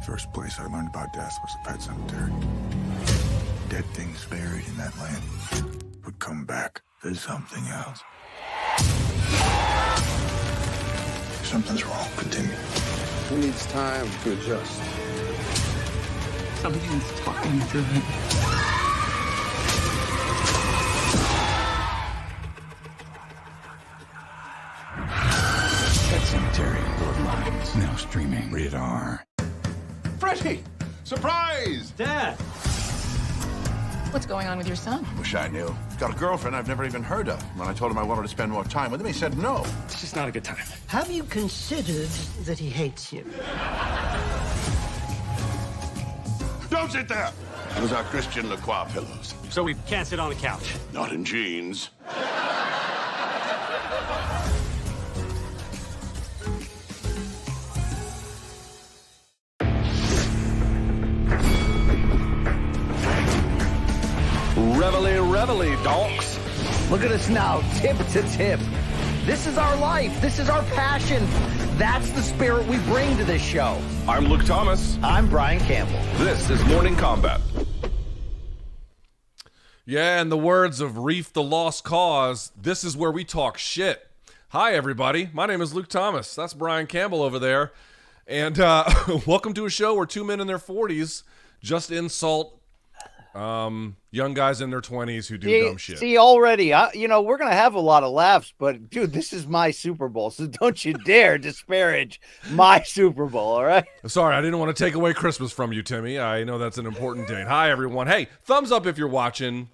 First place I learned about death was a pet cemetery. Dead things buried in that land would come back as something else. Something's wrong. Continue. Who needs time to adjust? Something's talking to him. Pet Cemetery, Bloodlines, now streaming. Rated R. Freddie! Surprise! Dad! What's going on with your son? Wish I knew. Got a girlfriend I've never even heard of. When I told him I wanted to spend more time with him, he said no. It's just not a good time. Have you considered that he hates you? Don't sit there! Those are Christian Lacroix pillows. So we can't sit on the couch. Not in jeans. Reveille, donks. Look at us now, tip to tip. This is our life. This is our passion. That's the spirit we bring to this show. I'm Luke Thomas. I'm Brian Campbell. This is Morning Kombat. Yeah, in the words of Reef the Lost Cause, this is where we talk shit. Hi, everybody. My name is Luke Thomas. That's Brian Campbell over there. And welcome to a show where two men in their 40s just insult young guys in their 20s who do dumb shit. See, already, we're going to have a lot of laughs, but, dude, this is my Super Bowl, so don't you dare disparage my Super Bowl, all right? Sorry, I didn't want to take away Christmas from you, Timmy. I know that's an important date. Hi, everyone. Hey, thumbs up if you're watching.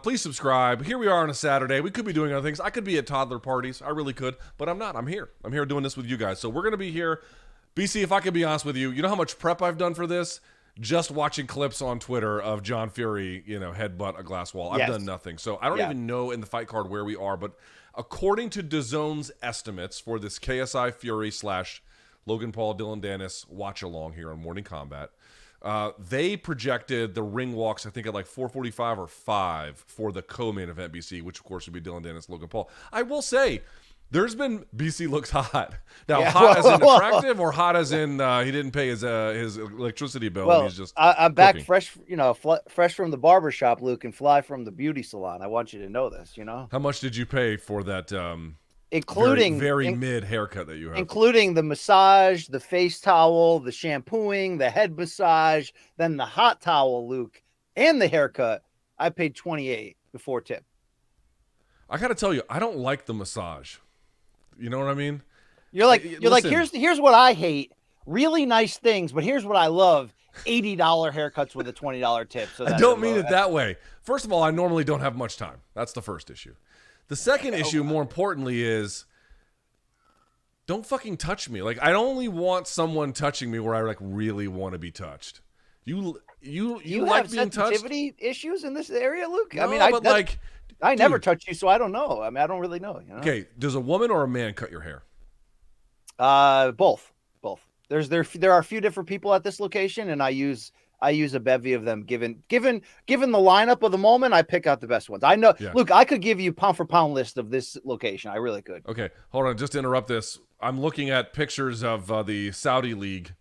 Please subscribe. Here we are on a Saturday. We could be doing other things. I could be at toddler parties. I really could, but I'm not. I'm here. I'm here doing this with you guys. So we're going to be here. BC, if I can be honest with you, you know how much prep I've done for this? Just watching clips on Twitter of John Fury, headbutt a glass wall. I've done nothing. So I don't even know in the fight card where we are. But according to DAZN's estimates for this KSI Fury / Logan Paul, Dillon Danis watch-along here on Morning Kombat, they projected the ring walks, I think, at like 4:45 or 5 for the co-main event, BC, which, of course, would be Dillon Danis, Logan Paul. I will say, there's been BC looks hot. Now, hot as in attractive or hot as in he didn't pay his electricity bill. Well, and he's just I'm back cooking. fresh, fresh from the barber shop, Luke, and fly from the beauty salon. I want you to know this, How much did you pay for that including very mid haircut that you have? Including the massage, the face towel, the shampooing, the head massage, then the hot towel, Luke, and the haircut. I paid $28 before tip. I got to tell you, I don't like the massage. You know what I mean? You're like, here's what I hate. Really nice things, but here's what I love. $80 haircuts with a $20 tip. So I don't mean it that way. First of all, I normally don't have much time. That's the first issue. The second issue, more importantly, is don't fucking touch me. Like, I only want someone touching me where I really want to be touched. You like have being touched? sensitivity issues in this area, Luke? No, I never touch you, so I don't know. I mean, I don't really know. Okay, does a woman or a man cut your hair? Both. There are a few different people at this location, and I use a bevy of them. Given the lineup of the moment, I pick out the best ones. I know. Yeah. Look, I could give you pound for pound list of this location. I really could. Okay, hold on. Just to interrupt this, I'm looking at pictures of the Saudi League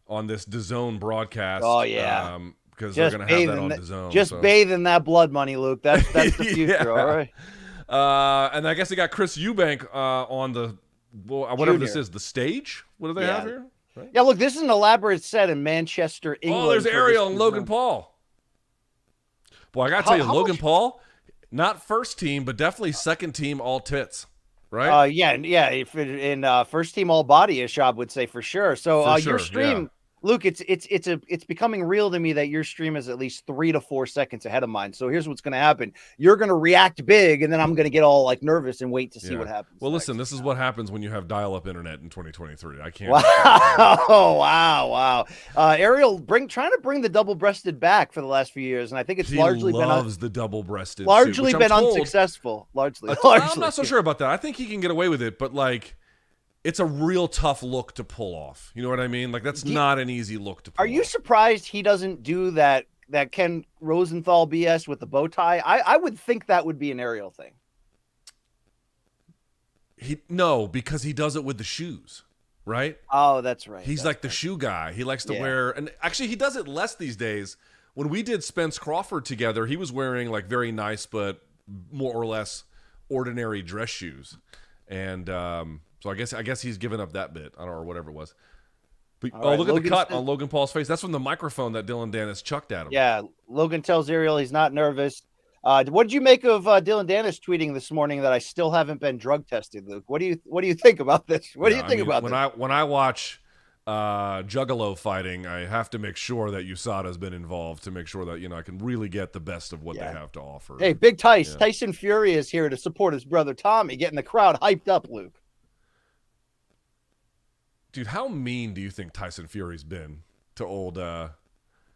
on this DAZN broadcast. Oh yeah. Because they're going to have that on DAZN. Just bathe in that blood money, Luke. That's the future, all right? And I guess they got Chris Eubank on the whatever Junior. This is, the stage. What do they have here? Right? Yeah, look, this is an elaborate set in Manchester, England. Oh, there's Ariel and Logan Paul. Boy, I got to tell you, Logan Paul, not first team, but definitely second team all tits, right? In first team all body-ish, I would say for sure. So your stream, Luke, it's becoming real to me that your stream is at least 3 to 4 seconds ahead of mine. So here's what's going to happen: you're going to react big, and then I'm going to get all nervous and wait to see what happens. Well, listen, this is what happens when you have dial-up internet in 2023. I can't. Wow. Ariel trying to bring the double-breasted back for the last few years, and I think it's largely loves the double-breasted. Largely suit, been unsuccessful. Largely. I'm not so sure about that. I think he can get away with it, but it's a real tough look to pull off. You know what I mean? That's not an easy look to pull off. Are you surprised he doesn't do that Ken Rosenthal BS with the bow tie? I would think that would be an Ariel thing. No, because he does it with the shoes. right? Oh, that's right. He's like the shoe guy. He likes to wear, and actually he does it less these days. When we did Spence Crawford together, he was wearing like very nice but more or less ordinary dress shoes, and so I guess he's given up that bit. I don't know, or whatever it was. But, look at the cut on Logan Paul's face. That's from the microphone that Dillon Danis chucked at him. Yeah, Logan tells Ariel he's not nervous. What did you make of Dillon Danis tweeting this morning that I still haven't been drug tested, Luke? What do you think about this? What do you think about this? When I watch Juggalo fighting, I have to make sure that USADA's been involved to make sure that I can really get the best of what they have to offer. Hey, Big Tyson Fury is here to support his brother Tommy, getting the crowd hyped up, Luke. Dude, how mean do you think Tyson Fury's been to old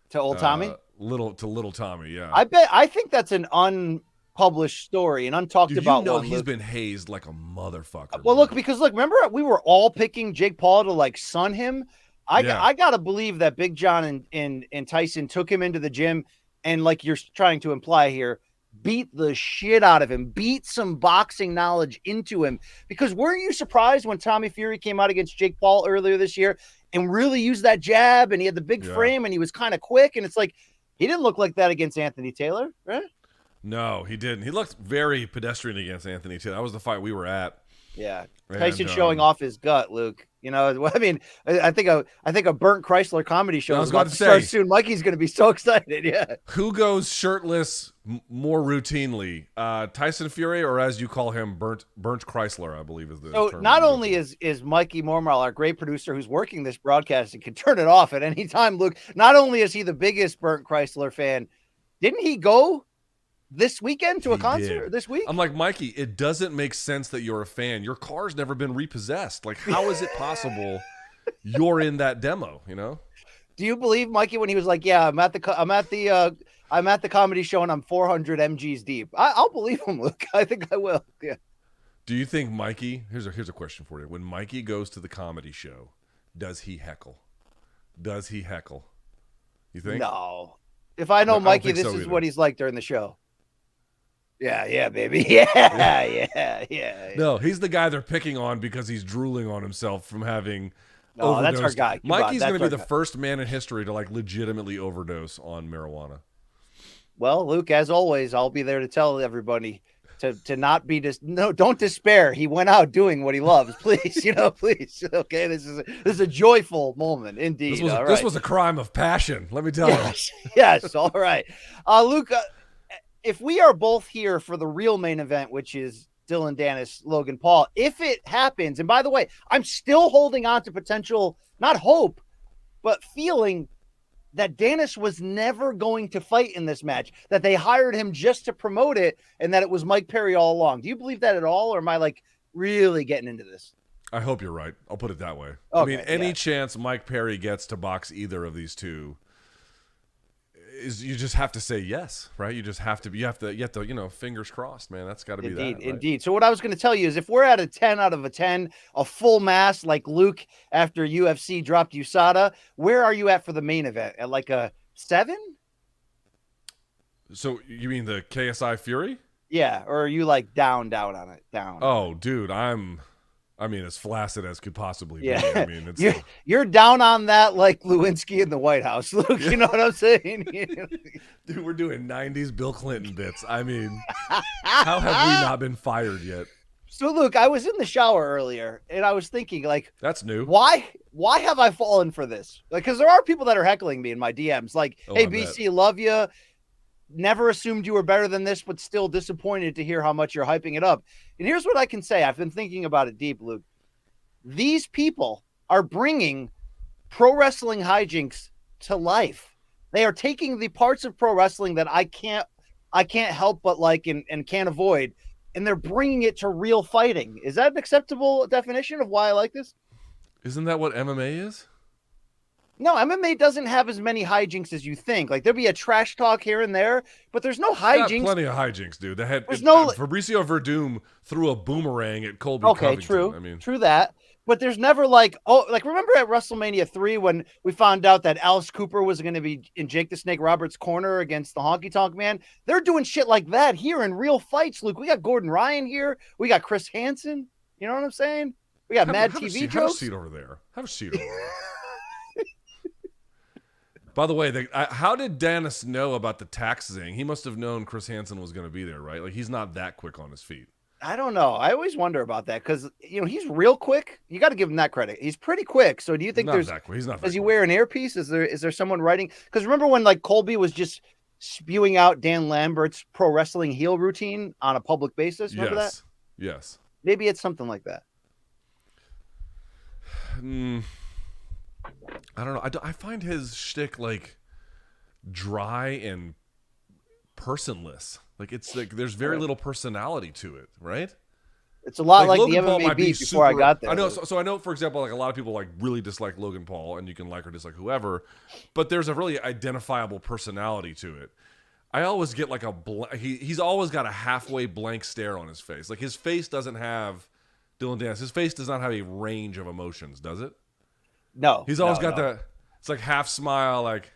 Tommy? Little Tommy, yeah. I think that's an unpublished story, an untalked about one. He's been hazed like a motherfucker. Well, look, remember we were all picking Jake Paul to like sun him. I gotta believe that Big John and Tyson took him into the gym and, like you're trying to imply here, beat the shit out of him, beat some boxing knowledge into him. Because weren't you surprised when Tommy Fury came out against Jake Paul earlier this year and really used that jab, and he had the big frame and he was kind of quick, and it's like he didn't look like that against Anthony Taylor, right? No, he didn't. He looked very pedestrian against Anthony Taylor. That was the fight we were at. Yeah, Tyson showing off his gut, Luke. I mean, I think a burnt Chrysler comedy show is about to start soon. Mikey's going to be so excited. Yeah. Who goes shirtless more routinely, Tyson Fury, or as you call him, burnt Chrysler? I believe is the so. term. Not only is Mikey Mormal, our great producer who's working this broadcast and can turn it off at any time, Luke. Not only is he the biggest burnt Chrysler fan, didn't he go this weekend to a concert this week? I'm like, Mikey, it doesn't make sense that you're a fan. Your car's never been repossessed. Like, how is it possible you're in that demo? Do you believe Mikey when he was like, "Yeah, I'm at the comedy show and I'm 400 mgs deep"? I'll believe him, Luke. I think I will. Yeah. Do you think Mikey? Here's a question for you. When Mikey goes to the comedy show, does he heckle? You think? No. If I know Mikey, this is what he's like during the show. Yeah, baby. Yeah. No, he's the guy they're picking on because he's drooling on himself from having overdosed. That's our guy. Mikey's going to be the first man in history to like legitimately overdose on marijuana. Well, Luke, as always, I'll be there to tell everybody to not be don't despair. He went out doing what he loves. Please, please. Okay, this is a joyful moment indeed. This was a crime of passion. Let me tell you. Yes. All right, Luke. If we are both here for the real main event, which is Dillon Danis, Logan Paul, if it happens, and by the way, I'm still holding on to potential, not hope, but feeling that Danis was never going to fight in this match, that they hired him just to promote it, and that it was Mike Perry all along. Do you believe that at all, or am I like really getting into this? I hope you're right. I'll put it that way. Okay, I mean, any chance Mike Perry gets to box either of these two, you just have to say yes, right? You have to, fingers crossed, man. That's got to be that. Right? Indeed. So what I was going to tell you is if we're at a 10 out of a 10, a full mass like Luke after UFC dropped USADA, where are you at for the main event? At like a 7? So you mean the KSI Fury? Yeah. Or are you like down on it? Down. Oh, dude, as flaccid as could possibly be. I mean, you're down on that like Lewinsky in the White House, Luke. You know what I'm saying? Dude, we're doing 90s Bill Clinton bits. I mean, how have we not been fired yet? So, Luke, I was in the shower earlier, and I was thinking, like, that's new. Why have I fallen for this? Like, because there are people that are heckling me in my DMs, like, "Hey, BC, love you. Never assumed you were better than this, but still disappointed to hear how much you're hyping it up." And here's what I can say. I've been thinking about it deep, Luke. These people are bringing pro wrestling hijinks to life. They are taking the parts of pro wrestling that I can't help but like and can't avoid, and they're bringing it to real fighting. Is that an acceptable definition of why I like this? Isn't that what MMA is? No, MMA doesn't have as many hijinks as you think. Like, there'll be a trash talk here and there, but there's no hijinks. Plenty of hijinks, dude. Fabricio Verdum threw a boomerang at Colby Covington. True. True that. But there's never remember at WrestleMania 3 when we found out that Alice Cooper was going to be in Jake the Snake Roberts' corner against the Honky Tonk Man? They're doing shit like that here in real fights, Luke. We got Gordon Ryan here. We got Chris Hansen. You know what I'm saying? We got mad have TV a seat, jokes. Have a seat over there. Have a seat over there. By the way, how did Danis know about the tax zing? He must have known Chris Hansen was going to be there, right? Like, he's not that quick on his feet. I don't know. I always wonder about that because, he's real quick. You got to give him that credit. He's pretty quick. So do you think He's not that quick. He's not that does he quick. wear an earpiece? Is there someone writing? Because remember when, like, Colby was just spewing out Dan Lambert's pro wrestling heel routine on a public basis? Remember that? Yes. Maybe it's something like that. I don't know. I find his shtick, like, dry and personless. Like, it's like there's very little personality to it, right? It's a lot like the Logan Paul MMA might be beat before I got there. I know. So I know, for example, like a lot of people like really dislike Logan Paul, and you can like or dislike whoever, but there's a really identifiable personality to it. I always get like he's always got a halfway blank stare on his face. Like his face doesn't have Dillon Danis. His face does not have a range of emotions, does it? No. He's always got the it's like half smile, like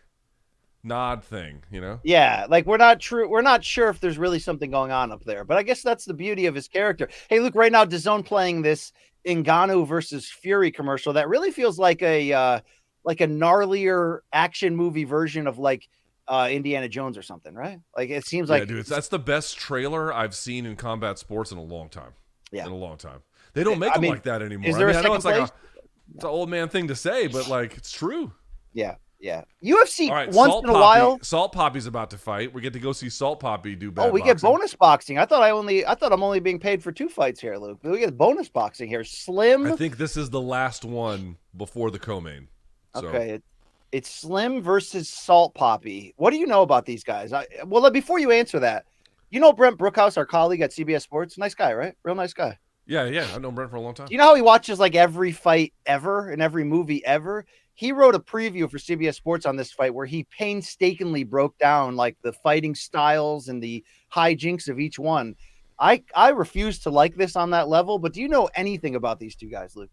nod thing, Yeah, like we're not sure if there's really something going on up there, but I guess that's the beauty of his character. Hey, Luke, right now DAZN playing this Ngannou versus Fury commercial that really feels like a gnarlier action movie version of like Indiana Jones or something, right? Like it seems like dude, that's the best trailer I've seen in combat sports in a long time. Yeah, in a long time. They don't make them like that anymore. Is there I know a it's second like it's an old man thing to say, but like it's true. Yeah. UFC right, once in a while. Salt Poppy's about to fight. We get to go see Salt Poppy do bad. Oh, we get bonus boxing. I thought I'm only being paid for 2 fights here, Luke. But we get bonus boxing here. Slim. I think this is the last one before the co-main. So. Okay. It's Slim versus Salt Poppy. What do you know about these guys? Well, before you answer that, Brent Brookhouse, our colleague at CBS Sports? Nice guy, right? Real nice guy. Yeah. I've known Brent for a long time. Do you know how he watches like every fight ever and every movie ever? He wrote a preview for CBS Sports on this fight where he painstakingly broke down like the fighting styles and the hijinks of each one. I refuse to like this on that level, but do you know anything about these two guys, Luke?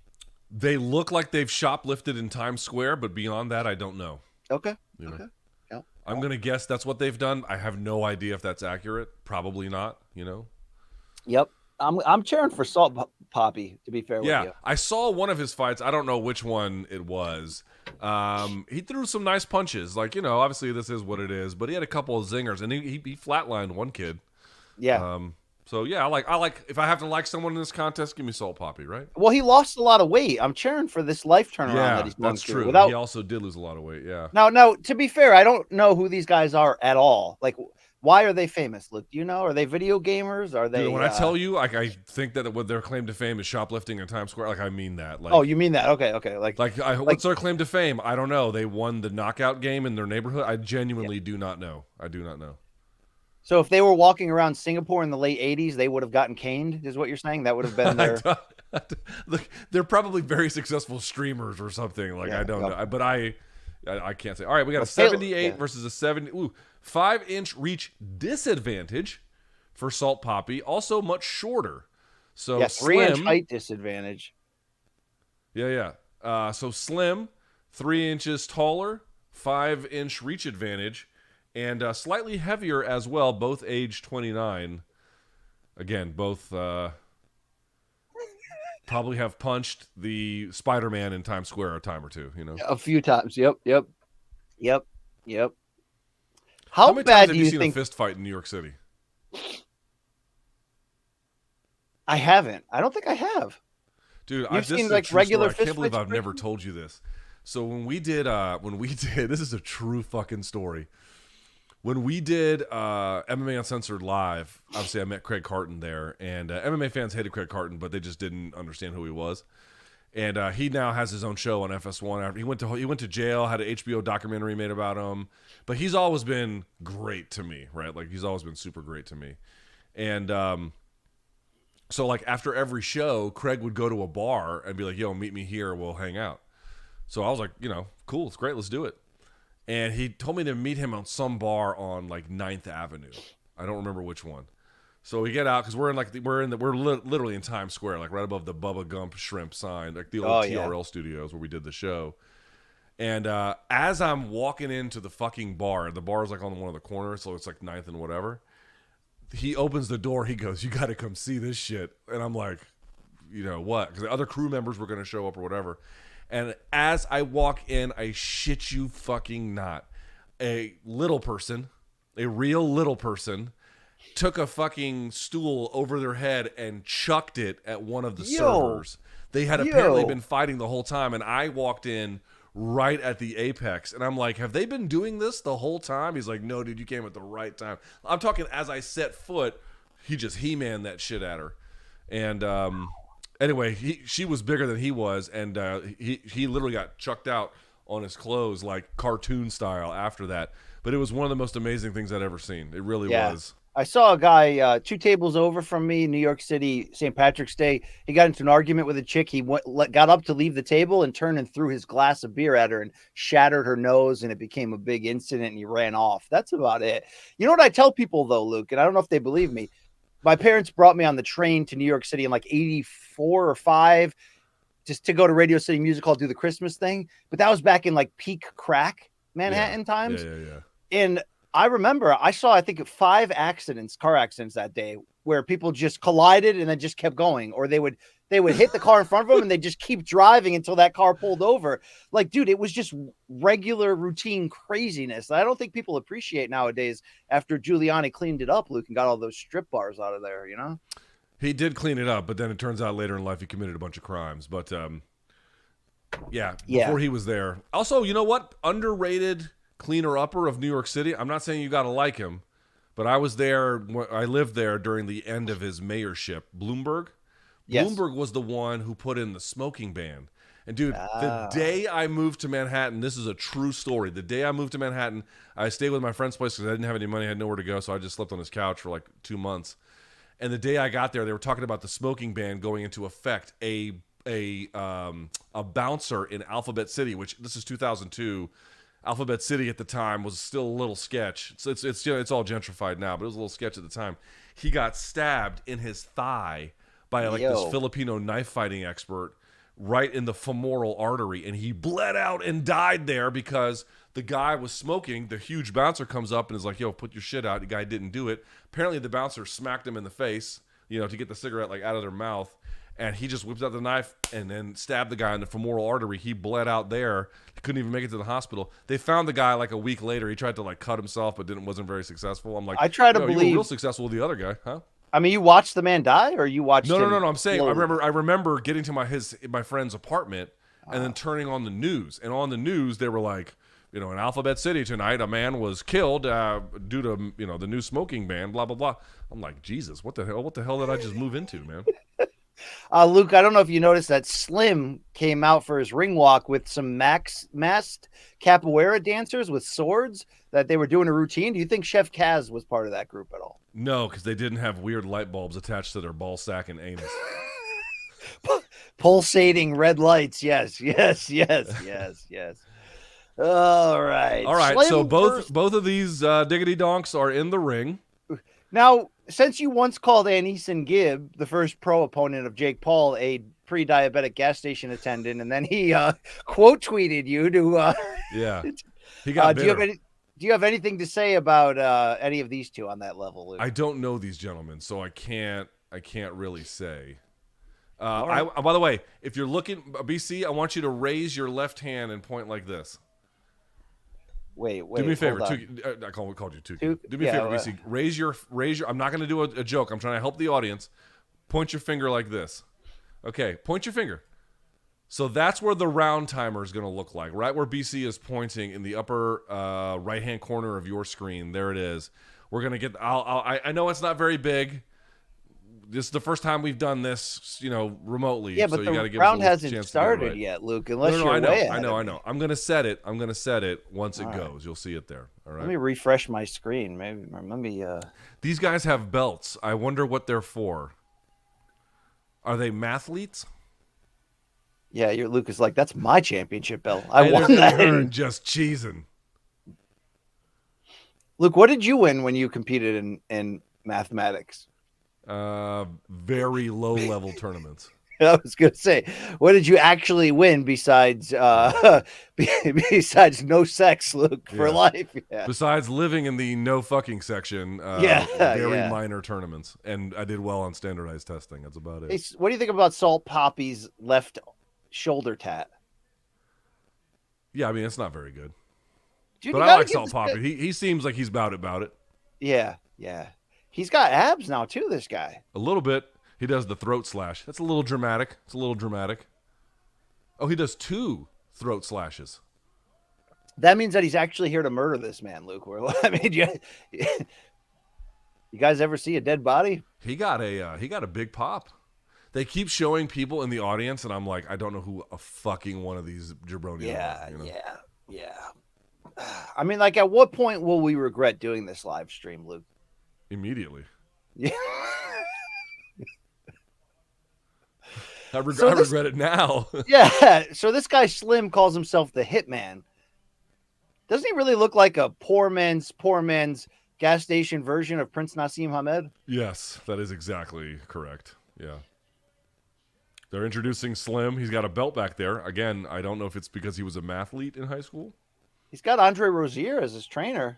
They look like they've shoplifted in Times Square, but beyond that, I don't know. Okay. Okay. Yeah. I'm going to guess that's what they've done. I have no idea if that's accurate. Probably not, Yep. I'm cheering for Salt Poppy, to be fair with you. I saw one of his fights. I don't know which one it was. He threw some nice punches. Like, obviously this is what it is, but he had a couple of zingers, and he flatlined one kid. Yeah. So yeah, I like if I have to like someone in this contest, give me Salt Poppy, right? Well, he lost a lot of weight. I'm cheering for this life turnaround that he's going that's through. true. He also did lose a lot of weight. Yeah. Now, to be fair, I don't know who these guys are at all. Like, why are they famous, Luke? Do you know? Are they video gamers? Are they? Dude, when I tell you, like, I think that what their claim to fame is shoplifting in Times Square. Like, I mean that. Like, oh, you mean that? Okay. What's their claim to fame? I don't know. They won the knockout game in their neighborhood. I genuinely do not know. I do not know. So if they were walking around Singapore in the late 80s, they would have gotten caned, is what you're saying? That would have been their... Look, they're probably very successful streamers or something. Like, I don't know. But I can't say. All right, we got a 78 versus a 70. Ooh, 5-inch reach disadvantage for Salt Poppy. Also much shorter. So 3-inch height disadvantage. Yeah. So Slim, 3 inches taller, 5-inch reach advantage, and slightly heavier as well, both age 29. Again, both probably have punched the Spider-Man in Times Square a time or two, A few times. Yep. How many bad times have do you seen think... a fist fight in New York City? I haven't. I don't think I have. Dude, You've seen like regular fist fights? I can't believe I've never told you this. So when we did, this is a true fucking story. When we did MMA Uncensored Live, obviously I met Craig Carton there, and MMA fans hated Craig Carton, but they just didn't understand who he was. And he now has his own show on FS1. He went to jail, had an HBO documentary made about him, but he's always been great to me, right? Like he's always been super great to me. And so like after every show, Craig would go to a bar and be like, "Yo, meet me here. We'll hang out." So I was like, cool, it's great, let's do it. And he told me to meet him on some bar on like 9th Avenue. I don't remember which one. So we get out because we're literally in Times Square, like right above the Bubba Gump Shrimp sign, like the old TRL studios where we did the show. And as I'm walking into the fucking bar, the bar is like on one of the corners, so it's like 9th and whatever. He opens the door. He goes, "You got to come see this shit." And I'm like, what, because the other crew members were going to show up or whatever. And as I walk in, I shit you fucking not, a little person, a real little person, took a fucking stool over their head and chucked it at one of the servers. They had apparently been fighting the whole time, and I walked in right at the apex, and I'm like, have they been doing this the whole time? He's like, no, dude, you came at the right time. I'm talking as I set foot, he just He-Man that shit at her. And anyway, she was bigger than he was, and he literally got chucked out on his clothes like cartoon style after that. But it was one of the most amazing things I'd ever seen. It really was. I saw a guy 2 tables over from me, New York City, St. Patrick's Day. He got into an argument with a chick. He got up to leave the table and turned and threw his glass of beer at her and shattered her nose, and it became a big incident, and he ran off. That's about it. You know what I tell people, though, Luke, and I don't know if they believe me. My parents brought me on the train to New York City in like 84 or 5 just to go to Radio City Music Hall, do the Christmas thing. But that was back in like peak crack Manhattan times. Yeah. And I remember I saw, I think, 5 car accidents that day where people just collided and then just kept going, or they would hit the car in front of them and they just keep driving until that car pulled over. Like, dude, it was just regular routine craziness. I don't think people appreciate nowadays after Giuliani cleaned it up, Luke, and got all those strip bars out of there, He did clean it up, but then it turns out later in life he committed a bunch of crimes. But before he was there. Also, you know what? Underrated cleaner upper of New York City. I'm not saying you got to like him, but I was there. I lived there during the end of his mayorship. Bloomberg. Yes. Bloomberg was the one who put in the smoking ban. And dude, the day I moved to Manhattan, this is a true story. The day I moved to Manhattan, I stayed with my friend's place because I didn't have any money. I had nowhere to go, so I just slept on his couch for like 2 months. And the day I got there, they were talking about the smoking ban going into effect. A bouncer in Alphabet City, which this is 2002. Alphabet City at the time was still a little sketch. So it's all gentrified now, but it was a little sketch at the time. He got stabbed in his thigh by this Filipino knife fighting expert right in the femoral artery, and he bled out and died there because the guy was smoking. The huge bouncer comes up and is like, yo, put your shit out. The guy didn't do it. Apparently the bouncer smacked him in the face, to get the cigarette like out of their mouth. And he just whips out the knife and then stabbed the guy in the femoral artery. He bled out there. He couldn't even make it to the hospital. They found the guy like a week later. He tried to like cut himself, but wasn't very successful. I'm like, I try to believe you were real successful with the other guy, huh? I mean, you watched the man die, or you watched? No. I'm saying I remember getting to my friend's apartment and then turning on the news. And on the news, they were like, in Alphabet City tonight, a man was killed due to the new smoking ban. Blah blah blah. I'm like, Jesus, what the hell? What the hell did I just move into, man? Luke, I don't know if you noticed that Slim came out for his ring walk with some masked capoeira dancers with swords that they were doing a routine. Do you think Chef Kaz was part of that group at all? No, because they didn't have weird light bulbs attached to their ball sack and anus. Pulsating red lights. Yes. All right. Slim so both of these diggity donks are in the ring. Now, since you once called Anison Gibb, the first pro opponent of Jake Paul, a pre-diabetic gas station attendant, and then he quote tweeted you to he got bitter. Do you have anything to say about any of these two on that level, Luke? I don't know these gentlemen, so I can't really say. Right. By the way, if you're looking, BC, I want you to raise your left hand and point like this. Wait. Do me a favor. I called you Tuki. Do me a favor, BC. Raise your. I'm not going to do a joke. I'm trying to help the audience. Point your finger like this. Okay, point your finger. So that's where the round timer is going to look like. Right where BC is pointing in the upper right-hand corner of your screen. There it is. We're going to get. I know it's not very big. This is the first time we've done this, remotely. Yeah, but so the round hasn't started yet, Luke. Unless you're way ahead. I know. I'm gonna set it. Once it goes. You'll see it there. All right. Let me refresh my screen. Maybe. These guys have belts. I wonder what they're for. Are they mathletes? Yeah, Luke is like, that's my championship belt. I won that. They're just cheesing. Luke, what did you win when you competed in mathematics? Very low level tournaments. I was gonna say, what did you actually win besides besides no sex, Luke, for life? Yeah. Besides living in the no fucking section, very minor tournaments, and I did well on standardized testing. That's about it. Hey, what do you think about Salt Papi's left shoulder tat? Yeah, I mean it's not very good, Dude, but I like Salt Papi. He seems like he's about it. Yeah. He's got abs now too. This guy. A little bit. He does the throat slash. That's a little dramatic. Oh, he does 2 throat slashes. That means that he's actually here to murder this man, Luke. I mean, you guys ever see a dead body? He got a big pop. They keep showing people in the audience, and I'm like, I don't know who a fucking one of these jabronis are. You know? Yeah. I mean, like, at what point will we regret doing this live stream, Luke? Immediately. Yeah. I regret it now. Yeah. So this guy Slim calls himself the Hitman. Doesn't he really look like a poor man's gas station version of Prince Nassim Hamed? Yes, that is exactly correct. Yeah. They're introducing Slim. He's got a belt back there. Again, I don't know if it's because he was a mathlete in high school. He's got Andre Rozier as his trainer.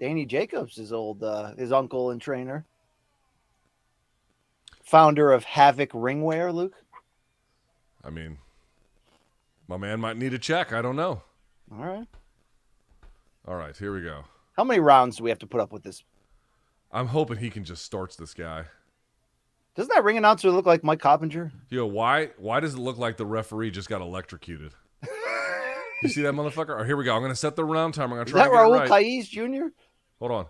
Danny Jacobs, his uncle and trainer. Founder of Havoc Ringwear, Luke. I mean, my man might need a check. I don't know. All right, here we go. How many rounds do we have to put up with this? I'm hoping he can just starch this guy. Doesn't that ring announcer look like Mike Coppinger? Yo, why does it look like the referee just got electrocuted? You see that motherfucker? Here we go. I'm going to set the round timer. I'm going to try to get it right. Is that Raul Kaiz Jr.? Hold on.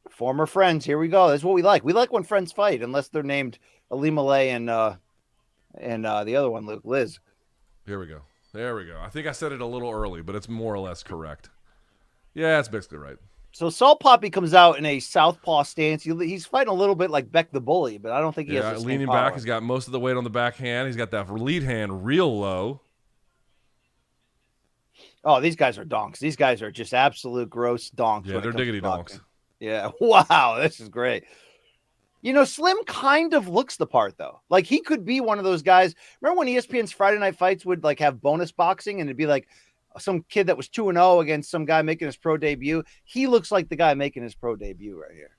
Former friends. Here we go. That's what we like. We like when friends fight, unless they're named Ali Malay and the other one, Luke, Liz. Here we go. There we go. I think I said it a little early, but it's more or less correct. Yeah, that's basically right. So Salt Papi comes out in a southpaw stance. He's fighting a little bit like Beck the Bully, but I don't think he has the same leaning power. back. He's got most of the weight on the backhand. He's got that lead hand real low. Oh, these guys are donks. These guys are just absolute gross donks. Yeah, they're diggity donks. Yeah. Wow, this is great. You know, Slim kind of looks the part, though. Like, he could be one of those guys. Remember when ESPN's Friday Night Fights would, like, have bonus boxing, and it'd be, like, some kid that was 2-0 against some guy making his pro debut? He looks like the guy making his pro debut right here.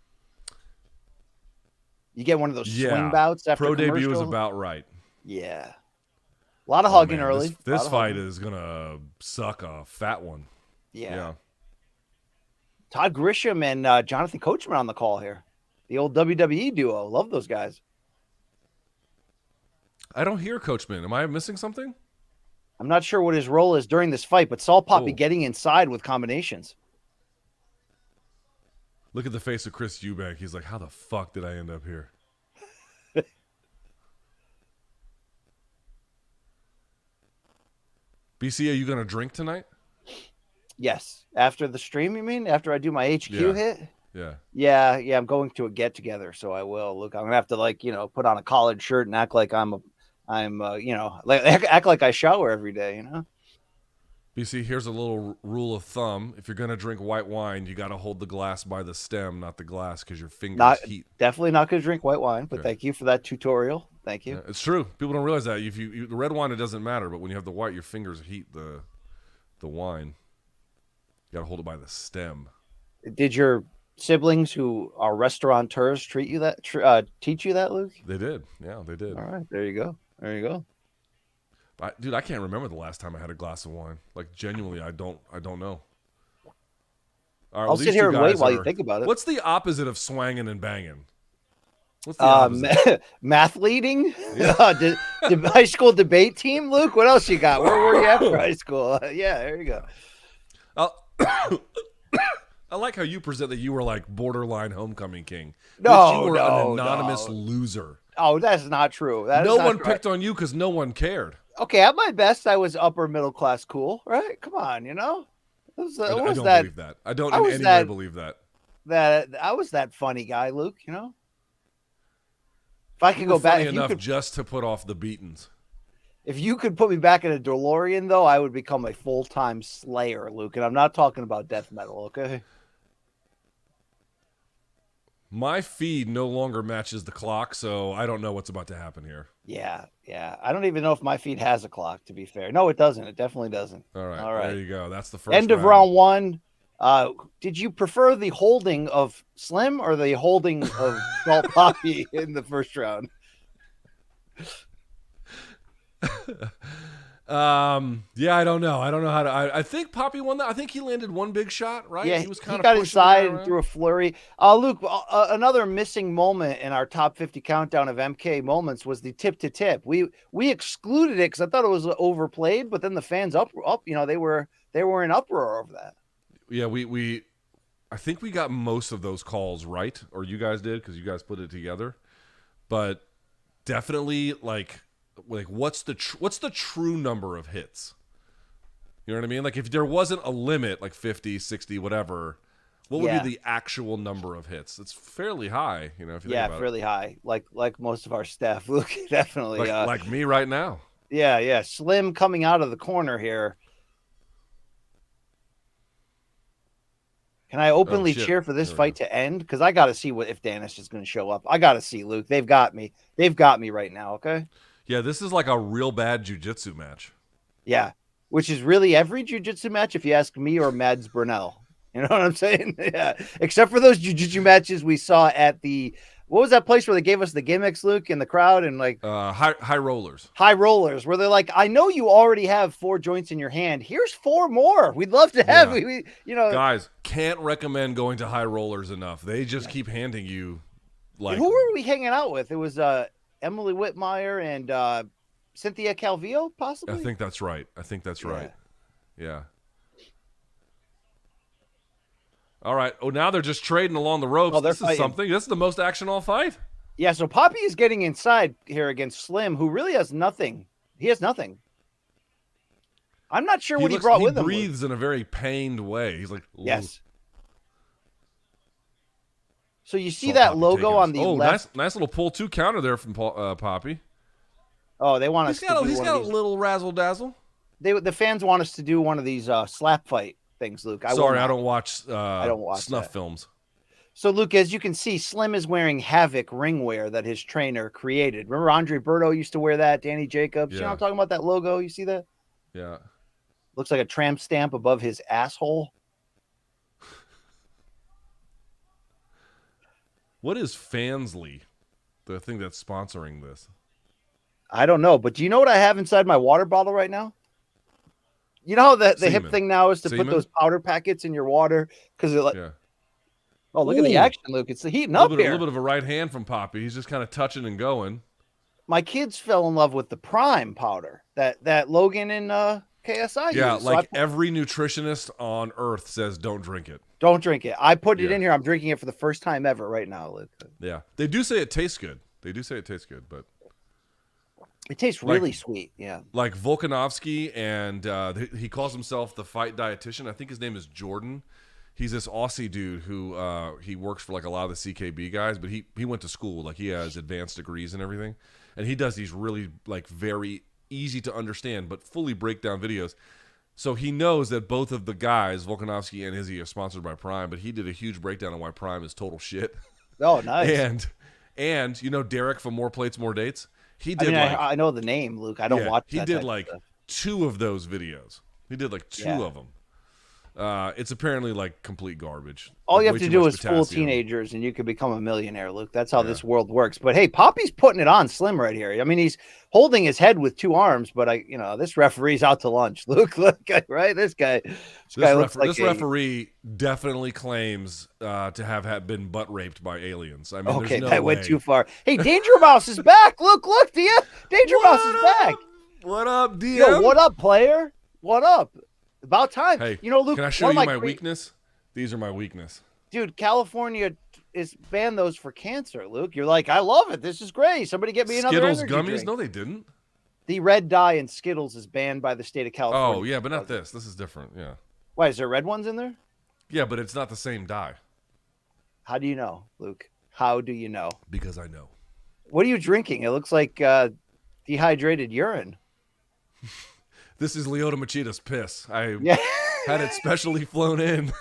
You get one of those swing bouts after pro debut is about right. Yeah. A lot of hugging early. This fight is going to suck a fat one. Yeah. Todd Grisham and Jonathan Coachman on the call here. The old WWE duo. Love those guys. I don't hear Coachman. Am I missing something? I'm not sure what his role is during this fight, but Salt Papi getting inside with combinations. Look at the face of Chris Eubank. He's like, how the fuck did I end up here? BC, are you going to drink tonight? Yes. After the stream, you mean? After I do my HQ hit? Yeah. Yeah. I'm going to a get together, so I will. Look, I'm gonna have to put on a collared shirt and act like act like I shower every day. BC, here's a little rule of thumb: if you're gonna drink white wine, you got to hold the glass by the stem, not the glass, because your fingers heat. Definitely not gonna drink white wine, but thank you for that tutorial. Thank you. Yeah, it's true. People don't realize that. If you the red wine, it doesn't matter, but when you have the white, your fingers heat the wine. You got to hold it by the stem. Did your siblings who are restaurateurs teach you that, Luke? They did. Yeah, they did. All right, there you go. Dude, I can't remember the last time I had a glass of wine. Like, genuinely, I don't know. All right, I'll sit here and wait while you think about it. What's the opposite of swanging and banging? What's the opposite? Math leading? Yeah. High school debate team, Luke? What else you got? Where were you after high school? Yeah, there you go. I like how you present that you were like borderline homecoming king. No, you were an anonymous loser. Oh, that's not true. No one picked on you because no one cared. Okay, at my best, I was upper middle class cool, right? Come on, I don't believe that. I don't in any way believe that. That I was that funny guy, Luke. If I could go back enough just to put off the beatings. If you could put me back in a DeLorean, though, I would become a full-time slayer, Luke. And I'm not talking about death metal, okay? My feed no longer matches the clock, so I don't know what's about to happen here. Yeah. I don't even know if my feed has a clock, to be fair. No, it doesn't. It definitely doesn't. All right. There you go. That's the first end of round one. Did you prefer the holding of Slim or the holding of Salt Papi in the first round? Yeah, I don't know. I don't know how to. I think Papi won that. I think he landed one big shot, right? Yeah, he was kind he of got pushing inside that and around. threw a flurry. Luke, another missing moment in our top 50 countdown of MK moments was the tip to tip. We excluded it because I thought it was overplayed, but then the fans up, they were in uproar over that. Yeah, I think we got most of those calls right, or you guys did because you guys put it together. But definitely, like what's the true number of hits? You know what I mean? Like if there wasn't a limit, like 50, 60, whatever, what would be the actual number of hits? It's fairly high, if you think about fairly high. Like most of our staff, Luke, definitely. Like me right now. Yeah. Slim coming out of the corner here. Can I openly cheer for this fight to end? Because I got to see if Danis is going to show up. I got to see, Luke. They've got me. They've got me right now, okay? Yeah, this is like a real bad jiu-jitsu match. Yeah, which is really every jiu-jitsu match if you ask me or Mads Burnell. You know what I'm saying? Yeah, except for those jiu-jitsu matches we saw at what was that place where they gave us the gimmicks, Luke, in the crowd and like high rollers. High rollers, where they're like, I know you already have 4 joints in your hand. Here's 4 more. We'd love to have Guys, can't recommend going to high rollers enough. They just keep handing you like. Who were we hanging out with? It was Emily Whitmire and Cynthia Calvillo, possibly. I think that's right. Right. Yeah. All right. Oh, now they're just trading along the ropes. This is something. This is the most action all fight. Yeah, so Papi is getting inside here against Slim, who really has nothing. He has nothing. I'm not sure what he brought with him. He breathes in a very pained way. He's like, yes. So you see that logo on the left. Nice little pull 2 counter there from Papi. Oh, they want us to do He's got a little razzle dazzle. The fans want us to do one of these slap fight things, Luke. I don't watch snuff films. So, Luke, as you can see, Slim is wearing Havoc ring wear that his trainer created. Remember Andre Berto used to wear that, Danny Jacobs? Yeah. You know what I'm talking about, that logo? You see that? Yeah. Looks like a tramp stamp above his asshole. What is Fansly, the thing that's sponsoring this? I don't know, but do you know what I have inside my water bottle right now? You know how the hip thing now is to put those powder packets in your water because it like. Yeah. Oh, look at the action, Luke! It's heating up here. A little bit of a right hand from Papi. He's just kind of touching and going. My kids fell in love with the Prime powder that Logan and KSI. Yeah, used. like every nutritionist on earth says, don't drink it. Don't drink it. I put it in here. I'm drinking it for the first time ever right now, Luke. Yeah, they do say it tastes good. But it tastes really sweet. Yeah, like Volkanovski, and he calls himself the fight dietitian. I think his name is Jordan. He's this Aussie dude who he works for like a lot of the CKB guys, but he went to school, like he has advanced degrees and everything, and he does these really like very easy to understand but fully breakdown videos. So he knows that both of the guys, Volkanovski and Izzy, are sponsored by Prime, but he did a huge breakdown on why Prime is total shit. Oh, nice. And you know Derek from More Plates, More Dates. He did. I know the name, Luke. I don't watch. He did like 2 of those videos. He did like 2 of them. It's apparently like complete garbage. All you have to do is fool teenagers and you could become a millionaire, Luke. That's how this world works. But hey, Papi's putting it on Slim right here. I mean, he's holding his head with 2 arms, but this referee's out to lunch. Luke, look, right? This referee definitely claims to have been butt raped by aliens. I mean, okay, that went too far. Hey, Danger Mouse is back. Look, DM. Danger Mouse is back. What up, DM? Yo, what up, player? What up? About time. Hey, Luke, can I show you my weakness? These are my weakness. Dude, California is banned those for cancer, Luke. You're like, I love it. This is great. Somebody get me another Skittles energy gummies? drink. No, they didn't. The red dye in Skittles is banned by the state of California. Oh, yeah, but not this. This is different, yeah. Why, is there red ones in there? Yeah, but it's not the same dye. How do you know, Luke? How do you know? Because I know. What are you drinking? It looks like dehydrated urine. This is Lyoto Machida's piss. I had it specially flown in.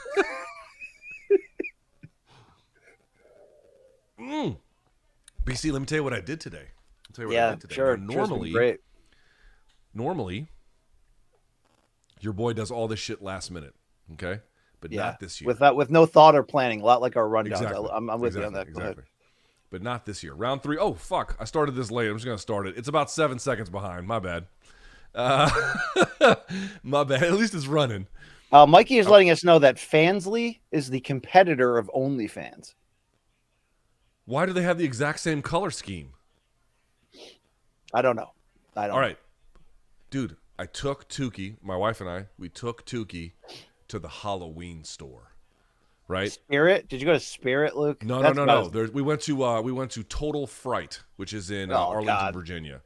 BC, let me tell you what I did today. Sure. Now, Great. normally, your boy does all this shit last minute, okay? But not this year. With no thought or planning, a lot like our rundowns. Exactly. I'm with you on that. Exactly. But not this year. Round 3. Oh, fuck. I started this late. I'm just going to start it. It's about 7 seconds behind. My bad. My bad. At least it's running. Mikey is letting us know that Fansly is the competitor of OnlyFans. Why do they have the exact same color scheme? I don't know. All right. Dude, I took Tukey, my wife and I, we took Tukey to the Halloween store. Right? Spirit? Did you go to Spirit, Luke? No. We went to Total Fright, which is in Arlington, Virginia.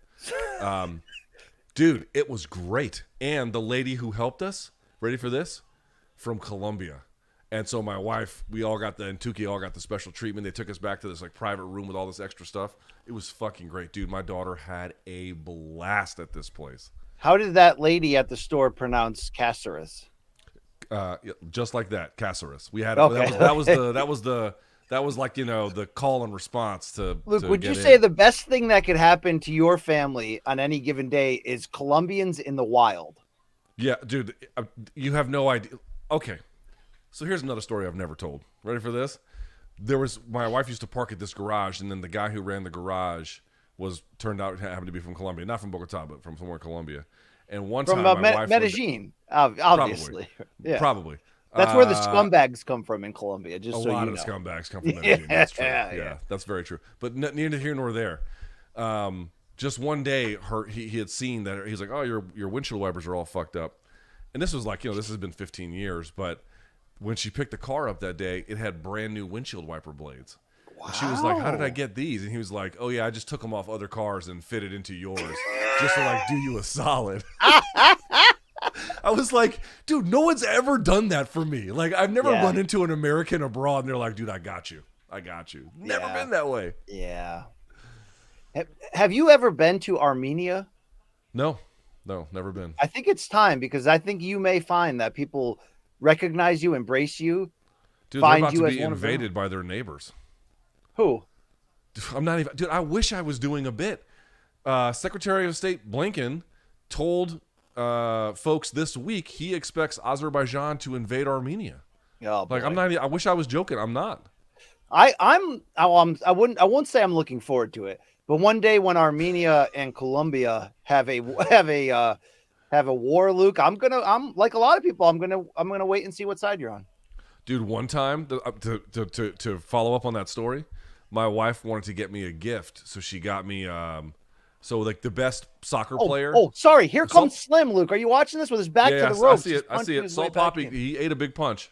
Dude, it was great. And the lady who helped us, ready for this? From Colombia. And so my wife, and Tukey all got the special treatment. They took us back to this like private room with all this extra stuff. It was fucking great, dude. My daughter had a blast at this place. How did that lady at the store pronounce Caceres? Just like that, Caceres. We had okay. that was like, you know, the call and response to Luke, to would get you say in. the best thing that could happen to your family on any given day is Colombians in the wild? Yeah, dude, you have no idea. Okay. So here's another story I've never told. Ready for this? My wife used to park at this garage, and then the guy who ran the garage turned out happened to be from Colombia, not from Bogota, but from somewhere in Colombia. And one time, my wife Medellin, obviously, probably. That's where the scumbags come from in Colombia. Just a so lot you of know. scumbags come from Medellin. That's true. Yeah. That's very true. But neither here nor there. Just one day, he had seen that. He's like, "Oh, your windshield wipers are all fucked up." And this was like, you know, this has been 15 years, but when she picked the car up that day, it had brand new windshield wiper blades. Wow. And she was like, "How did I get these?" And he was like, "Oh yeah, I just took them off other cars and fitted into yours, just to like do you a solid." I was like, "Dude, no one's ever done that for me. Like, I've never run into an American abroad and they're like, dude, I got you. Never been that way." Yeah. Have you ever been to Armenia? No, never been. I think it's time, because I think you may find that people recognize you, embrace you. Dude, they're about to be invaded by their neighbors. Who? I'm not even. Dude, I wish I was doing a bit. Secretary of State Blinken told folks this week he expects Azerbaijan to invade Armenia. Oh, like, I'm not. I wish I was joking. I'm not. I won't say I'm looking forward to it, but one day when Armenia and Colombia have a war, Luke, I'm like a lot of people. I'm gonna wait and see what side you're on. Dude, one time to follow up on that story, my wife wanted to get me a gift, so she got me so like the best soccer player. Oh, sorry. Here comes Slim, Luke. Are you watching this with his back to the ropes? I see it. Salt Papi, he ate a big punch.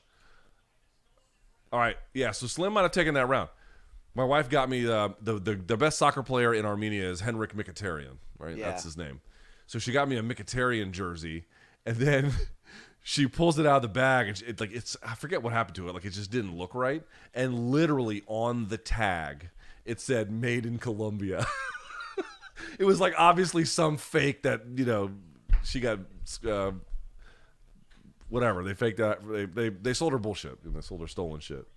All right, yeah. So Slim might have taken that round. My wife got me the best soccer player in Armenia is Henrik Mkhitaryan, right? Yeah. That's his name. So she got me a Mkhitaryan jersey, and then she pulls it out of the bag, and I forget what happened to it. Like, it just didn't look right, and literally on the tag it said "Made in Colombia." It was like obviously some fake that, you know, she got whatever. They faked that. They sold her bullshit, and they sold her stolen shit.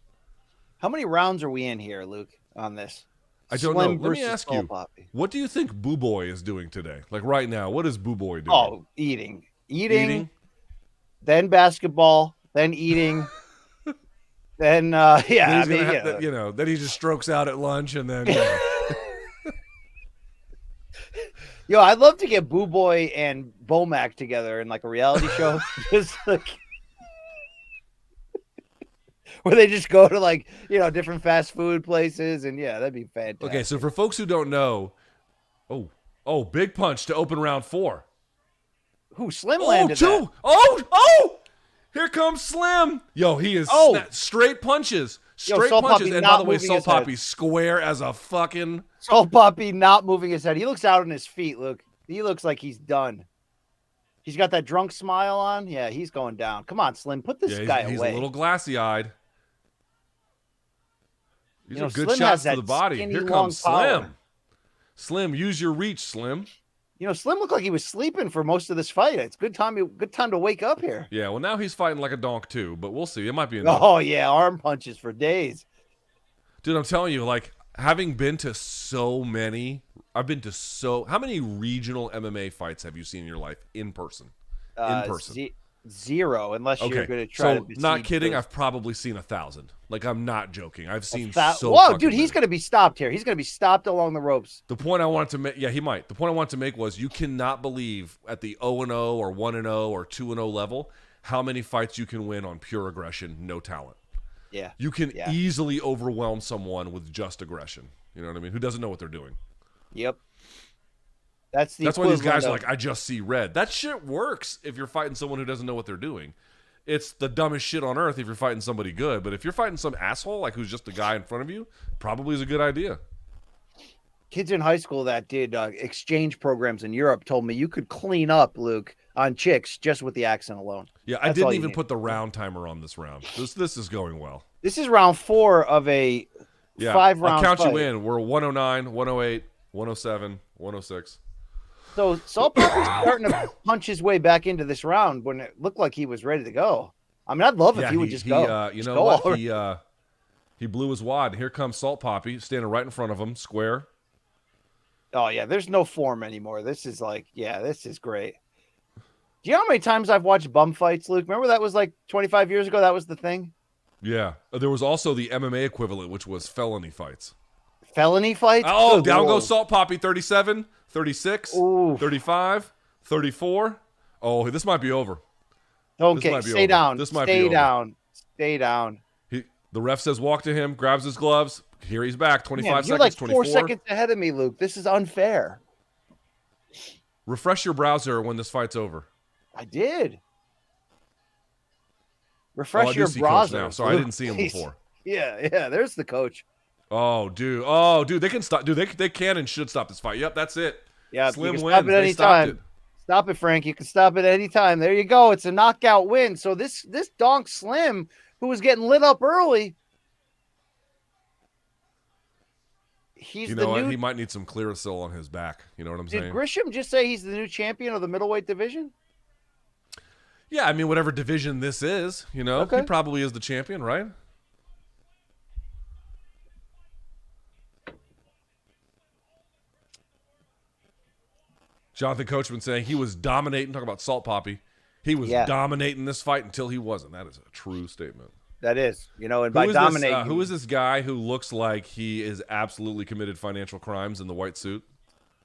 How many rounds are we in here, Luke, on this? I don't know. Let me ask you, what do you think Boo Boy is doing today? Like right now, what is Boo Boy doing? Oh, eating, then basketball, then eating, then then he just strokes out at lunch, and then. Yo, I'd love to get Boo Boy and Bomac together in like a reality show, just like where they just go to like, you know, different fast food places, and yeah, that'd be fantastic. Okay, so for folks who don't know, big punch to open round 4. Who Slim landed? That. Oh! Here comes Slim. Yo, he is straight punches. Straight punches. And by the way, Salt Papi square as a fucking... Salt Papi not moving his head. He looks out on his feet, look. He looks like he's done. He's got that drunk smile on. Yeah, he's going down. Come on, Slim. Put this guy away. He's a little glassy-eyed. These are good Slim shots to the body. Here comes Slim. Power. Slim, use your reach, Slim. You know, Slim looked like he was sleeping for most of this fight. It's good time to wake up here. Yeah, well, now he's fighting like a donk too, but we'll see. It might be enough. Oh yeah, arm punches for days. Dude, I'm telling you, like, having been to so many, how many regional MMA fights have you seen in your life in person? In person. Zero, unless you're going to try to besiege not kidding, those. I've probably seen 1,000. Like, I'm not joking. I've seen so Whoa, fucking dude, he's many. going to be stopped here. He's going to be stopped along the ropes. The point I wanted to make, yeah, he might. The point I wanted to make was you cannot believe at the 0-0 or 1-0 or 2-0 level how many fights you can win on pure aggression, no talent. Yeah. You can easily overwhelm someone with just aggression. You know what I mean? Who doesn't know what they're doing? Yep. That's why these guys are like, I just see red. That shit works if you're fighting someone who doesn't know what they're doing. It's the dumbest shit on earth if you're fighting somebody good. But if you're fighting some asshole, like who's just a guy in front of you, probably is a good idea. Kids in high school that did exchange programs in Europe told me you could clean up, Luke, on chicks just with the accent alone. Yeah, I didn't even put the round timer on this round. This is going well. This is round 4 of a 5-round I'll count fight. you in. We're 109, 108, 107, 106. So Salt Papi's starting to punch his way back into this round when it looked like he was ready to go. I mean, I'd love if he would just go. You know what? He blew his wad. Here comes Salt Papi standing right in front of him, square. Oh, yeah, there's no form anymore. This is like, this is great. Do you know how many times I've watched bum fights, Luke? Remember that was like 25 years ago? That was the thing? Yeah. There was also the MMA equivalent, which was felony fights. Felony fights? Oh, Good down Lord. goes Salt Papi, 37, 36, Ooh. 35, 34. Oh, this might be over. Okay, stay down. This might be Stay over. down. Stay down. The ref says walk to him, grabs his gloves. Here he's back. 25 Man, seconds, you're like 24. 4 seconds ahead of me, Luke. This is unfair. Refresh your browser when this fight's over. I did. I Refresh do your see Coach browser. now. Sorry, I didn't see him Jeez. before. Yeah, there's the coach. Oh, dude, they can stop. Dude, they can and should stop this fight. Yep, that's it. Yeah, Slim you can wins. stop it They any stopped time. it. Stop it, Frank. You can stop it any time. There you go. It's a knockout win. So this donk Slim, who was getting lit up early, he's You the know what? new. He might need some Clearasil on his back. You know what I'm Did saying? Grisham just say he's the new champion of the middleweight division? Yeah, I mean, whatever division this is, you know, Okay. he probably is the champion, right? Jonathan Coachman saying he was dominating. Talk about Salt Papi. He was dominating this fight until he wasn't. That is a true statement. That is, and by dominating, who is this guy who looks like he is absolutely committed financial crimes in the white suit?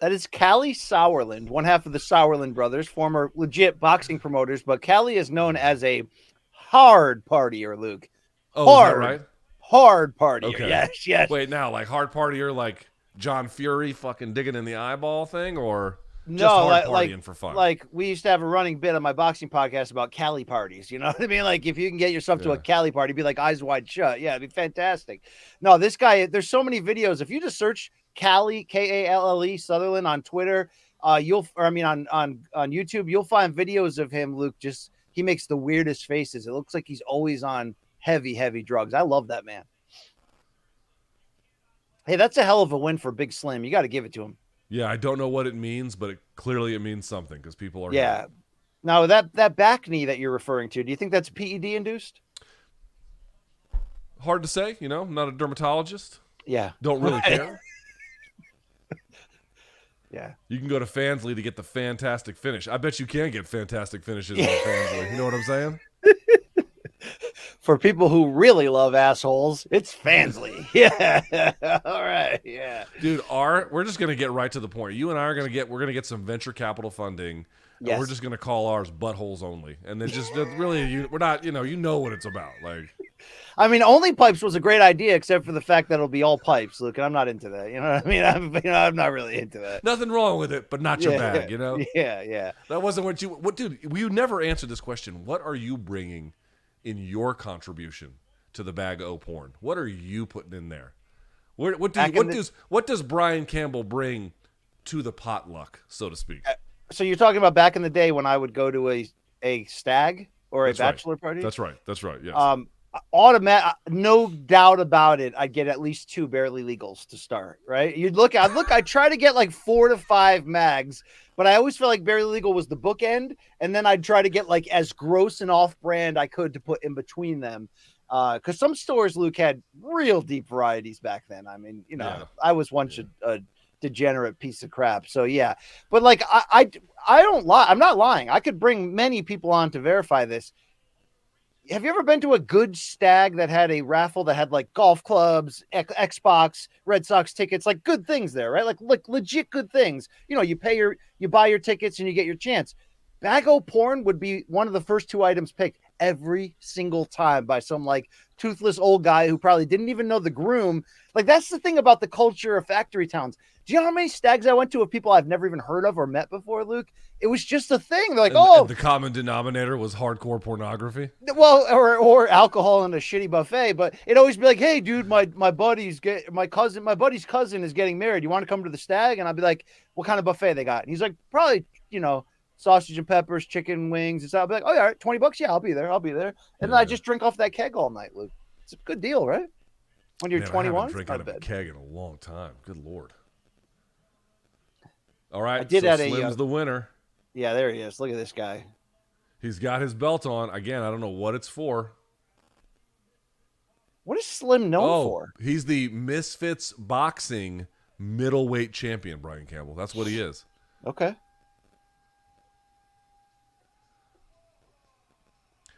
that is Callie Sauerland, one half of the Sauerland brothers, former legit boxing promoters, but Callie is known as a hard partier, Luke. Oh, hard, is that right? Hard partier. Okay. Yes. Wait, now, like hard partier, like John Fury fucking digging in the eyeball thing, or just No, hard like partying for fun? Like we used to have a running bit on my boxing podcast about Cali parties. You know what I mean? Like if you can get yourself to a Cali party, be like eyes wide shut. Yeah, it'd be fantastic. No, this guy. There's so many videos. If you just search Cali Kalle Sutherland on Twitter, on YouTube, you'll find videos of him. Luke he makes the weirdest faces. It looks like he's always on heavy drugs. I love that man. Hey, that's a hell of a win for Big Slim. You got to give it to him. Yeah, I don't know what it means, but clearly it means something because people are. Yeah. Now that back knee that you're referring to, do you think that's PED induced? Hard to say. You know, I'm not a dermatologist. Yeah. Don't really care. Yeah. You can go to Fansly to get the fantastic finish. I bet you can get fantastic finishes in Fansly. You know what I'm saying? For people who really love assholes, it's Fansly. Yeah. All right. Yeah. Dude, we're just gonna get right to the point. You and I are gonna get some venture capital funding. Yes. And we're just gonna call ours buttholes only. And then just really we're not, you know what it's about. Like I mean, only pipes was a great idea, except for the fact that it'll be all pipes, Luke, and I'm not into that. You know what I mean? I'm not really into that. nothing wrong with it, but not your bag, you know? Yeah. That wasn't dude, you never answered this question. What are you bringing in your contribution to the bag of porn? What are you putting in there? What does Brian Campbell bring to the potluck, so to speak? So you're talking about back in the day when I would go to a stag or a bachelor party? That's right. Yes. Automatic, no doubt about it. I'd get at least 2 barely legals to start. Right? I try to get like 4 to 5 mags, but I always felt like barely legal was the bookend, and then I'd try to get like as gross and off-brand I could to put in between them. Because some stores, Luke, had real deep varieties back then. I mean, I was once a degenerate piece of crap. So yeah, but like I don't lie. I'm not lying. I could bring many people on to verify this. Have you ever been to a good stag that had a raffle that had like golf clubs, Xbox, Red Sox tickets, like good things there, right? Like legit good things. You buy your tickets and you get your chance. Bag-o porn would be one of the first 2 items picked every single time by some like toothless old guy who probably didn't even know the groom. Like that's the thing about the culture of factory towns. Do you know how many stags I went to of people I've never even heard of or met before, Luke? It was just a thing. They're like, and the common denominator was hardcore pornography. Well, or alcohol and a shitty buffet. But it'd always be like, hey, dude, my buddy's buddy's cousin is getting married. You want to come to the stag? And I'd be like, what kind of buffet they got? And he's like, probably, sausage and peppers, chicken wings. And so I'll be like, oh, yeah, all right, $20. Yeah, I'll be there. And then I just drink off that keg all night, Luke. It's a good deal, right? When you're 21. I haven't drank out of a keg in a long time. Good Lord. All right, I did Slim's the winner. Yeah, there he is. Look at this guy. He's got his belt on. Again, I don't know what it's for. What is Slim known for? He's the Misfits boxing middleweight champion, Brian Campbell. That's what he is. Okay.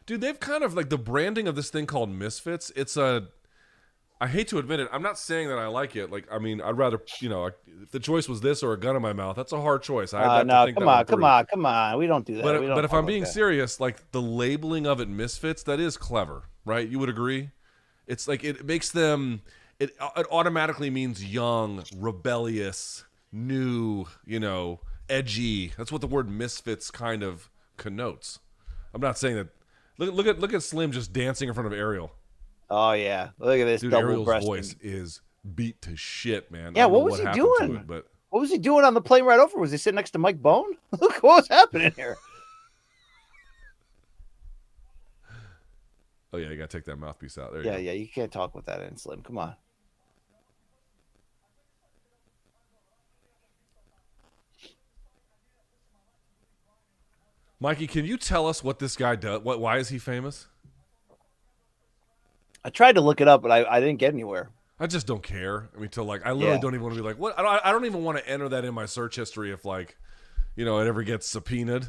Dude, they've kind of like the branding of this thing called Misfits. I hate to admit it. I'm not saying that I like it. Like, I mean, I'd rather, if the choice was this or a gun in my mouth, that's a hard choice. Come on. We don't do that. But if I'm being serious, like the labeling of it Misfits, that is clever, right? You would agree? It's like it makes them, it automatically means young, rebellious, new, edgy. That's what the word Misfits kind of connotes. I'm not saying that. Look at Slim just dancing in front of Ariel. Oh yeah, look at this. Dude, double Ariel's breasting. voice is beat to shit, man. Yeah, what was he doing? What was he doing on the plane right over? Was he sitting next to Mike Bone? Look what was happening here. Oh yeah, you gotta take that mouthpiece out. There you go. Yeah, you can't talk with that in, Slim. Come on. Mikey, can you tell us what this guy does? Why is he famous? I tried to look it up, but I didn't get anywhere. I just don't care. I mean, I literally don't even want to be like, what? I don't even want to enter that in my search history if it ever gets subpoenaed.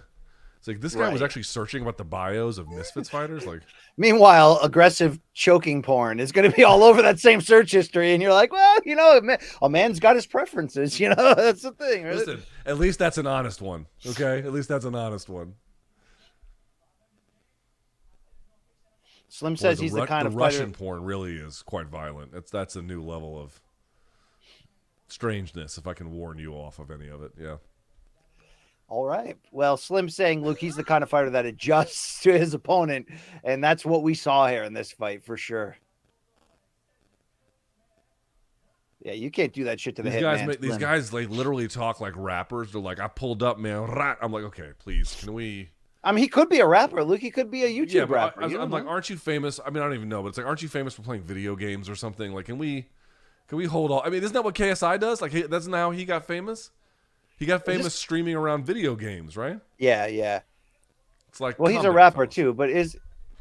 It's like this guy was actually searching about the bios of Misfits fighters. Like, meanwhile, aggressive choking porn is going to be all over that same search history, and you're like, well, a man's got his preferences. That's the thing. Right? Listen, at least that's an honest one. Okay, at least that's an honest one. Slim says he's the kind of Russian porn really is quite violent. That's a new level of strangeness. If I can warn you off of any of it, yeah. All right. Well, Slim's saying, Luke, he's the kind of fighter that adjusts to his opponent, and that's what we saw here in this fight for sure. Yeah, you can't do that shit to the hitman. These guys like literally talk like rappers. They're like, "I pulled up, man." I'm like, okay, please, can we? I mean, he could be a rapper, Luke. He could be a YouTube rapper. I'm like, aren't you famous? I mean, I don't even know, but it's like, aren't you famous for playing video games or something? Like, can we hold on? I mean, isn't that what KSI does? Like, that's how he got famous. He got famous streaming around video games, right? Yeah. It's like, well, he's a rapper too. But is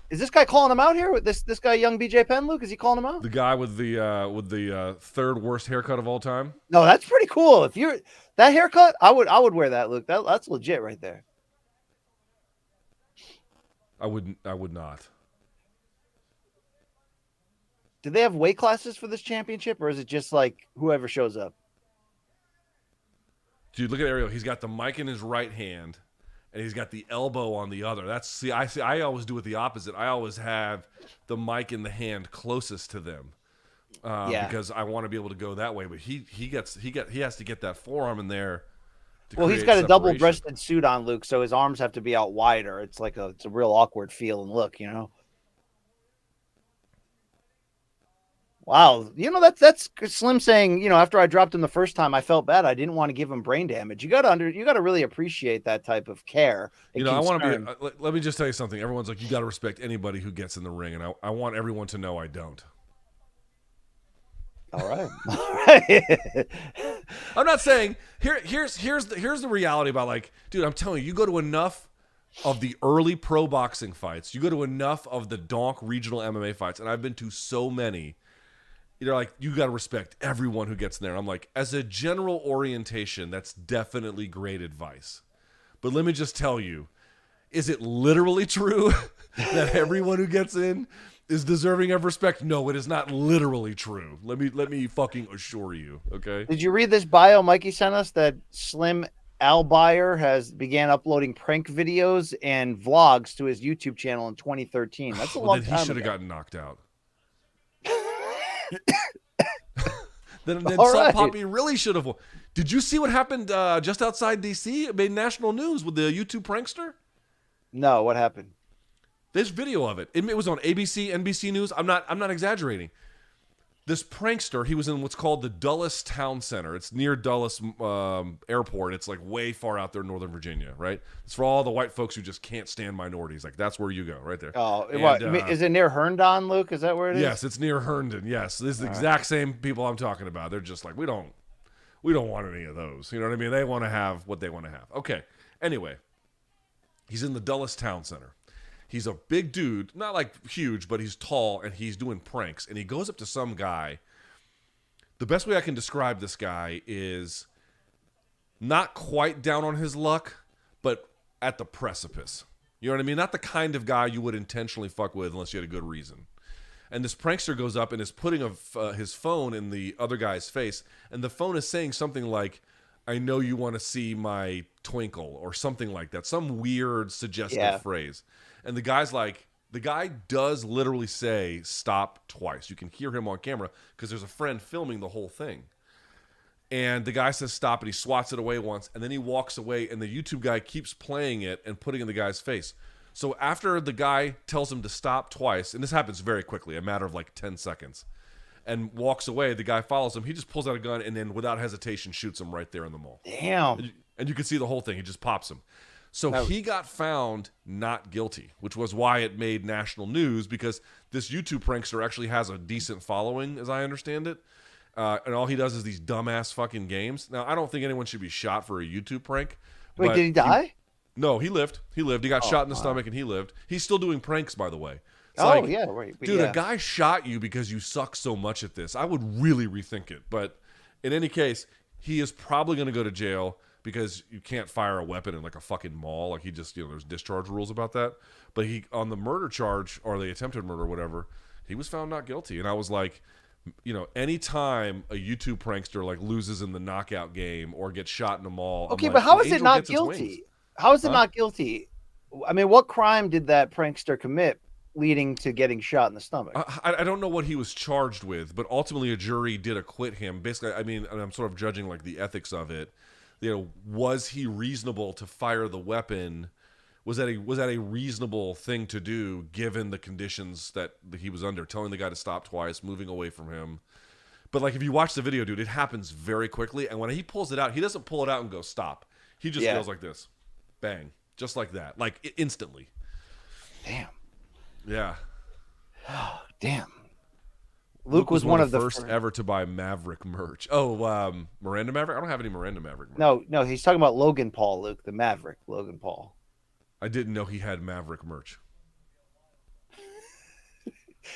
this guy calling him out here? With this guy, young BJ Penn, Luke? Is he calling him out? The guy with the third worst haircut of all time. No, that's pretty cool. If you're that haircut, I would wear that, Luke. That's legit right there. I would not. Do they have weight classes for this championship, or is it just like whoever shows up? Dude, look at Ariel. He's got the mic in his right hand, and he's got the elbow on the other. I always do it the opposite. I always have the mic in the hand closest to them, because I want to be able to go that way. But he has to get that forearm in there. Well, he's got a double-breasted suit on, Luke, so his arms have to be out wider. It's like it's a real awkward feel and look, Wow, that's Slim saying, after I dropped him the first time, I felt bad. I didn't want to give him brain damage. You got to really appreciate that type of care. I want to be. Let me just tell you something. Everyone's like, you got to respect anybody who gets in the ring, and I want everyone to know I don't. All right. I'm not saying here's the reality about, like, dude, I'm telling you, you go to enough of the early pro boxing fights, you go to enough of the donk regional MMA fights, and I've been to so many. You're like, you got to respect everyone who gets in there. I'm like, as a general orientation, that's definitely great advice. But let me just tell you, is it literally true that everyone who gets in is deserving of respect? No, it is not literally true. Let me fucking assure you, okay? Did you read this bio Mikey sent us that Slim Albire has began uploading prank videos and vlogs to his YouTube channel in 2013? That's a long time. Then he should have gotten knocked out. Then All Papi really should have won. Did you see what happened just outside D.C.? It made national news with the YouTube prankster. No, what happened? There's video of it. It was on ABC, NBC News. I'm not exaggerating. This prankster, he was in what's called the Dulles Town Center. It's near Dulles Airport. It's like way far out there in Northern Virginia, right? It's for all the white folks who just can't stand minorities. Like, that's where you go, right there. Oh, what? Is it near Herndon, Luke? Is that where it is? Yes, it's near Herndon. Yes, this is the exact same people I'm talking about. They're just like, we don't want any of those. You know what I mean? They want to have what they want to have. Okay. Anyway, he's in the Dulles Town Center. He's a big dude, not like huge, but he's tall, and he's doing pranks. And he goes up to some guy. The best way I can describe this guy is not quite down on his luck, but at the precipice. You know what I mean? Not the kind of guy you would intentionally fuck with unless you had a good reason. And this prankster goes up and is putting his phone in the other guy's face, and the phone is saying something like, "I know you want to see my twinkle," or something like that. Some weird suggestive phrase. And the guy does literally say stop twice. You can hear him on camera because there's a friend filming the whole thing. And the guy says stop, and he swats it away once, and then he walks away, and the YouTube guy keeps playing it and putting it in the guy's face. So after the guy tells him to stop twice, and this happens very quickly, a matter of like 10 seconds, and walks away, the guy follows him. He just pulls out a gun and then without hesitation shoots him right there in the mall. Damn. And you can see the whole thing. He just pops him. So he got found not guilty, which was why it made national news, because this YouTube prankster actually has a decent following, as I understand it. And all he does is these dumbass fucking games. Now, I don't think anyone should be shot for a YouTube prank. Wait, did he die? No, he lived. He lived. He got shot in the stomach, and he lived. He's still doing pranks, by the way. It's right. Dude, a guy shot you because you suck so much at this. I would really rethink it. But in any case, he is probably going to go to jail, because you can't fire a weapon in like a fucking mall. Like, he just, there's discharge rules about that. But he, on the murder charge or the attempted murder or whatever, he was found not guilty. And I was like, anytime a YouTube prankster like loses in the knockout game or gets shot in a mall. Okay, but how is it not guilty? How is it not guilty? I mean, what crime did that prankster commit leading to getting shot in the stomach? I don't know what he was charged with, but ultimately a jury did acquit him. Basically, I mean, and I'm sort of judging like the ethics of it. Was he reasonable to fire the weapon? Was that a reasonable thing to do given the conditions that he was under? Telling the guy to stop twice, moving away from him. But like, if you watch the video, dude, it happens very quickly. And when he pulls it out, he doesn't pull it out and go stop. He just goes like this, bang, just like that, like instantly. Damn. Yeah. Oh, damn. Luke was one of the first ever to buy Maverick merch. Oh, Miranda Maverick? I don't have any Miranda Maverick merch. No, he's talking about Logan Paul, Luke, the Maverick, Logan Paul. I didn't know he had Maverick merch.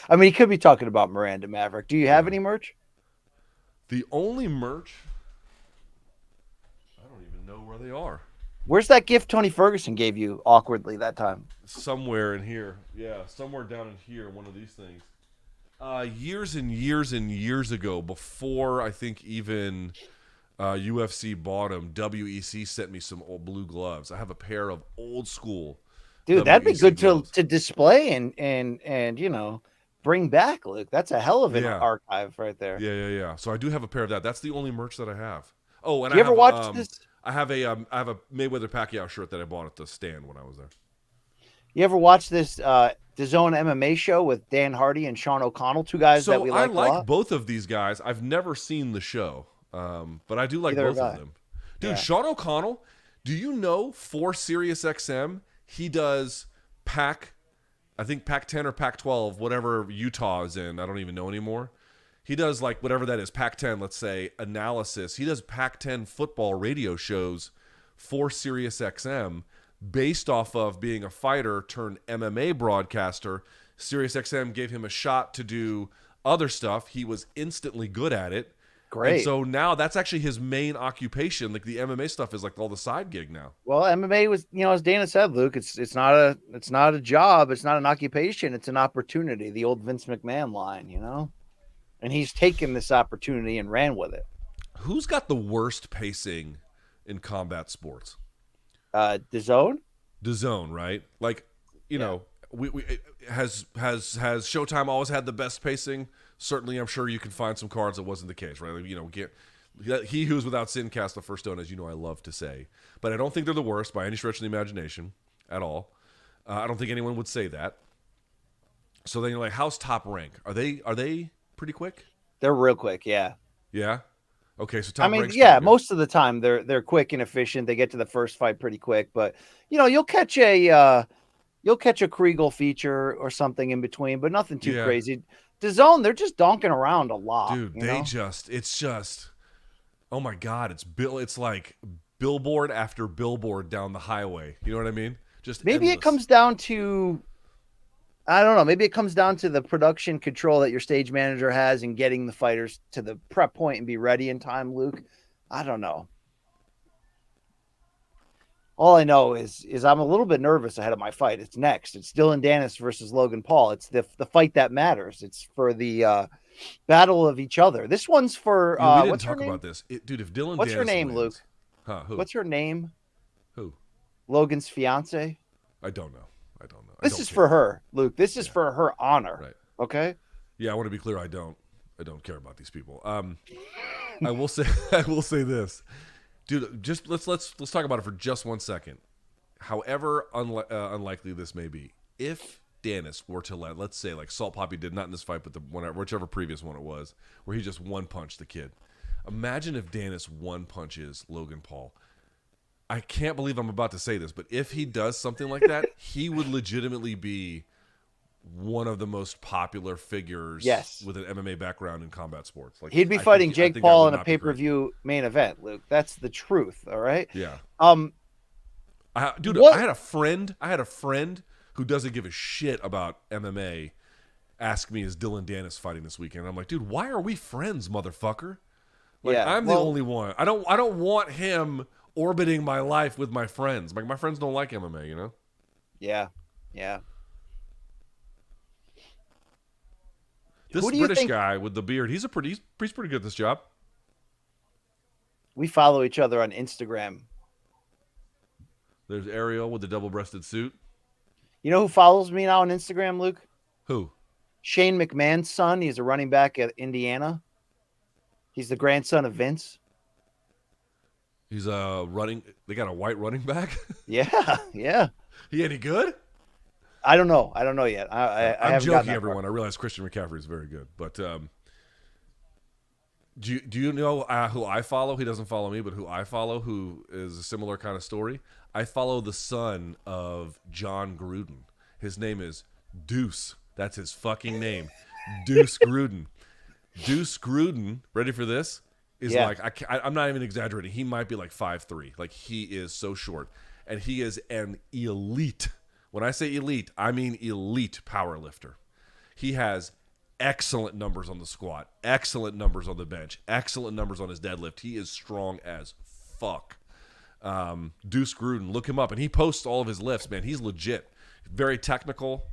I mean, he could be talking about Miranda Maverick. Do you have any merch? The only merch, I don't even know where they are. Where's that gift Tony Ferguson gave you awkwardly that time? Somewhere in here. Yeah, somewhere down in here, one of these things. Years and years and years ago, before I think even UFC bought them, WEC sent me some old blue gloves. I have a pair of old school. Dude, that'd be good gloves to display and bring back, Luke. That's a hell of an archive right there. Yeah. So I do have a pair of that. That's the only merch that I have. Oh, and you ever watch this? I have a Mayweather Pacquiao shirt that I bought at the stand when I was there. You ever watch this DAZN MMA show with Dan Hardy and Sean O'Connell, two guys that we like a lot? I like both of these guys. I've never seen the show, but I do like both of them. Dude, Sean O'Connell, do you know for Sirius XM, he does I think Pac-10 or Pac-12, whatever Utah is in. I don't even know anymore. He does like whatever that is, Pac-10, let's say, analysis. He does Pac-10 football radio shows for Sirius XM based off of being a fighter turned MMA broadcaster. SiriusXM gave him a shot to do other stuff. He was instantly good at it. Great. And so now that's actually his main occupation. Like the MMA stuff is like all the side gig now. Well, MMA was, as Dana said, Luke, it's not a job, it's not an occupation, it's an opportunity. The old Vince McMahon line, and he's taken this opportunity and ran with it. Who's got the worst pacing in combat sports? DAZN? DAZN, right? Like, we has Showtime always had the best pacing? Certainly, I'm sure you can find some cards that wasn't the case, right? Like, he who's without sin cast the first stone, as I love to say. But I don't think they're the worst by any stretch of the imagination at all. I don't think anyone would say that. So then you're like, how's top rank? Are they pretty quick? They're real quick, yeah. Yeah. Okay, so top rank's most of the time they're quick and efficient. They get to the first fight pretty quick, but you'll catch a Kriegel feature or something in between, but nothing too crazy. DAZN, they're just donking around a lot. Dude, it's just, oh my God, it's like billboard after billboard down the highway. You know what I mean? Just maybe endless. It comes down to, I don't know, maybe it comes down to the production control that your stage manager has and getting the fighters to the prep point and be ready in time, Luke. I don't know. All I know is I'm a little bit nervous ahead of my fight. It's next. It's Dillon Danis versus Logan Paul. It's the fight that matters. It's for the battle of each other. This one's for we didn't what's talk her name? about this, dude. If Dillon, what's Danis her name, wins, Luke? Huh? Who? What's her name? Who? Logan's fiance. I don't know. This is for her, Luke. This is for her honor. Right. Okay. Yeah, I want to be clear. I don't care about these people. I will say this, dude. Just let's talk about it for just 1 second. However unlikely this may be, if Danis were to let's say like Salt Papi did, not in this fight, but whichever previous one it was, where he just one punched the kid. Imagine if Danis one punches Logan Paul. I can't believe I'm about to say this, but if he does something like that, he would legitimately be one of the most popular figures with an MMA background in combat sports. Like he'd be fighting Jake Paul in a pay-per-view main event, Luke. That's the truth, all right? Yeah. I had a friend who doesn't give a shit about MMA ask me, is Dillon Danis fighting this weekend? I'm like, dude, why are we friends, motherfucker? Like, I'm the only one. I don't want him orbiting my life with my friends. Like, my friends don't like MMA, Yeah. This British guy with the beard, he's pretty good at this job. We follow each other on Instagram. There's Ariel with the double-breasted suit. You know who follows me now on Instagram, Luke? Who? Shane McMahon's son. He's a running back at Indiana. He's the grandson of Vince. He's running. They got a white running back. Yeah. He any good? I don't know yet. I'm joking, everyone. I realize Christian McCaffrey is very good, but do you know who I follow? He doesn't follow me, but who I follow, who is a similar kind of story. I follow the son of John Gruden. His name is Deuce. That's his fucking name, Deuce Gruden. Deuce Gruden. Ready for this? Is like I'm not even exaggerating. He might be like 5'3". Like, he is so short, and he is an elite. When I say elite, I mean elite power lifter. He has excellent numbers on the squat, excellent numbers on the bench, excellent numbers on his deadlift. He is strong as fuck. Deuce Gruden, look him up, and he posts all of his lifts, man. He's legit. Very technical,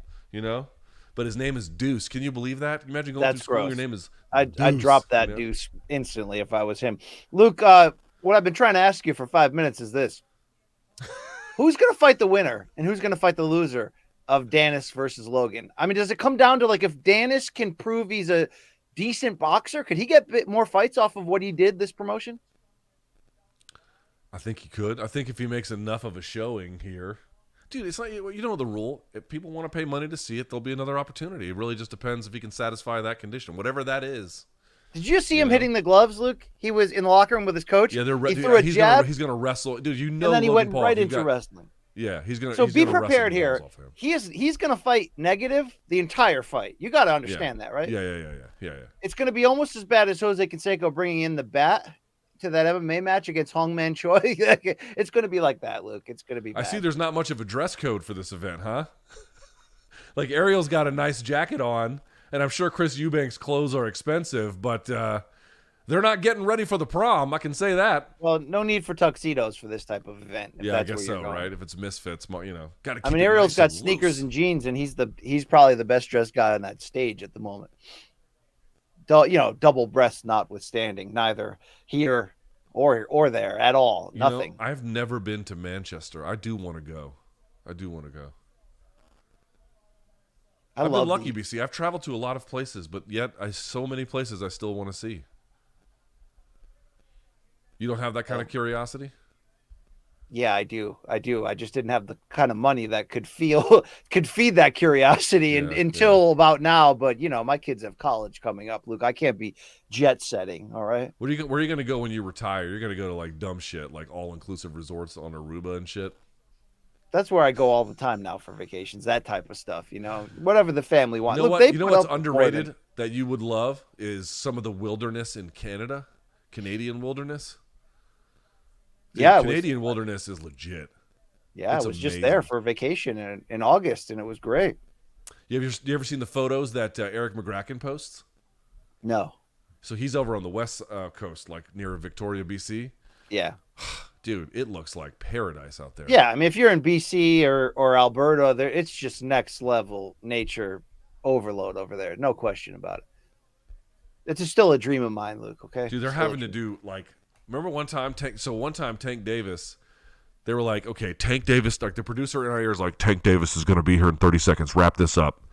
but his name is Deuce. Can you believe that? Imagine going through school, your name is Deuce. I'd drop that Deuce instantly if I was him. Luke, what I've been trying to ask you for 5 minutes is this. Who's going to fight the winner and who's going to fight the loser of Danis versus Logan? I mean, does it come down to, like, if Danis can prove he's a decent boxer, could he get a bit more fights off of what he did this promotion? I think he could. I think if he makes enough of a showing here. Dude, it's not, you know the rule. If people want to pay money to see it, there'll be another opportunity. It really just depends if he can satisfy that condition, whatever that is. Did you see him hitting the gloves, Luke? He was in the locker room with his coach. Yeah, he threw a jab. He's going to wrestle. Dude, and then he went right into wrestling. Yeah, he's going to. So be prepared here. He's going to fight negative the entire fight. You got to understand that, right? Yeah. It's going to be almost as bad as Jose Canseco bringing in the bat, to that MMA match against Hong Man Choi. It's going to be like that, Luke. It's going to be bad. I see there's not much of a dress code for this event, huh? Like Ariel's got a nice jacket on, and I'm sure Chris Eubank's clothes are expensive, but they're not getting ready for the prom. I can say that. Well, no need for tuxedos for this type of event. Yeah, I guess so, right? If it's Misfits, got to. I mean, Ariel's got sneakers and jeans, and he's probably the best dressed guy on that stage at the moment. Double breasts notwithstanding, neither here or there at all. Nothing. I've never been to Manchester. I do want to go. I've been lucky, BC. I've traveled to a lot of places, but yet so many places I still want to see. You don't have that kind of curiosity? Yeah, I do. I just didn't have the kind of money that could feed that curiosity until about now. But my kids have college coming up, Luke. I can't be jet setting. All right. Where are you going to go when you retire? You're going to go to like dumb shit, like all inclusive resorts on Aruba and shit. That's where I go all the time now for vacations. That type of stuff, whatever the family wants. You know what's underrated that you would love is some of the wilderness in Canada, Canadian wilderness. Dude, yeah, Canadian wilderness is legit. Yeah, I was just there for a vacation in August, and it was great. You ever seen the photos that Eric McGracken posts? No. So he's over on the west coast, like near Victoria, BC. Yeah. Dude, it looks like paradise out there. Yeah, I mean, if you're in BC or Alberta, it's just next level nature overload over there. No question about it. It's still a dream of mine, Luke, okay? Dude, they're having to do, like, remember one time Tank Davis, they were like, okay, Tank Davis, like the producer in our ears, like, Tank Davis is going to be here in 30 seconds. Wrap this up.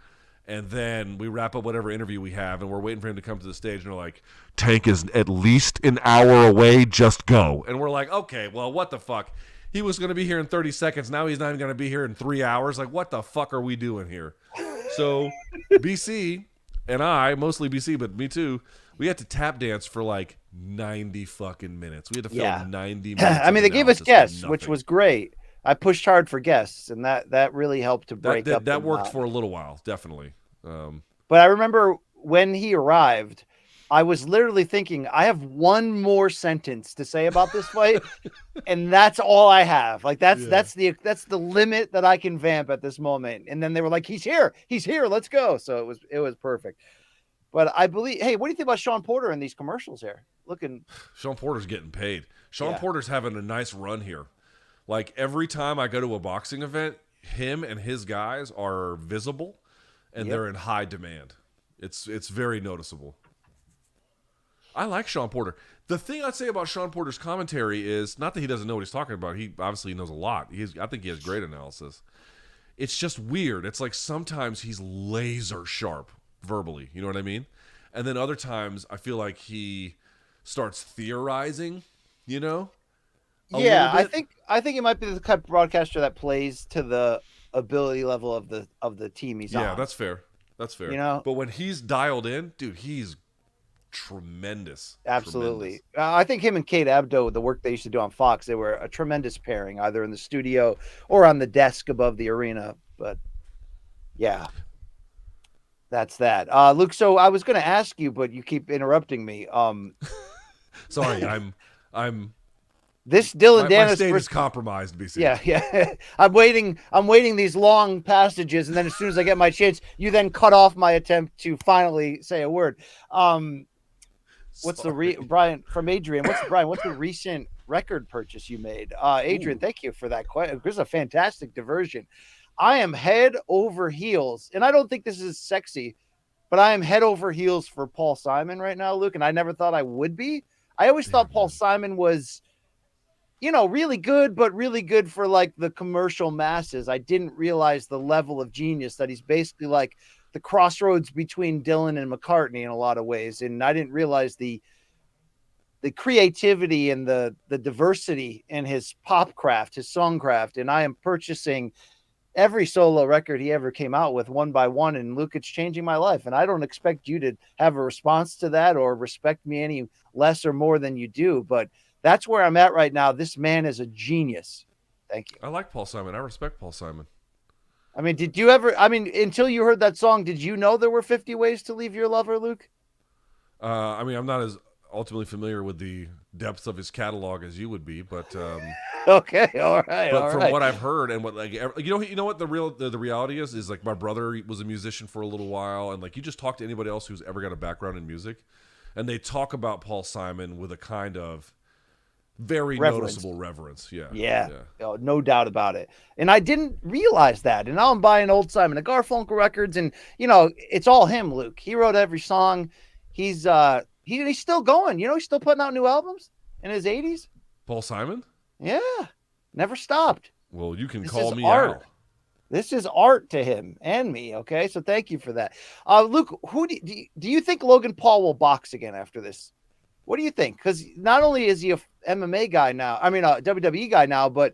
And then we wrap up whatever interview we have, and we're waiting for him to come to the stage, and they're like, Tank is at least an hour away, just go. And we're like, okay, well, what the fuck? He was going to be here in 30 seconds. Now he's not even going to be here in 3 hours. Like, what the fuck are we doing here? So BC and I, mostly BC, but me too, we had to tap dance for like 90 fucking minutes. We had to film 90 minutes. I mean, they gave us guests, which was great. I pushed hard for guests, and that really helped to break up. That worked for a little while, definitely. But I remember when he arrived, I was literally thinking, I have one more sentence to say about this fight, and that's all I have. Like that's the limit that I can vamp at this moment. And then they were like, he's here, let's go. So it was perfect. But I believe, hey, what do you think about Sean Porter in these commercials here? Sean Porter's getting paid. Sean Porter's having a nice run here. Like every time I go to a boxing event, him and his guys are visible, and they're in high demand. It's very noticeable. I like Sean Porter. The thing I'd say about Sean Porter's commentary is not that he doesn't know what he's talking about. He obviously knows a lot. I think he has great analysis. It's just weird. It's like sometimes he's laser sharp verbally. You know what I mean? And then other times I feel like he starts theorizing, I think he might be the type of broadcaster that plays to the ability level of the team he's on. Yeah, that's fair. But when he's dialed in, dude, he's tremendous. Absolutely. I think him and Kate Abdo, the work they used to do on Fox, they were a tremendous pairing, either in the studio or on the desk above the arena. But yeah, that's that. Luke, so I was going to ask you, but you keep interrupting me. Sorry, I'm this Dillon Danis. My state is compromised, BC. Yeah. I'm waiting these long passages, and then as soon as I get my chance, you then cut off my attempt to finally say a word. What's Brian from Adrian? What's the recent record purchase you made? Adrian, thank you for that question. This is a fantastic diversion. I am head over heels, and I don't think this is sexy, but I am head over heels for Paul Simon right now, Luke, and I never thought I would be. I always thought Paul Simon was, really good, but really good for like the commercial masses. I didn't realize the level of genius that he's basically like the crossroads between Dylan and McCartney in a lot of ways. And I didn't realize the creativity and the diversity in his pop craft, his song craft. And I am purchasing every solo record he ever came out with one by one. And Luke, it's changing my life. And I don't expect you to have a response to that or respect me any less or more than you do. But that's where I'm at right now. This man is a genius. Thank you. I like Paul Simon. I respect Paul Simon. I mean, did you ever, until you heard that song, did you know there were 50 ways to leave your lover, Luke? I'm not as ultimately familiar with the depths of his catalog as you would be, but Okay, all right. but from what I've heard and what you know what the reality is like my brother was a musician for a little while, and like you just talk to anybody else who's ever got a background in music, and they talk about Paul Simon with a kind of very noticeable reverence. Yeah. Oh, no doubt about it. And I didn't realize that. And now I'm buying old Simon and Garfunkel records, and it's all him, Luke. He wrote every song. He's still going. He's still putting out new albums in his 80s. Paul Simon? Yeah, never stopped. Well, you can call me art. Al. This is art to him and me. Okay, so thank you for that. Luke, who do you think Logan Paul will box again after this? What do you think? Because not only is he a MMA guy now, a WWE guy now, but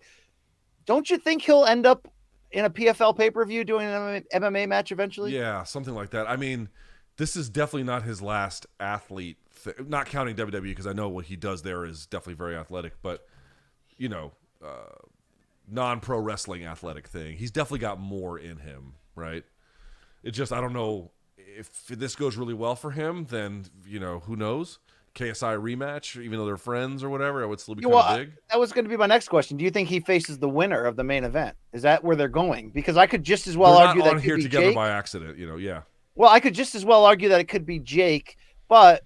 don't you think he'll end up in a PFL pay-per-view doing an MMA match eventually? Yeah, something like that. I mean, this is definitely not his last athlete, not counting WWE, because I know what he does there is definitely very athletic, but, non-pro wrestling athletic thing. He's definitely got more in him, right? It just, I don't know, if this goes really well for him, then, who knows? KSI rematch, even though they're friends or whatever, it would still be kind of big. That was going to be my next question. Do you think he faces the winner of the main event? Is that where they're going? Because I could just as well argue that it could be together Jake. by accident, yeah. Well, I could just as well argue that it could be Jake, but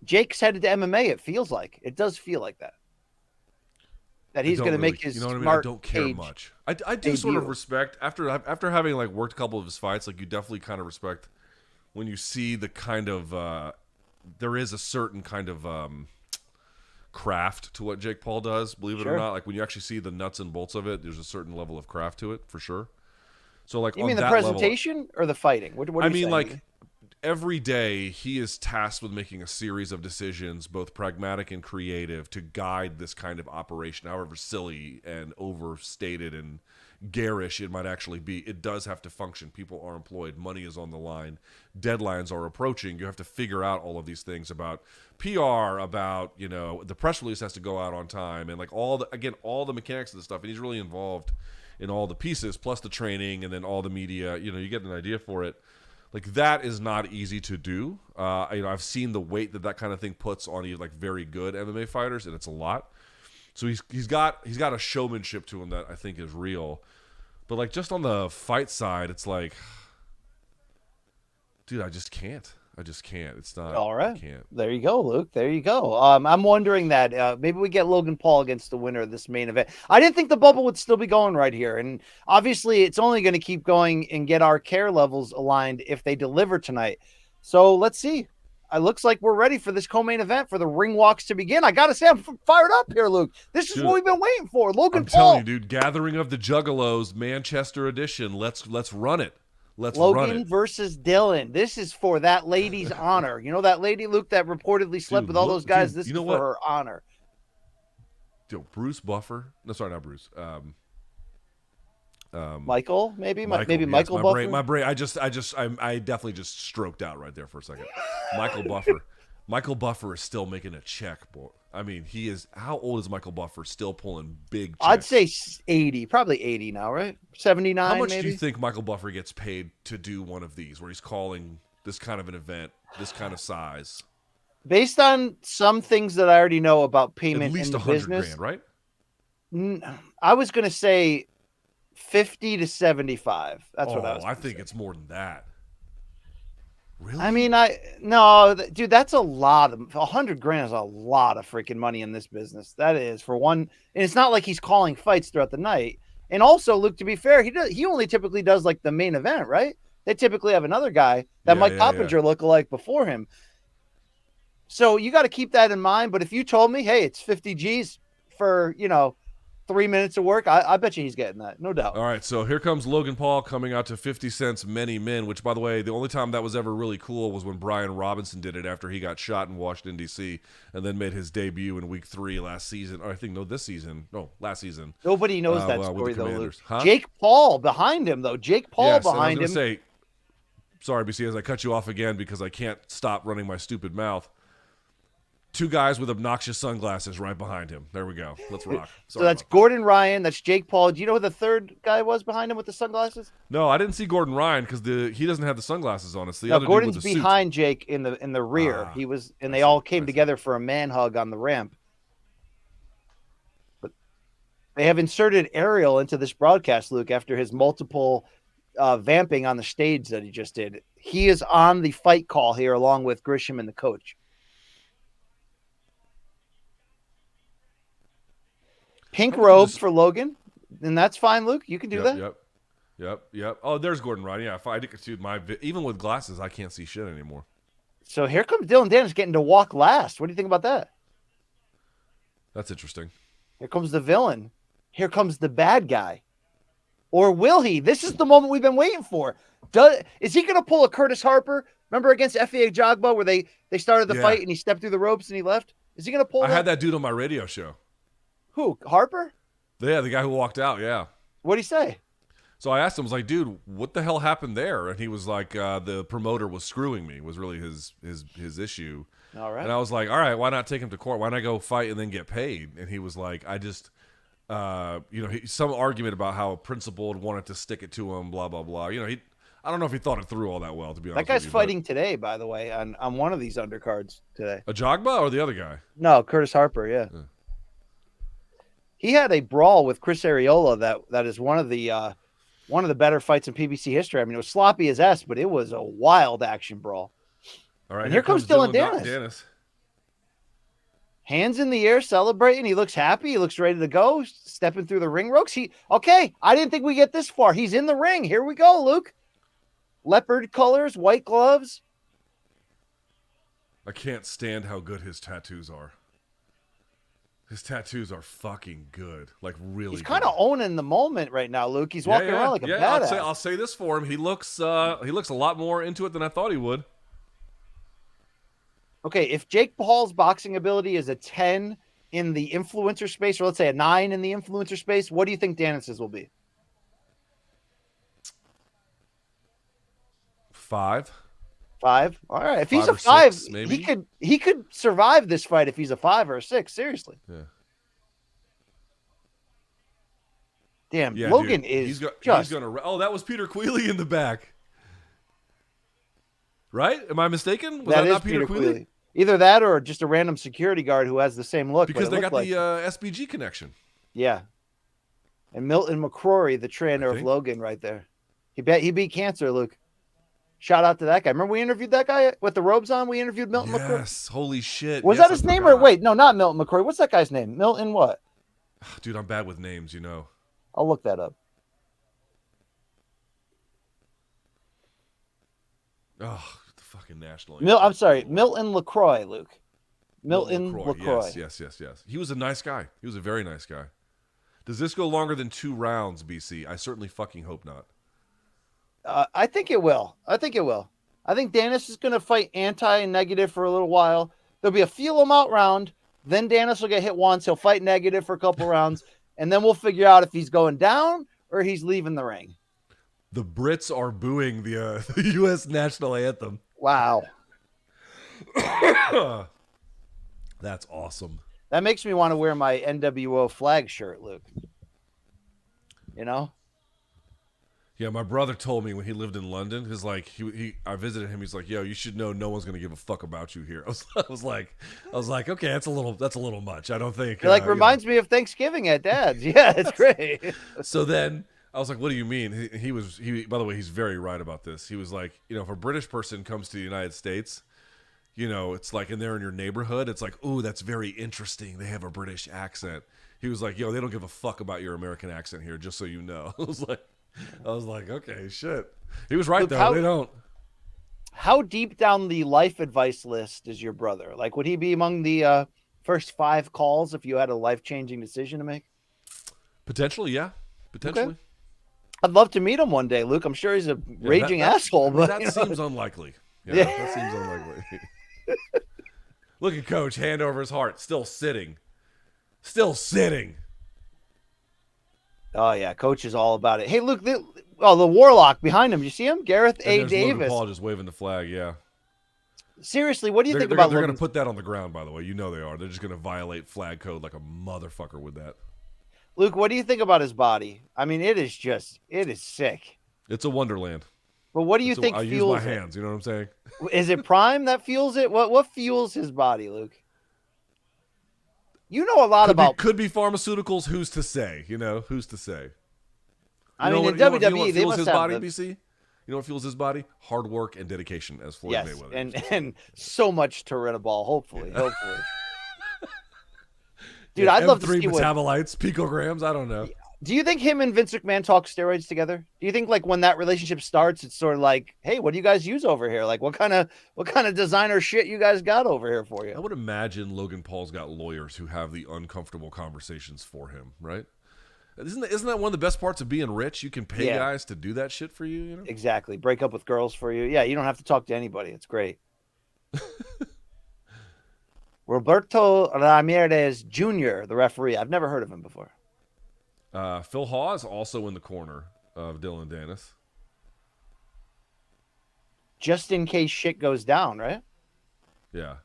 Jake's headed to MMA. It feels like it does feel like that. That he's going to make his I don't care much. I do sort of respect after having like worked a couple of his fights. Like you definitely kind of respect when you see the kind of there is a certain kind of craft to what Jake Paul does. Believe it or not, like when you actually see the nuts and bolts of it, there's a certain level of craft to it for sure. So like, you mean the presentation or the fighting? What I mean, like every day he is tasked with making a series of decisions, both pragmatic and creative, to guide this kind of operation, however silly and overstated and garish it might actually be. It does have to function. People are employed. Money is on the line. Deadlines are approaching. You have to figure out all of these things about PR, about, the press release has to go out on time, and like all the mechanics of the stuff. And he's really involved in all the pieces, plus the training, and then all the media. You get an idea for it. Like that is not easy to do. I've seen the weight that kind of thing puts on like very good MMA fighters, and it's a lot. So he's got a showmanship to him that I think is real. But like just on the fight side, it's like, dude, I just can't. It's not all right. I can't. There you go, Luke. There you go. I'm wondering that maybe we get Logan Paul against the winner of this main event. I didn't think the bubble would still be going right here, and obviously it's only going to keep going and get our care levels aligned if they deliver tonight. So let's see. It looks like we're ready for this co-main event for the ring walks to begin. I gotta say, I'm fired up here, Luke. This is what we've been waiting for. Logan Paul. I'm telling you, dude. Gathering of the Juggalos, Manchester edition. Let's run it. Logan versus Dillon. This is for that lady's honor. You know that lady, Luke, that reportedly slept with all those guys? This is for her honor. Dude, Bruce Buffer. No, sorry, not Bruce. Michael, maybe Michael yes, Buffer. My brain. I definitely just stroked out right there for a second. Michael Buffer. Michael Buffer is still making a check, boy. I mean, he is. How old is Michael Buffer? Still pulling big checks? I'd say 80, probably 80 now, right? 79. How much maybe? do you think Michael Buffer gets paid to do one of these, where he's calling this kind of an event, this kind of size? Based on some things that I already know about payment, at least in the 100 business, grand, right? I was going to say 50 to 75. That's what I was. I think it's more than that. Really? I mean, no, dude, that's a lot. 100 grand is a lot of freaking money in this business. That is for one, and it's not like he's calling fights throughout the night. And also, Luke, to be fair, he only typically does like the main event, right? They typically have another guy that Mike Coppinger lookalike before him. So you got to keep that in mind. But if you told me, hey, it's 50 G's for 3 minutes of work, I bet you he's getting that, no doubt. All right, so here comes Logan Paul coming out to 50 Cent's Many Men, which, by the way, the only time that was ever really cool was when Brian Robinson did it after he got shot in Washington, D.C., and then made his debut in Week 3 last season. Or I think, last season. Nobody knows that story, though, Luke. Huh? Jake Paul behind him, though. Jake Paul behind him. Say, sorry, BC, as I cut you off again because I can't stop running my stupid mouth. two guys with obnoxious sunglasses right behind him. There we go. Let's rock. So that's Gordon Ryan. That's Jake Paul. Do you know who the third guy was behind him with the sunglasses? No, I didn't see Gordon Ryan because he doesn't have the sunglasses on. It's the other Gordon's dude with the behind Jake in the rear. He was, and they all came together for a man hug on the ramp. But they have inserted Ariel into this broadcast, Luke, after his multiple vamping on the stage that he just did. He is on the fight call here along with Grisham and the coach. Pink robe for Logan, and that's fine, Luke. You can do that. Yep. Oh, there's Gordon Ryan. Yeah, I did see even with glasses, I can't see shit anymore. So here comes Dillon Danis getting to walk last. What do you think about that? That's interesting. Here comes the villain. Here comes the bad guy. Or will he? This is the moment we've been waiting for. Is he going to pull a Curtis Harper? Remember against FA Jogba where they started the fight and he stepped through the ropes and he left? Is he going to pull I had that dude on my radio show. Who? Harper? Yeah, the guy who walked out, yeah. What'd he say? So I asked him, I was like, dude, what the hell happened there? And he was like, the promoter was screwing me, was really his issue. All right. And I was like, all right, why not take him to court? Why not go fight and then get paid? And he was like, I just, some argument about how a principal wanted to stick it to him, blah, blah, blah. I don't know if he thought it through all that well, to be honest. That guy's fighting today, by the way, on one of these undercards today. A Jogba or the other guy? No, Curtis Harper, yeah. He had a brawl with Chris Arreola that is one of the better fights in PBC history. I mean, it was sloppy as S, but it was a wild action brawl. All right, and here comes Dillon Danis. Hands in the air, celebrating. He looks happy. He looks ready to go, stepping through the ring ropes. I didn't think we get this far. He's in the ring. Here we go, Luke. Leopard colors, white gloves. I can't stand how good his tattoos are. His tattoos are fucking good, like really. He's kind of owning the moment right now, Luke. He's walking around like a badass. I'll say this for him: he looks a lot more into it than I thought he would. Okay, if Jake Paul's boxing ability is a 10 in the influencer space, or let's say a 9 in the influencer space, what do you think Danis's will be? 5. 5. All right. If he's a 5, 6, maybe. he could survive this fight if he's a 5 or a 6. Seriously. Yeah. Damn. Yeah, Logan dude, is he's just. Gonna. Oh, that was Peter Queeley in the back. Right? Am I mistaken? Was that not Peter Queeley? Either that or just a random security guard who has the same look. Because they got the SBG connection. Yeah. And Milton McCrory, the trainer of Logan, right there. He beat cancer, Luke. Shout out to that guy. Remember we interviewed that guy with the robes on? We interviewed Milton McCrory. Yes, holy shit. Was that his name or wait? No, not Milton McCrory. What's that guy's name? Milton what? Dude, I'm bad with names, you know. I'll look that up. Oh, the fucking national. I'm sorry, Milton LaCroix, Luke. Milton LaCroix. Yes. He was a nice guy. He was a very nice guy. Does this go longer than 2 rounds, BC? I certainly fucking hope not. I think it will. I think Danis is going to fight anti and negative for a little while. There'll be a feel him out round. Then Danis will get hit once. He'll fight negative for a couple rounds. And then we'll figure out if he's going down or he's leaving the ring. The Brits are booing the U.S. national anthem. Wow. That's awesome. That makes me want to wear my NWO flag shirt, Luke. You know? Yeah, my brother told me when he lived in London, I visited him. He's like, "Yo, you should know no one's gonna give a fuck about you here." I was like, okay, that's a little much. I don't think. It reminds me of Thanksgiving at Dad's. Yeah, it's great. So then I was like, "What do you mean?" He by the way, he's very right about this. He was like, if a British person comes to the United States, it's like, and they're in your neighborhood, it's like, "Ooh, that's very interesting. They have a British accent." He was like, "Yo, they don't give a fuck about your American accent here, just so you know." I was like, okay, shit. He was right, Luke, though. They don't. How deep down the life advice list is your brother? Like, would he be among the first 5 calls if you had a life-changing decision to make? Potentially, yeah. Potentially. Okay. I'd love to meet him one day, Luke. I'm sure he's a raging asshole. But that seems unlikely. Yeah, that seems unlikely. Look at Coach, hand over his heart, still sitting. Oh, yeah. Coach is all about it. Hey, Luke, the Warlock behind him. You see him? Gareth A. Davis. Logan Paul just waving the flag, yeah. seriously, what do you think They're about going to Logan's... put that on the ground, by the way. You know they are. They're just going to violate flag code like a motherfucker with that. Luke, what do you think about his body? I mean, it is sick. It's a wonderland. But what do you think I fuels use my hands, you know what I'm saying? Is it Prime that fuels it? What fuels his body, Luke? You know a lot about... Could be pharmaceuticals. Who's to say? You know, who's to say? I mean, in WWE, they must his have body, the... BC? You know what fuels his body? Hard work and dedication, as Floyd Mayweather. and so much Ball. Hopefully. Dude, Yeah, I'd love to M3 see metabolites, picograms. I don't know. Do you think him and Vince McMahon talk steroids together? Do you think like when that relationship starts, it's sort of like, hey, what do you guys use over here? Like, what kind of designer shit you guys got over here for you? I would imagine Logan Paul's got lawyers who have the uncomfortable conversations for him, right? Isn't that one of the best parts of being rich? You can pay guys to do that shit for you, you know? Exactly. Break up with girls for you. Yeah, you don't have to talk to anybody. It's great. Roberto Ramirez Jr., the referee. I've never heard of him before. Phil Hawes also in the corner of Dillon Danis. Just in case shit goes down, right? Yeah.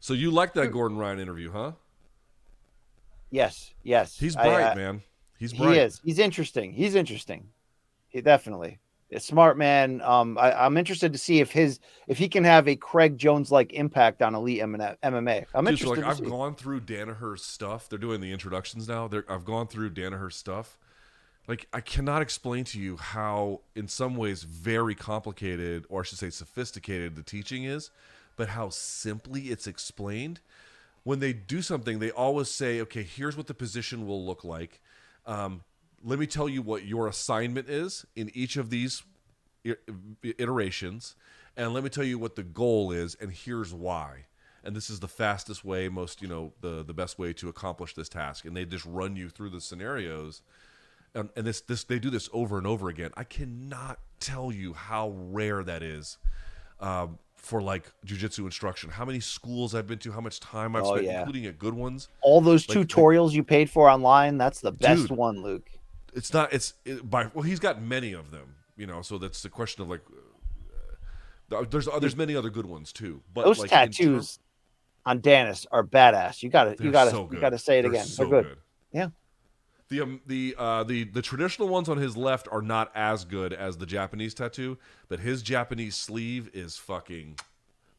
So you like that Gordon Ryan interview, huh? Yes. He's bright, man. He's bright. He is. He's interesting. He definitely. A smart man. I'm interested to see if he can have a Craig Jones like impact on elite MMA. I'm interested. So I've gone through Danaher's stuff. They're doing the introductions now. I've gone through Danaher's stuff. Like, I cannot explain to you how, in some ways, very complicated, or I should say sophisticated, the teaching is, but how simply it's explained. When they do something, they always say, okay, here's what the position will look like. Let me tell you what your assignment is in each of these iterations, and let me tell you what the goal is, and here's why. And this is the fastest way, the best way to accomplish this task. And they just run you through the scenarios, and this they do this over and over again. I cannot tell you how rare that is for like jiu-jitsu instruction. How many schools I've been to, how much time I've spent, including at good ones. All those tutorials you paid for online, that's the best one, Luke. It's not. He's got many of them, So that's the question of like. There's many other good ones too, but those like tattoos on Danis are badass. You got to say it again. So They're good. Yeah. The traditional ones on his left are not as good as the Japanese tattoo, but his Japanese sleeve is fucking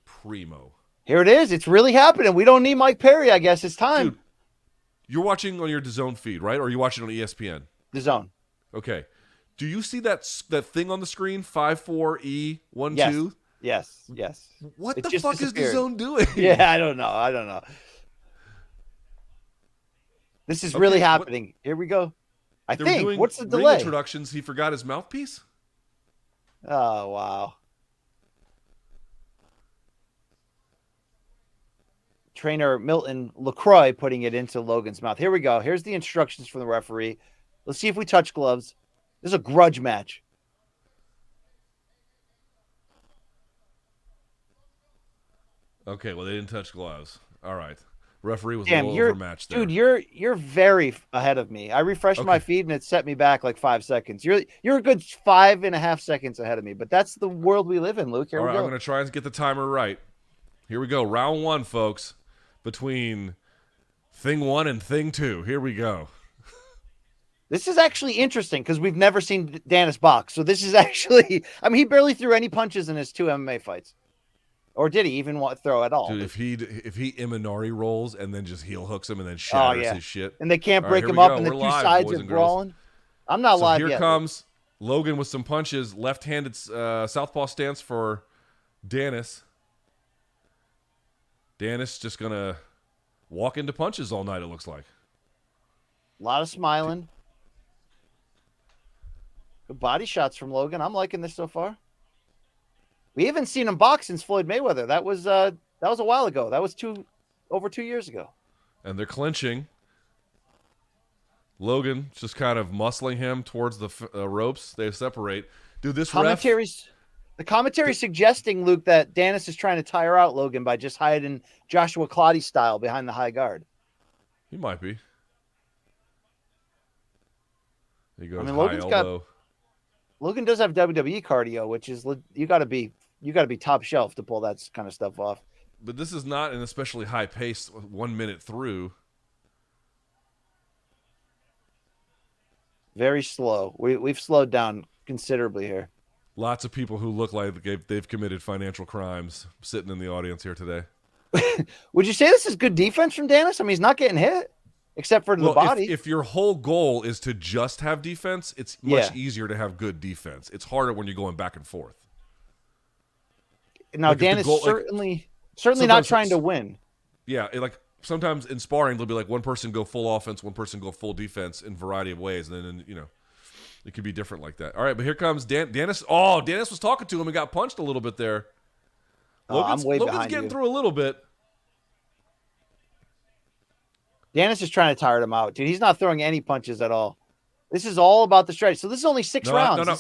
primo. Here it is. It's really happening. We don't need Mike Perry. I guess it's time. Dude, you're watching on your DAZN feed, right? Or are you watching on ESPN? DAZN. Okay. Do you see that thing on the screen? 54E12? Yes. What the fuck is DAZN doing? Yeah, I don't know. This is really happening. Here we go. I think. What's the delay? Introductions. He forgot his mouthpiece. Oh wow. Trainer Milton LaCroix putting it into Logan's mouth. Here we go. Here's the instructions from the referee. Let's see if we touch gloves. This is a grudge match. Okay, well, they didn't touch gloves. All right. Referee was a little overmatched there. Dude, you're very ahead of me. I refreshed my feed and it set me back like 5 seconds. You're a good 5.5 seconds ahead of me, but that's the world we live in, Luke. Here we go. I'm going to try and get the timer right. Here we go. Round 1, folks, between thing 1 and thing 2. Here we go. This is actually interesting because we've never seen Danis box. So this is actually, he barely threw any punches in his 2 MMA fights. Or did he even throw at all? Dude, if he Imanari rolls and then just heel hooks him and then shatters his shit. And they can't break him up and the two sides are brawling. I'm not live yet. Here comes Logan with some punches. Left-handed southpaw stance for Danis. Danis just going to walk into punches all night, it looks like. A lot of smiling. Good body shots from Logan. I'm liking this so far. We haven't seen him box since Floyd Mayweather. That was a while ago. That was over 2 years ago. And they're clinching. Logan just kind of muscling him towards the ropes. They separate. Dude, the commentary suggesting, Luke, that Danis is trying to tire out Logan by just hiding Joshua Clottey style behind the high guard. He might be. He goes high Logan's elbow. Logan does have WWE cardio, which is you got to be top shelf to pull that kind of stuff off. But this is not an especially high pace 1 minute through. Very slow. We've slowed down considerably here. Lots of people who look like they've committed financial crimes sitting in the audience here today. Would you say this is good defense from Danis? I mean, he's not getting hit, except for the body. If your whole goal is to just have defense, it's much easier to have good defense. It's harder when you're going back and forth. Now, Danis certainly not trying to win. Yeah, sometimes in sparring, there'll be like one person go full offense, one person go full defense in a variety of ways, and then it could be different like that. All right, but here comes Danis. Oh, Danis was talking to him and got punched a little bit there. I'm way Logan's behind getting you. through a little bit. Danis is trying to tire him out, dude. He's not throwing any punches at all. This is all about the strategy. So this is only 6 rounds. No.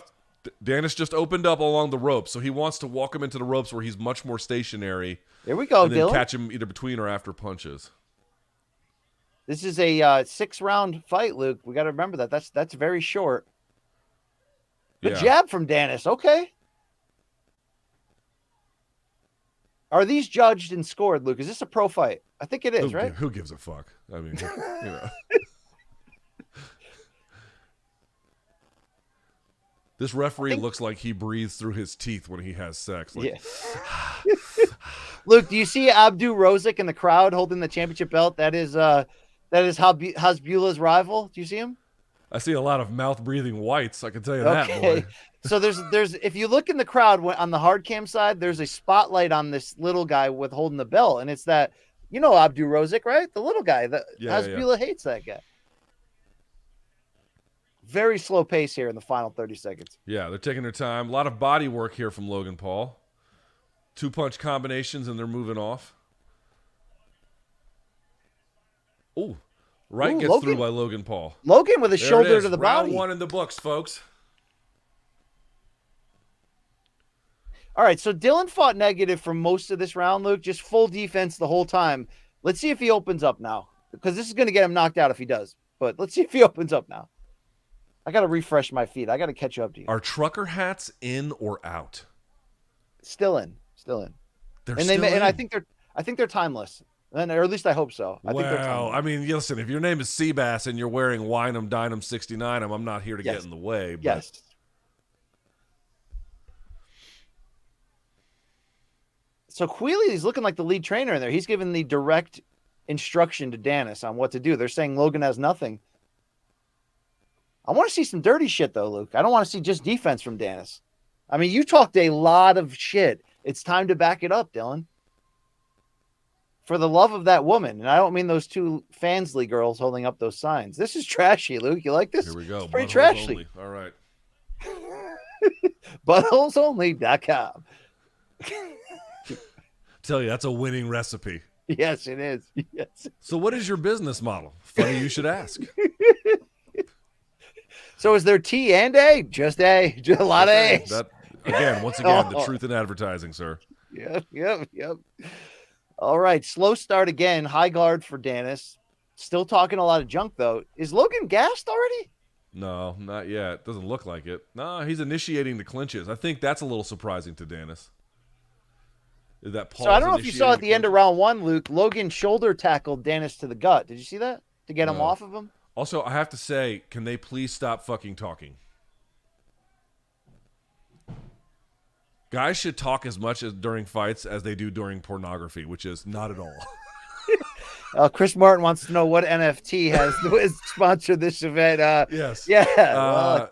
Danis just opened up along the ropes, so he wants to walk him into the ropes where he's much more stationary. Here we go, and then Dillon. catch him either between or after punches. This is a 6-round fight, Luke. We got to remember that. That's very short. Good jab from Danis. Okay. Are these judged and scored, Luke? Is this a pro fight? I think it is, right? Who gives a fuck? I mean, This referee looks like he breathes through his teeth when he has sex. Like, yeah. Luke, do you see Abdu Rozik in the crowd holding the championship belt? That is Hasbula's rival. Do you see him? I see a lot of mouth breathing whites. I can tell you that, boy. So there's if you look in the crowd on the hard cam side, there's a spotlight on this little guy with holding the belt, and it's that Abdu Rozik, right? The little guy. Hasbula hates that guy. Very slow pace here in the final 30 seconds. Yeah, they're taking their time. A lot of body work here from Logan Paul. 2-punch combinations, and they're moving off. Ooh. Gets Logan, through by Logan Paul. Logan with a shoulder to the Round body. 1 in the books, folks. All right, so Dillon fought negative for most of this round, Luke. Just full defense the whole time. Let's see if he opens up now, because this is going to get him knocked out if he does. But let's see if he opens up now. I got to refresh my feed. I got to catch up to you. Are trucker hats in or out? Still in. They're and still in. And I think they're timeless. Or at least I hope so. I think they're timeless. I mean, listen, if your name is Seabass and you're wearing Winem Dynam 69, I'm not here to get in the way. But... Yes. So Queeley's looking like the lead trainer in there. He's giving the direct instruction to Danis on what to do. They're saying Logan has nothing. I want to see some dirty shit, though, Luke. I don't want to see just defense from Danis. I mean, you talked a lot of shit. It's time to back it up, Dillon. For the love of that woman. And I don't mean those 2 Fansly girls holding up those signs. This is trashy, Luke. You like this? Here we go. It's pretty trashy. Only. All right. Buttholesonly.com. Tell you, that's a winning recipe. Yes, it is. Yes. So what is your business model? Funny you should ask. So is there T and A? Just A. Just a lot of A's. Once again, the truth in advertising, sir. Yep. All right, slow start again. High guard for Danis. Still talking a lot of junk, though. Is Logan gassed already? No, not yet. Doesn't look like it. No, he's initiating the clinches. I think that's a little surprising to Danis. Is that Paul? So I don't know if you saw at the end of round 1, Luke, Logan shoulder tackled Danis to the gut. Did you see that? To get him off of him? Also, I have to say, can they please stop fucking talking? Guys should talk as much as during fights as they do during pornography, which is not at all. Chris Martin wants to know what NFT has sponsored this event. Yes. Yeah.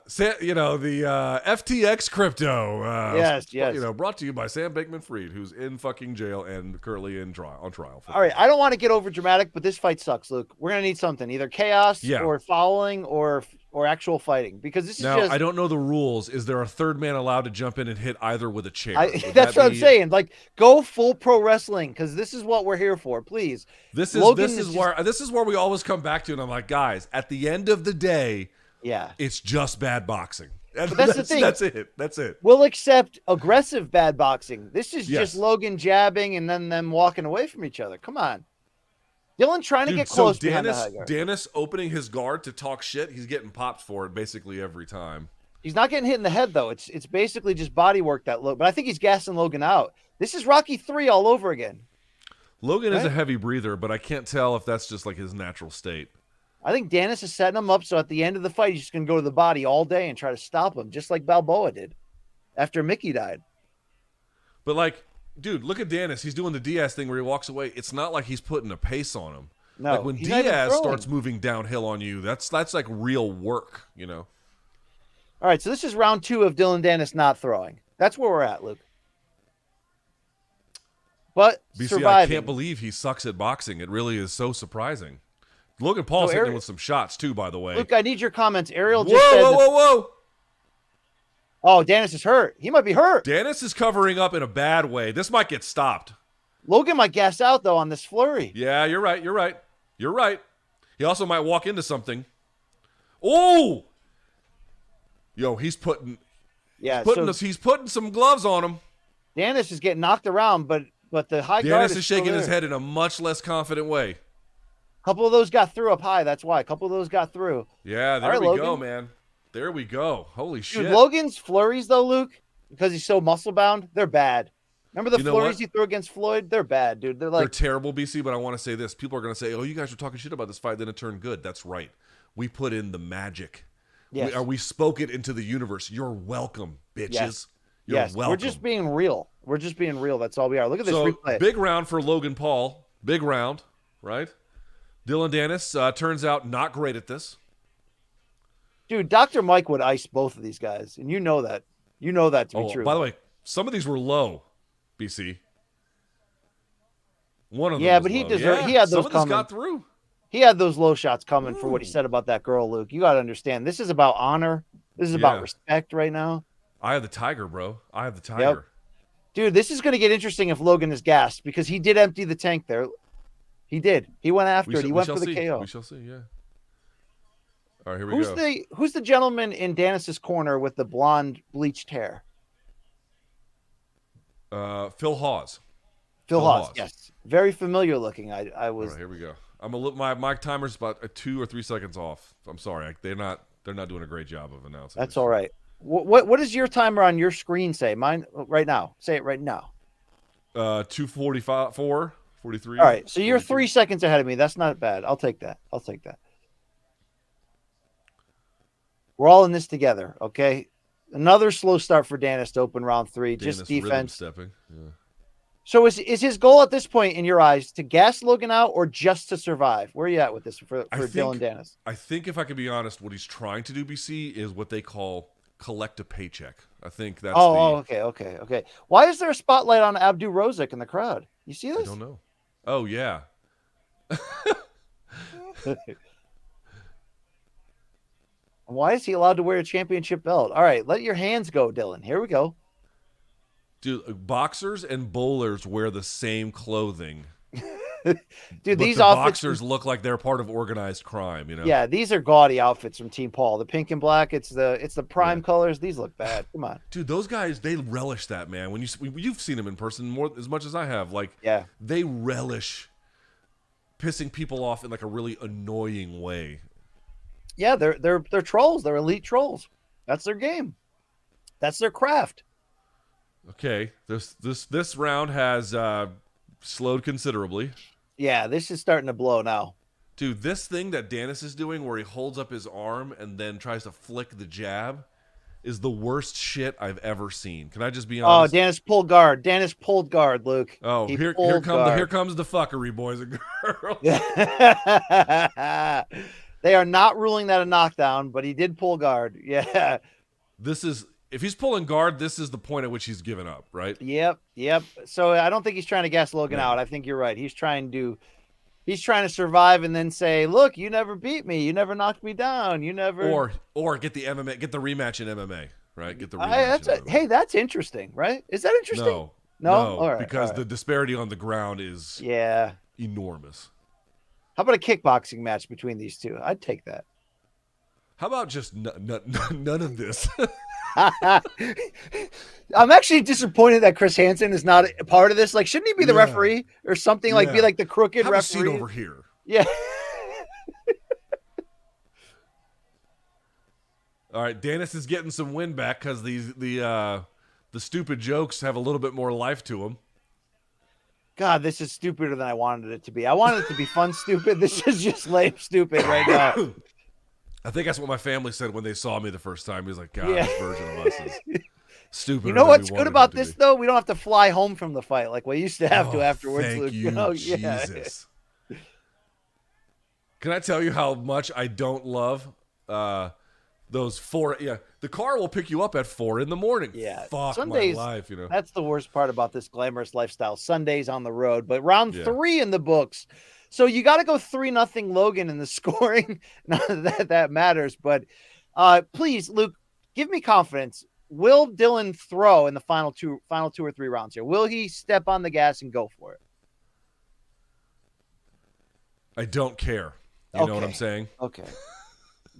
The FTX crypto. Yes. Brought to you by Sam Bankman-Fried, who's in fucking jail and currently on trial. All right. I don't want to get over dramatic, but this fight sucks, Luke. We're going to need something, either chaos or fouling or actual fighting, because this is now, I don't know the rules. Is there a third man allowed to jump in and hit either with a chair? That's what I'm saying. Like, go full pro wrestling, because this is what we're here for. Please. This is where we always come back to, and I'm like, guys, at the end of the day, it's just bad boxing. But that's the thing. That's it. We'll accept aggressive bad boxing. This is just Logan jabbing and then them walking away from each other. Come on. Dillon trying to get close behind the high guard. Danis opening his guard to talk shit. He's getting popped for it basically every time. He's not getting hit in the head, though. It's basically just body work that look. But I think he's gassing Logan out. This is Rocky 3 all over again. Logan is a heavy breather, but I can't tell if that's just like his natural state. I think Danis is setting him up so at the end of the fight, he's just going to go to the body all day and try to stop him, just like Balboa did after Mickey died. But, like, dude, look at Danis. He's doing the Diaz thing where he walks away. It's not like he's putting a pace on him. No, like when Diaz starts moving downhill on you, that's like real work, you know? All right, so this is round 2 of Dillon Danis not throwing. That's where we're at, Luke. But BC, surviving. I can't believe he sucks at boxing. It really is so surprising. Logan Paul's hitting him with some shots, too, by the way. Luke, I need your comments. Ariel just said whoa. Oh, Danis is hurt. He might be hurt. Danis is covering up in a bad way. This might get stopped. Logan might gas out, though, on this flurry. Yeah, you're right. He also might walk into something. Oh! Yo, he's putting some gloves on him. Danis is getting knocked around, but the high guard is shaking his head in a much less confident way. A couple of those got through up high. That's why. A couple of those got through. Yeah, there we go, man. There we go. Holy shit. Dude, Logan's flurries, though, Luke, because he's so muscle-bound, they're bad. Remember the flurries he threw against Floyd? They're bad, dude. They're terrible, BC, but I want to say this. People are going to say, oh, you guys were talking shit about this fight, then it turned good. That's right. We put in the magic. Yes. We spoke it into the universe. You're welcome, bitches. Yes. You're welcome. We're just being real. That's all we are. Look at this replay. Big round for Logan Paul. Big round, right? Dillon Danis turns out not great at this. Dude, Dr. Mike would ice both of these guys, and you know that. You know that to be true. By the way, some of these were low, BC. One of them. Yeah, but he deserved. Yeah, he had those some of coming. this got through. He had those low shots coming for what he said about that girl, Luke. You got to understand. This is about honor. This is about respect right now. I have the tiger, bro. I have the tiger. Yep. Dude, this is going to get interesting if Logan is gassed because he did empty the tank there. He did. He went after it. He went for the KO. We shall see, yeah. All right, here we go. Who's the gentleman in Danis's corner with the blonde bleached hair? Phil Hawes. Phil Hawes, yes. Very familiar looking. I was. All right, here we go. My timer's about 2 or 3 seconds off. I'm sorry. They're not doing a great job of announcing. That's all right. What does your timer on your screen say? Mine right now. Say it right now. 2:45, 4:43. All right, so you're 3 seconds ahead of me. That's not bad. I'll take that. We're all in this together, okay? Another slow start for Danis to open round 3. Just defense. Stepping. Yeah. So is his goal at this point, in your eyes, to gas Logan out or just to survive? Where are you at with this for Dillon Danis? I think if I could be honest, what he's trying to do, BC, is what they call collect a paycheck. I think that's okay. Why is there a spotlight on Abdu Rozak in the crowd? You see this? I don't know. Oh, yeah. Why is he allowed to wear a championship belt? All right, let your hands go, Dillon. Here we go. Dude, boxers and bowlers wear the same clothing. Dude, these boxers look like they're part of organized crime, you know? Yeah, these are gaudy outfits from Team Paul. The pink and black, it's the prime colors. These look bad. Come on. Dude, those guys, they relish that, man. When you've seen them in person as much as I have. Like, yeah, they relish pissing people off in like a really annoying way. Yeah, they're trolls. They're elite trolls. That's their game. That's their craft. Okay, this round has slowed considerably. Yeah, this is starting to blow now. Dude, this thing that Danis is doing where he holds up his arm and then tries to flick the jab is the worst shit I've ever seen. Can I just be honest? Oh, Danis pulled guard. Danis pulled guard, Luke. Oh, here comes the fuckery, boys and girls. They are not ruling that a knockdown, but he did pull guard. Yeah. If he's pulling guard, this is the point at which he's given up, right? Yep. So I don't think he's trying to gas Logan out. I think you're right. He's trying to survive and then say, "Look, you never beat me. You never knocked me down. You never." Or get the rematch in MMA, right? Get the rematch. Hey, that's interesting, right? Is that interesting? No. All right, because the disparity on the ground is enormous. How about a kickboxing match between these two? I'd take that. How about just none of this? I'm actually disappointed that Chris Hansen is not a part of this. Like, shouldn't he be the referee or something? Like, be like the crooked referee. Have a seat over here. Yeah. All right, Danis is getting some win back because the stupid jokes have a little bit more life to them. God, this is stupider than I wanted it to be. I wanted it to be fun stupid. This is just lame stupid right now. I think that's what my family said when they saw me the first time. He was like, God, this version of us is stupid. You know what's good about this, though? We don't have to fly home from the fight like we used to have to afterwards. Thank Luke. you, Jesus. Can I tell you how much I don't love those 4? Yeah, the car will pick you up at 4 in the morning. Yeah, fuck Sundays, my life. That's the worst part about this glamorous lifestyle. Sundays on the road, but round 3 in the books. So you got to go 3-0 Logan in the scoring. Not that matters, but please, Luke, give me confidence. Will Dillon throw in the final two or 3 rounds here? Will he step on the gas and go for it? I don't care. You know what I'm saying? Okay.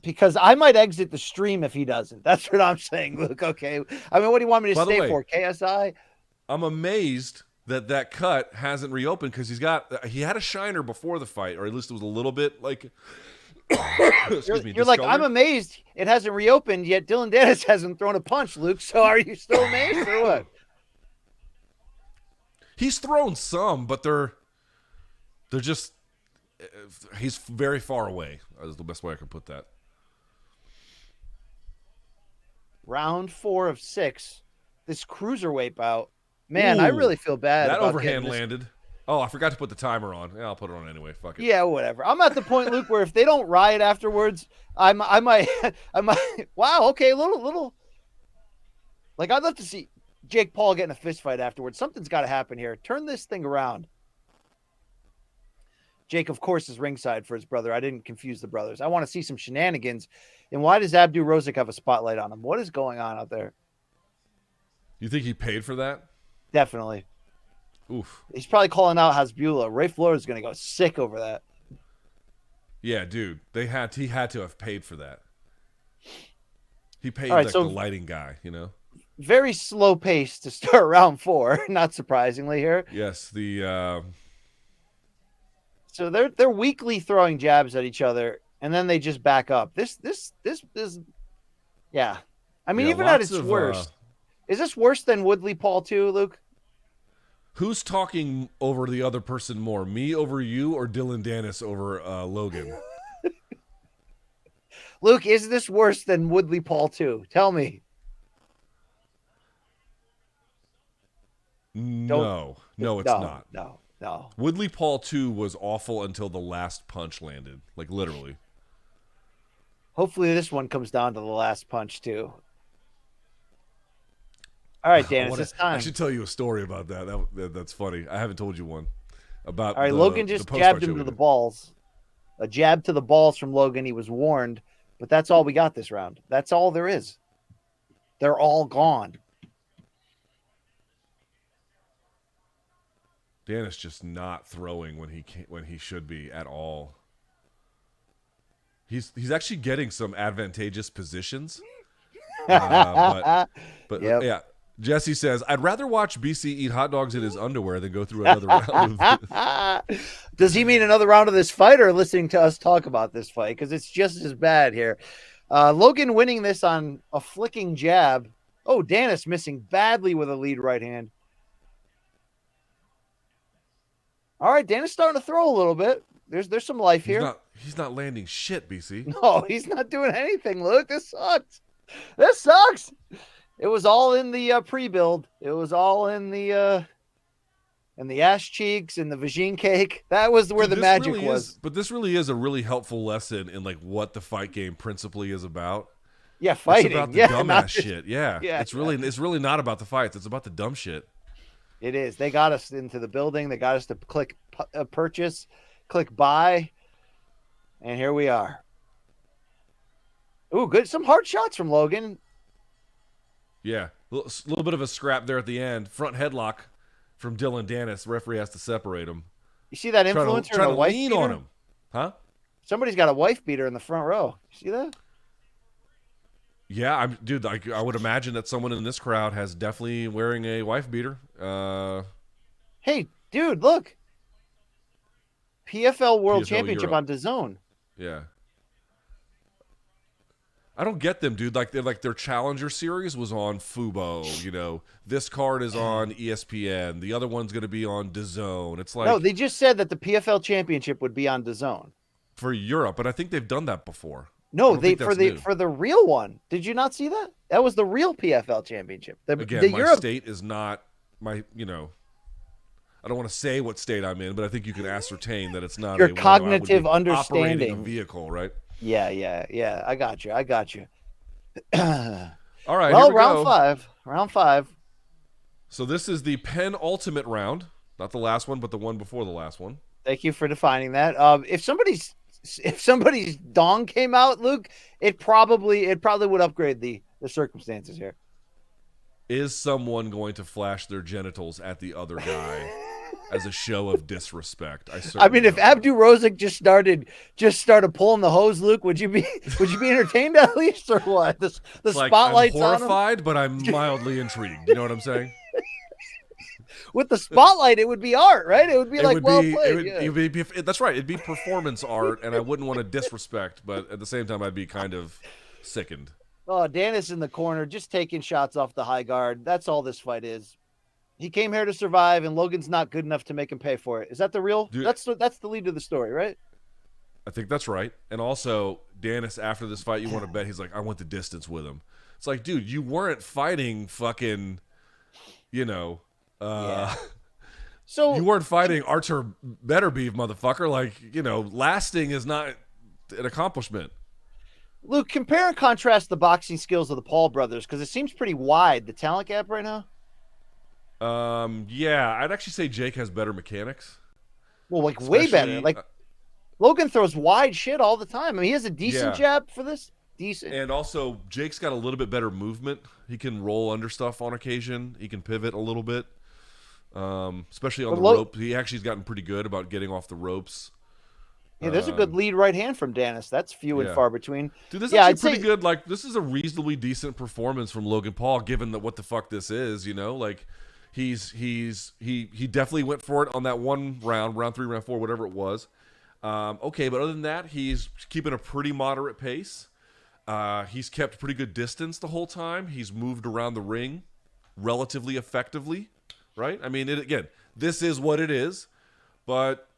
Because I might exit the stream if he doesn't. That's what I'm saying, Luke. Okay. I mean, what do you want me to stay for? KSI? I'm amazed that cut hasn't reopened because he had a shiner before the fight, or at least it was a little bit like. You're like, I'm amazed it hasn't reopened yet. Dillon Danis hasn't thrown a punch, Luke. So are you still amazed or what? He's thrown some, but they're just. He's very far away. Is the best way I can put that. Round 4 of 6. This cruiserweight bout. Man, I really feel bad. That about overhand landed. Oh, I forgot to put the timer on. Yeah, I'll put it on anyway. Fuck it. Yeah, whatever. I'm at the point, Luke, where if they don't riot afterwards, I might. Wow. Okay, little. Like, I'd love to see Jake Paul get in a fist fight afterwards. Something's got to happen here. Turn this thing around. Jake, of course, is ringside for his brother. I didn't confuse the brothers. I want to see some shenanigans. And why does Abdu Rozak have a spotlight on him? What is going on out there? You think he paid for that? Definitely. Oof. He's probably calling out Hasbullah. Ray Flores is going to go sick over that. Yeah, dude. He had to have paid for that. He paid the lighting guy, you know? Very slow pace to start round 4, not surprisingly here. Yes, So they're weakly throwing jabs at each other, and then they just back up. This is, yeah. I mean, even at its worst, is this worse than Woodley Paul 2, Luke? Who's talking over the other person more, me over you or Dillon Danis over Logan? Luke, is this worse than Woodley Paul 2? Tell me. No, it's not. No. Woodley Paul 2 was awful until the last punch landed. Like, literally. Hopefully this one comes down to the last punch, too. All right, Danis, it's time. I should tell you a story about that. That's funny. I haven't told you one. All right, Logan just jabbed him to the balls. A jab to the balls from Logan. He was warned, but that's all we got this round. That's all there is. They're all gone. Danis just not throwing when he should be at all. He's actually getting some advantageous positions. But yep. Yeah. Jesse says, I'd rather watch BC eat hot dogs in his underwear than go through another round of this. Does he mean another round of this fight or listening to us talk about this fight? Because it's just as bad here. Logan winning this on a flicking jab. Oh, Danis missing badly with a lead right hand. All right, Danis starting to throw a little bit. There's some life here. He's not landing shit, BC. No, he's not doing anything. Look, this sucks. This sucks. It was all in the pre-build. It was all in the ass cheeks and the vagine cake. That was where the magic was. But this really is a really helpful lesson in like what the fight game principally is about. Yeah, fighting. It's about the dumbass shit. Yeah. It's really not about the fights. It's about the dumb shit. It is. They got us into the building. They got us to click purchase, click buy, and here we are. Ooh, good. Some hard shots from Logan. Yeah, a little bit of a scrap there at the end. Front headlock from Dillon Danis. The referee has to separate him. You see that influencer trying and a to wife lean beater? on him, huh? Somebody's got a wife beater in the front row. You see that? Yeah, dude. I would imagine that someone in this crowd has definitely wearing a wife beater. Hey, dude, look. PFL World PFL Championship Europe. on DAZN. Yeah. I don't get them, dude. Like their Challenger series was on Fubo. You know, this card is on ESPN. The other one's going to be on DAZN. It's like no, they just said that the PFL Championship would be on DAZN for Europe, but I think they've done that before. No, they for the real one. Did you not see that? That was the real PFL Championship. Again, my state is not my. You know, I don't want to say what state I'm in, but I think you can ascertain that it's not your cognitive understanding a vehicle, right? Yeah. I got you. All right. Well, here we go. round five. So this is the penultimate round, not the last one, but the one before the last one. Thank you for defining that. If somebody's dong came out, Luke, it probably would upgrade the circumstances here. Is someone going to flash their genitals at the other guy as a show of disrespect? I mean, if Abdu Rozak just started pulling the hose, Luke, would you be entertained at least, or what? The spotlight's I'm horrified, but I'm mildly intrigued. You know what I'm saying? With the spotlight, it would be art, right? It would be well played. That's right. It'd be performance art, and I wouldn't want to disrespect, but at the same time, I'd be kind of sickened. Oh, Danis in the corner, just taking shots off the high guard. That's all this fight is. He came here to survive, and Logan's not good enough to make him pay for it. Is that the real? Dude, that's the lead to the story, right? I think that's right. And also, Danis, after this fight, you want to bet he's like, I went the distance with him. It's like, dude, you weren't fighting fucking, you know. So you weren't fighting Artur Beterbiev, motherfucker. Like, you know, lasting is not an accomplishment. Luke, compare and contrast the boxing skills of the Paul brothers, because it seems pretty wide, the talent gap right now. Yeah, I'd actually say Jake has better mechanics. Well, like way better. Like Logan throws wide shit all the time. I mean, he has a decent jab for this. Decent. And also, Jake's got a little bit better movement. He can roll under stuff on occasion. He can pivot a little bit. Especially on the rope. He actually's gotten pretty good about getting off the ropes. Yeah, there's a good lead right hand from Danis. That's few and far between. Dude, this is actually pretty good. Like, this is a reasonably decent performance from Logan Paul, given that what the fuck this is, you know? Like, he definitely went for it on that one round 3, round 4, whatever it was. Okay, but other than that, he's keeping a pretty moderate pace. He's kept pretty good distance the whole time. He's moved around the ring relatively effectively, right? I mean, again, this is what it is, but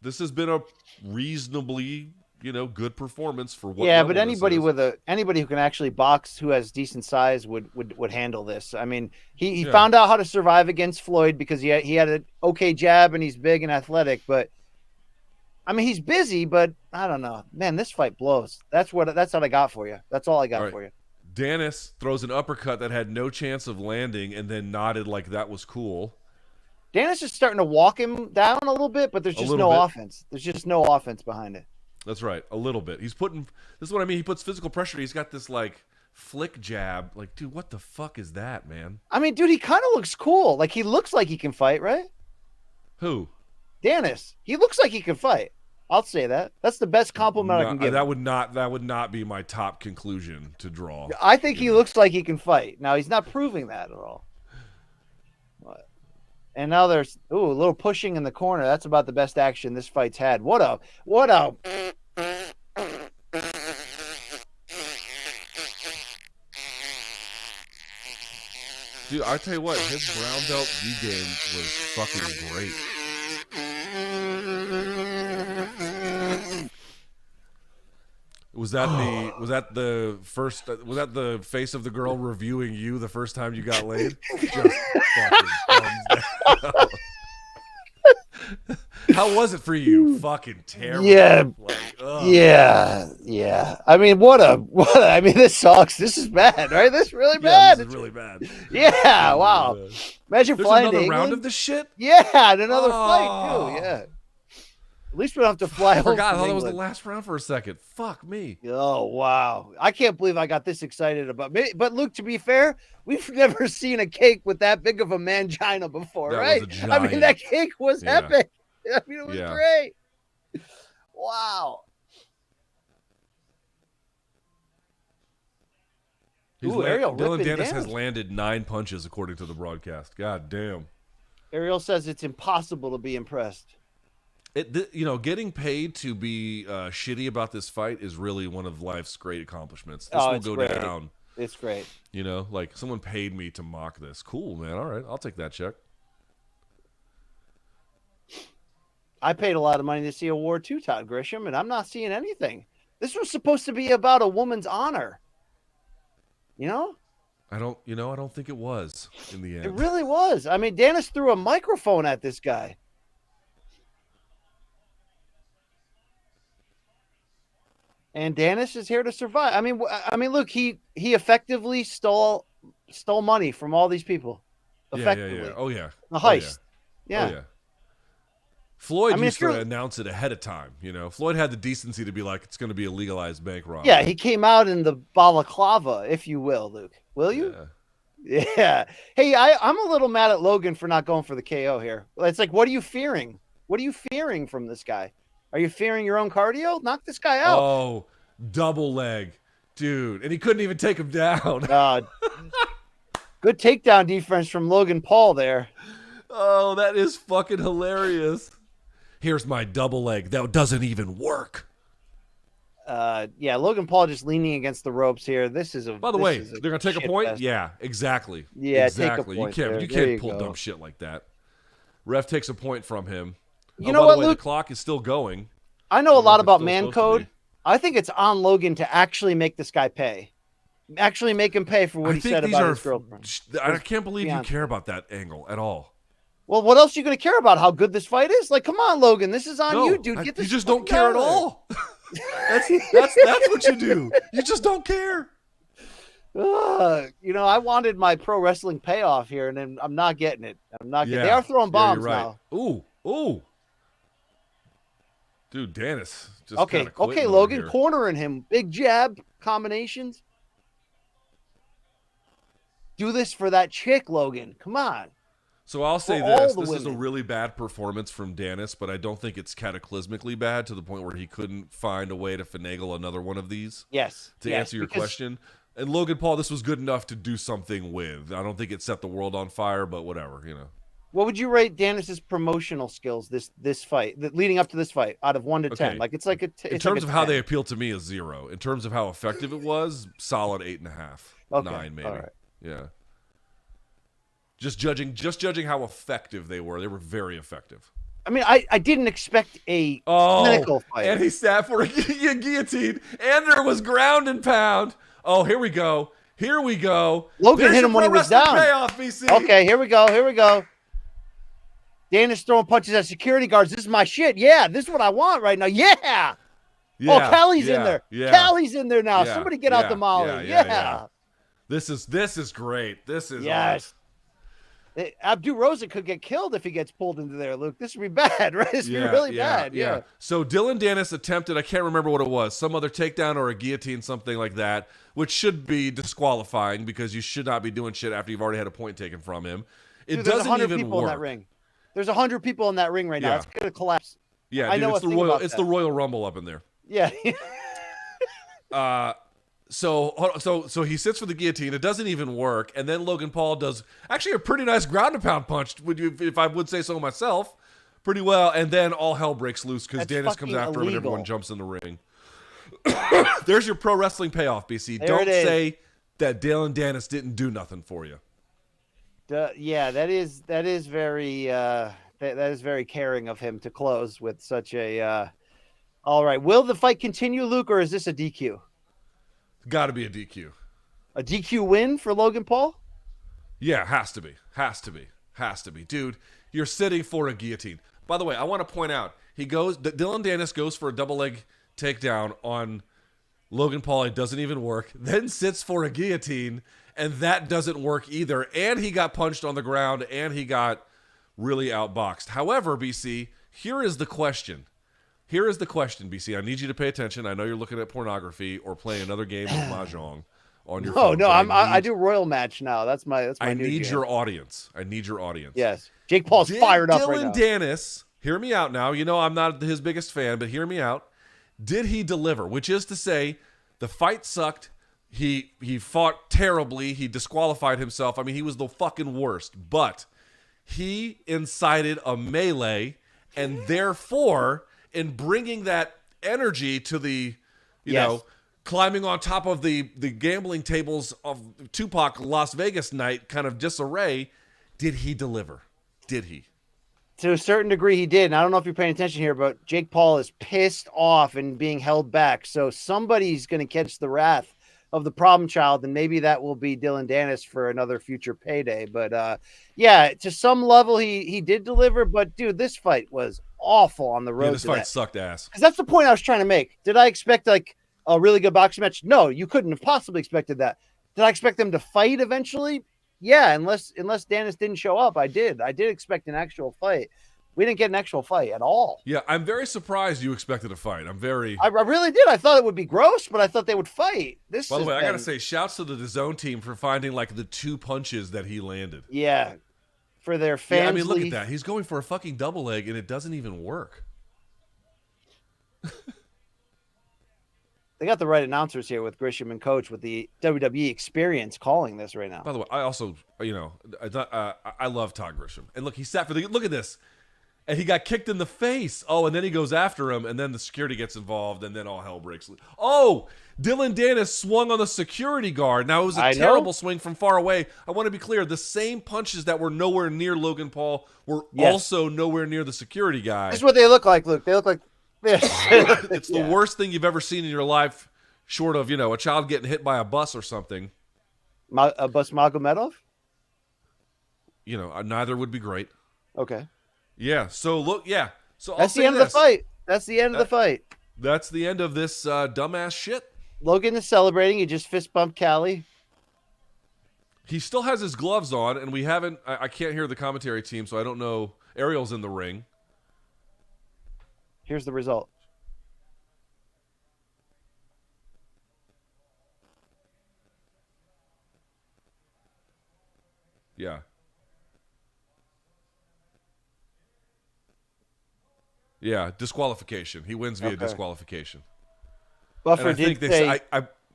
this has been a reasonably, you know, good performance for what. Yeah, but anybody who can actually box, who has decent size, would handle this. I mean, he found out how to survive against Floyd because he had an okay jab and he's big and athletic. But I mean, he's busy, but I don't know, man. This fight blows. That's what I got for you. That's all I got for you. Danis throws an uppercut that had no chance of landing and then nodded like that was cool. Danis is starting to walk him down a little bit, but there's just no offense. There's just no offense behind it. That's right. A little bit. He's putting, this is what I mean. He puts physical pressure. He's got this like flick jab. Like, dude, what the fuck is that, man? I mean, dude, he kind of looks cool. Like, he looks like he can fight, right? Who? Danis. He looks like he can fight. I'll say that. That's the best compliment I can give. That would not be my top conclusion to draw. I think he looks like he can fight. Now, he's not proving that at all. And now there's a little pushing in the corner. That's about the best action this fight's had. What a dude, I tell you what, his brown belt G game was fucking great. Was that the face of the girl reviewing you the first time you got laid? Just fucking thumbs down. How was it for you? Fucking terrible. Yeah. Like, yeah. I mean, I mean, this sucks. This is bad, right? This is really bad. This is really bad. Yeah, wow. Imagine There's flying another to round of this shit? Yeah, and another flight too. Yeah. At least we don't have to fly home. I forgot. I thought that was the last round for a second. Fuck me. Oh, wow. I can't believe I got this excited about it. But Luke, to be fair, we've never seen a cake with that big of a mangina before, right? I mean, that cake was epic. I mean, it was great. Wow. Dillon Danis has landed 9 punches, according to the broadcast. God damn. Ariel says it's impossible to be impressed. Getting paid to be shitty about this fight is really one of life's great accomplishments. This will go great. down. It's great. Like someone paid me to mock this. Cool, man. All right, I'll take that check. I paid a lot of money to see a war too, Todd Grisham, and I'm not seeing anything. This was supposed to be about a woman's honor. I don't think it was in the end. It really was. I mean, Danis threw a microphone at this guy. And Danis is here to survive. I mean, look, he effectively stole money from all these people. Effectively. Yeah. Oh yeah. A heist. Yeah. Oh, yeah. Floyd used to announce it ahead of time. Floyd had the decency to be like, it's going to be a legalized bank robbery. Yeah, he came out in the balaclava, if you will, Luke. Will you? Yeah. Hey, I'm a little mad at Logan for not going for the KO here. It's like, what are you fearing? What are you fearing from this guy? Are you fearing your own cardio? Knock this guy out. Oh, double leg. Dude. And he couldn't even take him down. Good takedown defense from Logan Paul there. Oh, that is fucking hilarious. Here's my double leg. That doesn't even work. Yeah, Logan Paul just leaning against the ropes here. By the way, they're gonna take a point. Fest. Yeah, exactly. Yeah, exactly. Take a point You can't pull dumb shit like that. Ref takes a point from him. You know what, Luke? The clock is still going. I know a lot about man code. I think it's on Logan to actually make this guy pay. Actually make him pay for what he said about his girlfriend. I can't believe you care about that angle at all. Well, what else are you going to care about? How good this fight is? Like, come on, Logan. This is on you, dude. Get this. You just don't care at all. that's what you do. You just don't care. I wanted my pro wrestling payoff here, and then I'm not getting it. They are throwing bombs now. Ooh. Dude, Danis. Just okay, Logan cornering him. Big jab combinations. Do this for that chick, Logan. Come on. So I'll say this is a really bad performance from Danis, but I don't think it's cataclysmically bad to the point where he couldn't find a way to finagle another one of these. Yes. To answer your question. And Logan Paul, this was good enough to do something with. I don't think it set the world on fire, but whatever, What would you rate Danis's promotional skills this fight, leading up to this fight, out of 1 to 10? Like it's like in terms of how they appeal to me, is 0. In terms of how effective it was, solid 8.5, 9 maybe. All right. Yeah. Just judging how effective they were very effective. I mean, I didn't expect a clinical fight. And he sat for a guillotine, and there was ground and pound. Oh, here we go. Logan hit him when he was down. Payoff, BC. Okay, here we go. Danis throwing punches at security guards. This is my shit. Yeah, this is what I want right now. Yeah. Callie's in there. Yeah. Callie's in there now. Yeah. Somebody get out the molly. Yeah. This is great. This is yes. Abdu Rosa could get killed if he gets pulled into there, Luke. This would be bad, right? This would be really bad. Yeah. So Dillon Danis attempted, I can't remember what it was, some other takedown or a guillotine, something like that, which should be disqualifying because you should not be doing shit after you've already had a point taken from him. It Dude, doesn't even people work. In that ring. There's 100 people in that ring right now. It's going to collapse. Yeah, I know it's the Royal Rumble up in there. Yeah. So he sits for the guillotine. It doesn't even work, and then Logan Paul does actually a pretty nice ground and pound punch. If I would say so myself, pretty well. And then all hell breaks loose because Danis comes after him, and everyone jumps in the ring. There's your pro wrestling payoff, BC. Don't say that Dillon Danis didn't do nothing for you. Yeah, that is very that is very caring of him to close with such a. All right, will the fight continue, Luke, or is this a DQ? Got to be a DQ. A DQ win for Logan Paul? Yeah, has to be. Dude, you're sitting for a guillotine. By the way, I want to point out, Dillon Danis goes for a double leg takedown on Logan Paul. It doesn't even work. Then sits for a guillotine, and that doesn't work either. And he got punched on the ground, and he got really outboxed. However, BC, here is the question, BC. I need you to pay attention. I know you're looking at pornography or playing another game of Mahjong on your phone. No, I do Royal Match now. That's my I new need game. your audience. Yes. Jake Paul's fired up right now. Dillon Danis, hear me out now. You know I'm not his biggest fan, but hear me out. Did he deliver? Which is to say, the fight sucked. He fought terribly. He disqualified himself. I mean, he was the fucking worst. But he incited a melee, and therefore, in bringing that energy to the, you know, climbing on top of the gambling tables of Tupac Las Vegas night kind of disarray, did he deliver? Did he? To a certain degree, he did. And I don't know if you're paying attention here, but Jake Paul is pissed off and being held back. So somebody's going to catch the wrath of the problem child, and maybe that will be Dillon Danis for another future payday. But yeah, to some level, he did deliver. But dude, this fight was awful on the road. Yeah, this fight sucked ass. Because that's the point I was trying to make. Did I expect like a really good boxing match? No, you couldn't have possibly expected that. Did I expect them to fight eventually? Yeah, unless Danis didn't show up, I did expect an actual fight. We didn't get an actual fight at all. Yeah, I'm very surprised you expected a fight. I really did. I thought it would be gross, but I thought they would fight. By the way, I gotta say, shouts to the DAZN team for finding like the 2 punches that he landed. Yeah, for their fans. Yeah, I mean, look at that. He's going for a fucking double leg, and it doesn't even work. They got the right announcers here with Grisham and Coach with the WWE experience calling this right now. By the way, I also, you know, I love Todd Grisham. And look, he sat for the look at this, and he got kicked in the face. Oh, and then he goes after him, and then the security gets involved, and then all hell breaks loose. Oh, Dillon Danis swung on the security guard. Now it was a terrible swing from far away. I want to be clear: the same punches that were nowhere near Logan Paul were also nowhere near the security guy. That's what they look like, Luke. They look like this. It's the worst thing you've ever seen in your life, short of, you know, a child getting hit by a bus or something. A bus Magomedov? You know, neither would be great. Okay. Yeah. So look, yeah. So that's the end of the fight. That's the end of the fight. That's the end of this dumbass shit. Logan is celebrating. He just fist bumped Callie. He still has his gloves on, and we haven't. I can't hear the commentary team, so I don't know. Ariel's in the ring. Here's the result. Yeah. Yeah, disqualification. He wins via disqualification. Buffer and I did think say...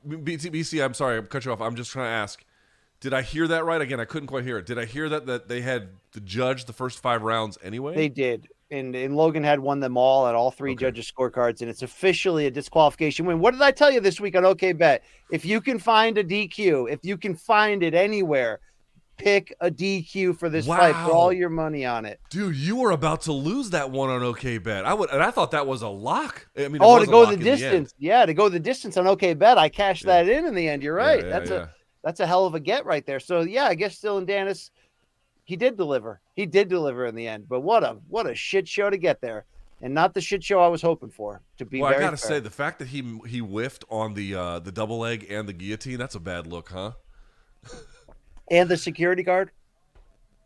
BC, I'm sorry, I cut you off. I'm just trying to ask. Did I hear that right? Again, I couldn't quite hear it. Did I hear that they had to judge the first 5 rounds anyway? They did. And Logan had won them all at all 3 judges' scorecards, and it's officially a disqualification win. What did I tell you this week on OK Bet? If you can find a DQ, if you can find it anywhere, pick a DQ for this fight. Put all your money on it. Dude, you were about to lose that one on OK Bet. I thought that was a lock. I mean, to go the distance. Yeah, to go the distance on OK Bet. I cashed that in the end. You're right. That's a hell of a get right there. So yeah, I guess Dillon Danis, he did deliver. He did deliver in the end. But what a shit show to get there, and not the shit show I was hoping for. To be well, very I gotta fair. say, the fact that he whiffed on the double leg and the guillotine, that's a bad look, huh? And the security guard,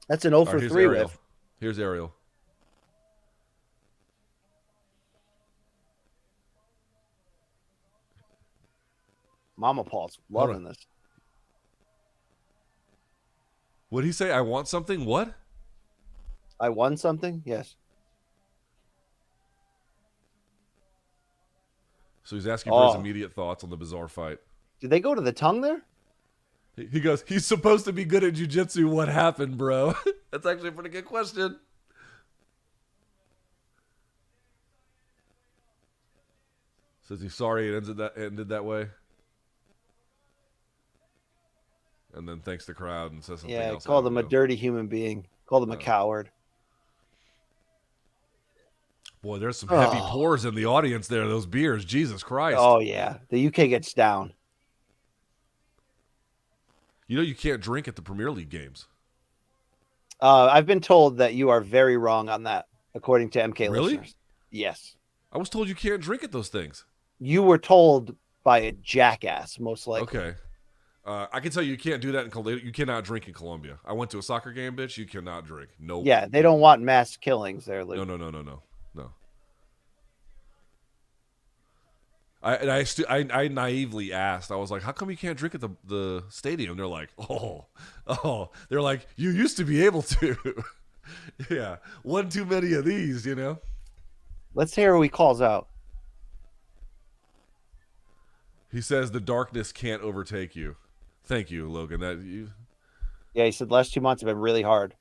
that's an 0 for 3 whiff. Here's Ariel. Mama Paul's loving this. What did he say? I want something? What? I won something? Yes. So he's asking for his immediate thoughts on the bizarre fight. Did they go to the tongue there? He goes, he's supposed to be good at jiu-jitsu. What happened, bro? That's actually a pretty good question. Says he's sorry it ended that way. And then thanks the crowd and says something else. Yeah, called him a dirty human being. Called him a coward. Boy, there's some heavy pours in the audience there. Those beers. Jesus Christ. Oh, yeah. The UK gets down. You know you can't drink at the Premier League games. I've been told that you are very wrong on that, according to MK Really? listeners. Yes. I was told you can't drink at those things. You were told by a jackass, most likely. Okay. I can tell you can't do that in Colombia. You cannot drink in Colombia. I went to a soccer game, bitch. You cannot drink. No. Nope. Yeah, they don't want mass killings there, Luke. No. I naively asked. I was like, "How come you can't drink at the stadium?" They're like, "Oh." They're like, "You used to be able to." Yeah, one too many of these, you know. Let's hear who he calls out. He says the darkness can't overtake you. Thank you, Logan. Yeah, he said the last 2 months have been really hard.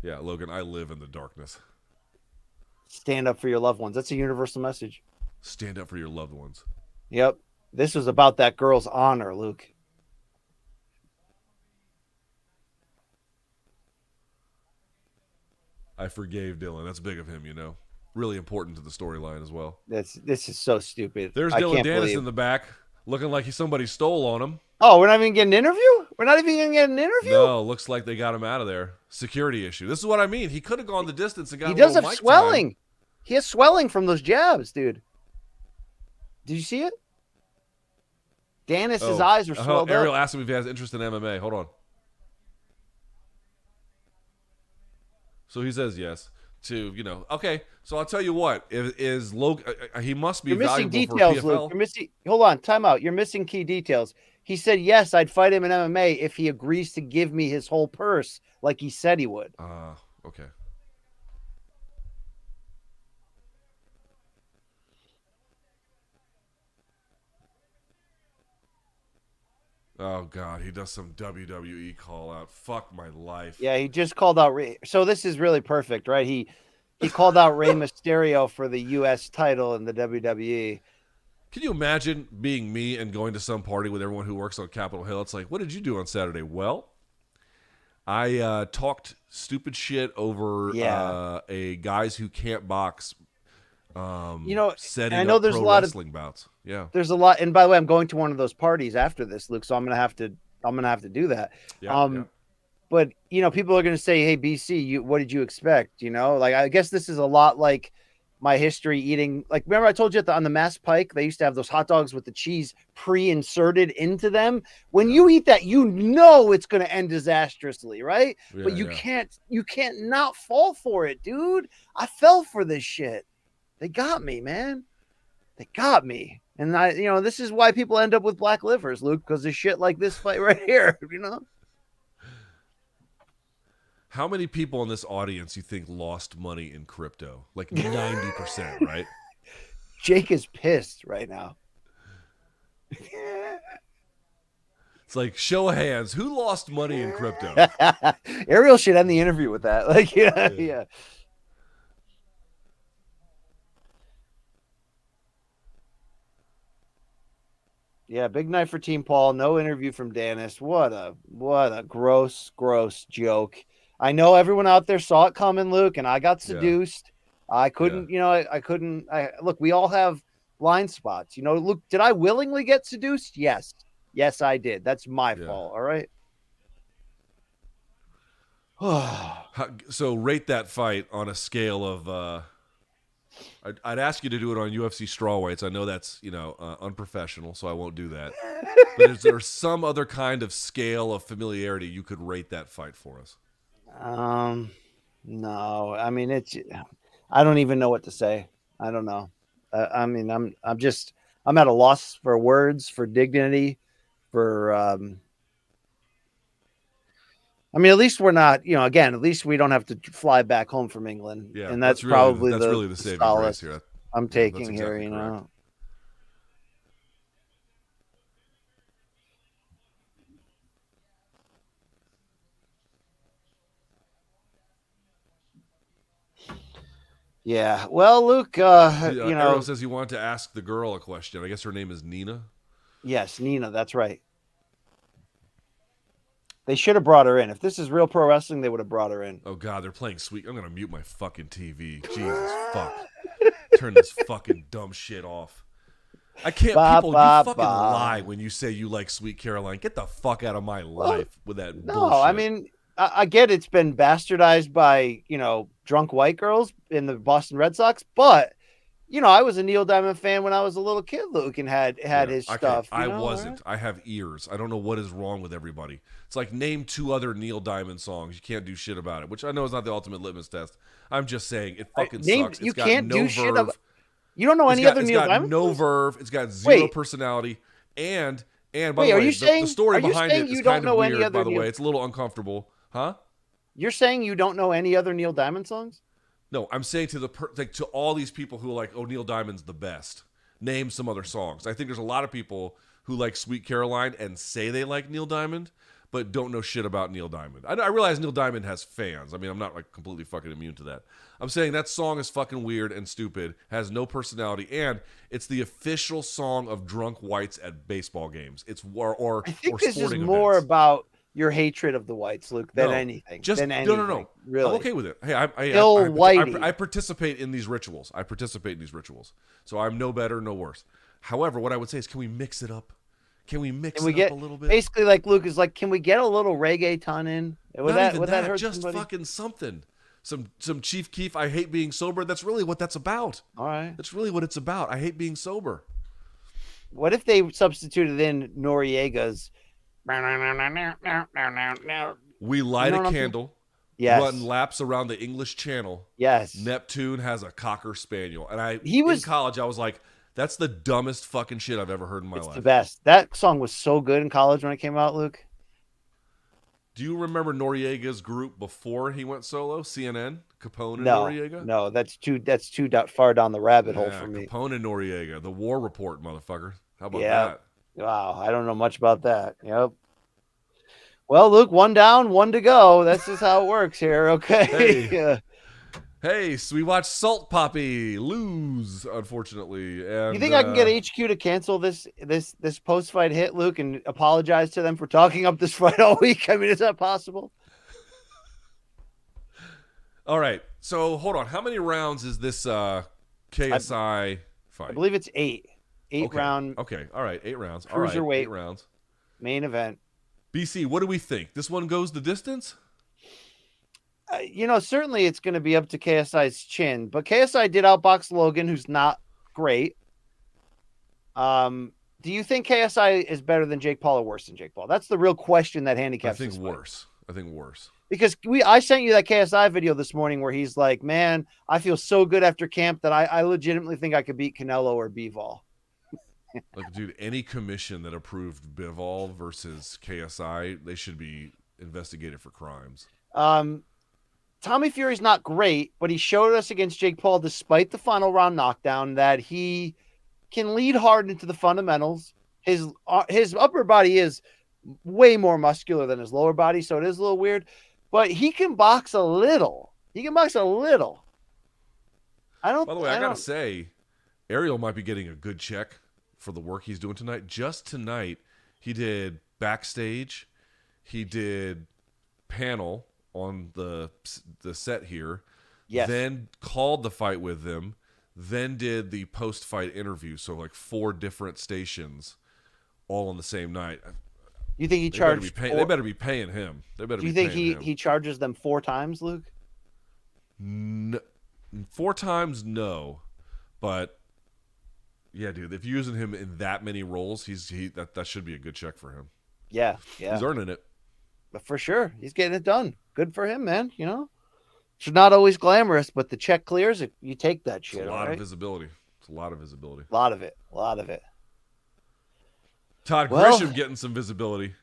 Yeah, Logan, I live in the darkness. Stand up for your loved ones. That's a universal message. Stand up for your loved ones. Yep. This was about that girl's honor, Luke. I forgave Dillon. That's big of him, you know. Really important to the storyline as well. This is so stupid. There's I Dillon can't Danis believe. in the back, looking like somebody stole on him. Oh, we're not even getting an interview? We're not even going to get an interview? No, looks like they got him out of there. Security issue. This is what I mean. He could have gone the distance and got He a does little have mic swelling. time. He has swelling from those jabs, dude. Did you see it? Danis' eyes are swelled Ariel up. asked him if he has interest in MMA. Hold on. So he says yes to, you know, okay. So I'll tell you what, is Logan, he must be You're missing valuable details, for PFL. Luke. You're missing. Hold on, time out. You're missing key details. He said, yes, I'd fight him in MMA if he agrees to give me his whole purse like he said he would. Okay. Oh, God, he does some WWE call out. Fuck my life. Yeah, he just called out Rey. So this is really perfect, right? He called out Rey Mysterio for the U.S. title in the WWE. Can you imagine being me and going to some party with everyone who works on Capitol Hill? It's like, what did you do on Saturday? Well, I talked stupid shit over a guys who can't box. Setting I know up there's pro a lot of wrestling bouts. Yeah, there's a lot. And by the way, I'm going to one of those parties after this, Luke. So I'm gonna have to do that. Yeah. But you know, people are gonna say, "Hey, BC, what did you expect?" You know, like I guess this is a lot like my history eating. Like, remember I told you on the Mass Pike, they used to have those hot dogs with the cheese pre-inserted into them. When you eat that, you know it's gonna end disastrously, right? Yeah, but you can't not fall for it, dude. I fell for this shit. They got me, man. They got me. And this is why people end up with black livers, Luke, because of shit like this fight right here, you know? How many people in this audience you think lost money in crypto? Like 90%, right? Jake is pissed right now. It's like, show of hands, who lost money in crypto? Ariel should end the interview with that. Like, yeah. Yeah, big night for Team Paul. No interview from Danis. What a gross joke. I know everyone out there saw it coming, Luke, and I got seduced. I couldn't, look, we all have blind spots. Luke, did I willingly get seduced? Yes. Yes, I did. That's my fault. All right. So rate that fight on a scale of I'd ask you to do it on UFC strawweights. I know that's, unprofessional, so I won't do that. But is there some other kind of scale of familiarity you could rate that fight for us? No. I mean, I don't even know what to say. I don't know. I'm at a loss for words, for dignity, for at least we're not, at least we don't have to fly back home from England. Yeah, and that's really, probably the saving grace here. I'm taking exactly here, correct. Yeah. Well, Luke, Ariel says he wanted to ask the girl a question. I guess her name is Nina. Yes, Nina. That's right. They should have brought her in. If this is real pro wrestling, they would have brought her in. Oh, God, they're playing Sweet. I'm going to mute my fucking TV. Jesus, fuck. Turn this fucking dumb shit off. I can't. You fucking lie when you say you like Sweet Caroline. Get the fuck out of my life with that bullshit. No, I mean, I get it's been bastardized by, drunk white girls in the Boston Red Sox, but I was a Neil Diamond fan when I was a little kid, Luke, and had his stuff. I wasn't. Right? I have ears. I don't know what is wrong with everybody. It's like, name 2 other Neil Diamond songs. You can't do shit about it, which I know is not the ultimate litmus test. I'm just saying it fucking sucks. You got can't no do verve. shit about. You don't know any other Neil Diamond? It's got no verve. It's got zero personality. And by the way, the story behind it is kind of weird. By the way, it's a little uncomfortable, huh? You're saying you don't know any other Neil Diamond songs? No, I'm saying to to all these people who are like, oh, Neil Diamond's the best. Name some other songs. I think there's a lot of people who like Sweet Caroline and say they like Neil Diamond, but but don't know shit about Neil Diamond. I realize Neil Diamond has fans. I mean, I'm not like completely fucking immune to that. I'm saying that song is fucking weird and stupid, has no personality, and it's the official song of drunk whites at baseball games. It's or I think or this is sporting more events. about your hatred of the whites, Luke, than No, anything. Just than anything, no. Really, I'm okay with it. Hey, I participate in these rituals. So I'm no better, no worse. However, what I would say is, can we mix it up? Can we mix it up a little bit? Basically, like Luke is like, can we get a little reggaeton in? Would Not even that hurt just somebody? fucking something. Some Chief Keef, I hate being sober. That's really what that's about. All right. That's really what it's about. I hate being sober. What if they substituted in Noriega's? We light a candle. Yes. Run laps around the English Channel. Yes. Neptune has a Cocker Spaniel. And He was- in college, I was like, that's the dumbest fucking shit I've ever heard in my It's life. the best. That song was so good in college when it came out, Luke. Do you remember Noriega's group before he went solo? CNN? Capone and No, Noriega? no, that's too far down the rabbit hole for me. Capone and Noriega. The War Report, motherfucker. How about Yeah. that? Wow, I don't know much about that. Yep. Well, Luke, 1 down, 1 to go. That's just how it works here. Okay. Hey. Hey, so we watched Salt Papi lose, unfortunately. And, You think I can get HQ to cancel this post-fight hit, Luke, and apologize to them for talking up this fight all week? I mean, is that possible? All right. So hold on. How many rounds is this KSI fight? I believe it's 8. 8 round Okay. All right. 8 rounds. All Cruiserweight. right. 8 rounds. main event. BC, what do we think? This one goes the distance? Certainly it's going to be up to KSI's chin, but KSI did outbox Logan, who's not great. Do you think KSI is better than Jake Paul or worse than Jake Paul? That's the real question that handicaps. I think worse. Because I sent you that KSI video this morning where he's like, man, I feel so good after camp that I legitimately think I could beat Canelo or Bivol. Like, dude, any commission that approved Bivol versus KSI, they should be investigated for crimes. Tommy Fury's not great, but he showed us against Jake Paul, despite the final round knockdown, that he can lead hard into the fundamentals. His upper body is way more muscular than his lower body, so it is a little weird. But he can box a little. By the way, I gotta say, Ariel might be getting a good check for the work he's doing tonight. Just tonight, he did backstage, he did panel on the set here, yes, then called the fight with them, then did the post-fight interview. So like 4 different stations, all on the same night. You think he charged? They better be paying him. Do you think he charges them 4 times, Luke? 4 times, no, but yeah, dude. If you're using him in that many roles, that should be a good check for him. Yeah. He's earning it. But for sure, he's getting it done. Good for him, man. It's not always glamorous, but the check clears. You take that shit. It's a lot of visibility. It's a lot of visibility. A lot of it. Todd Grisham getting some visibility.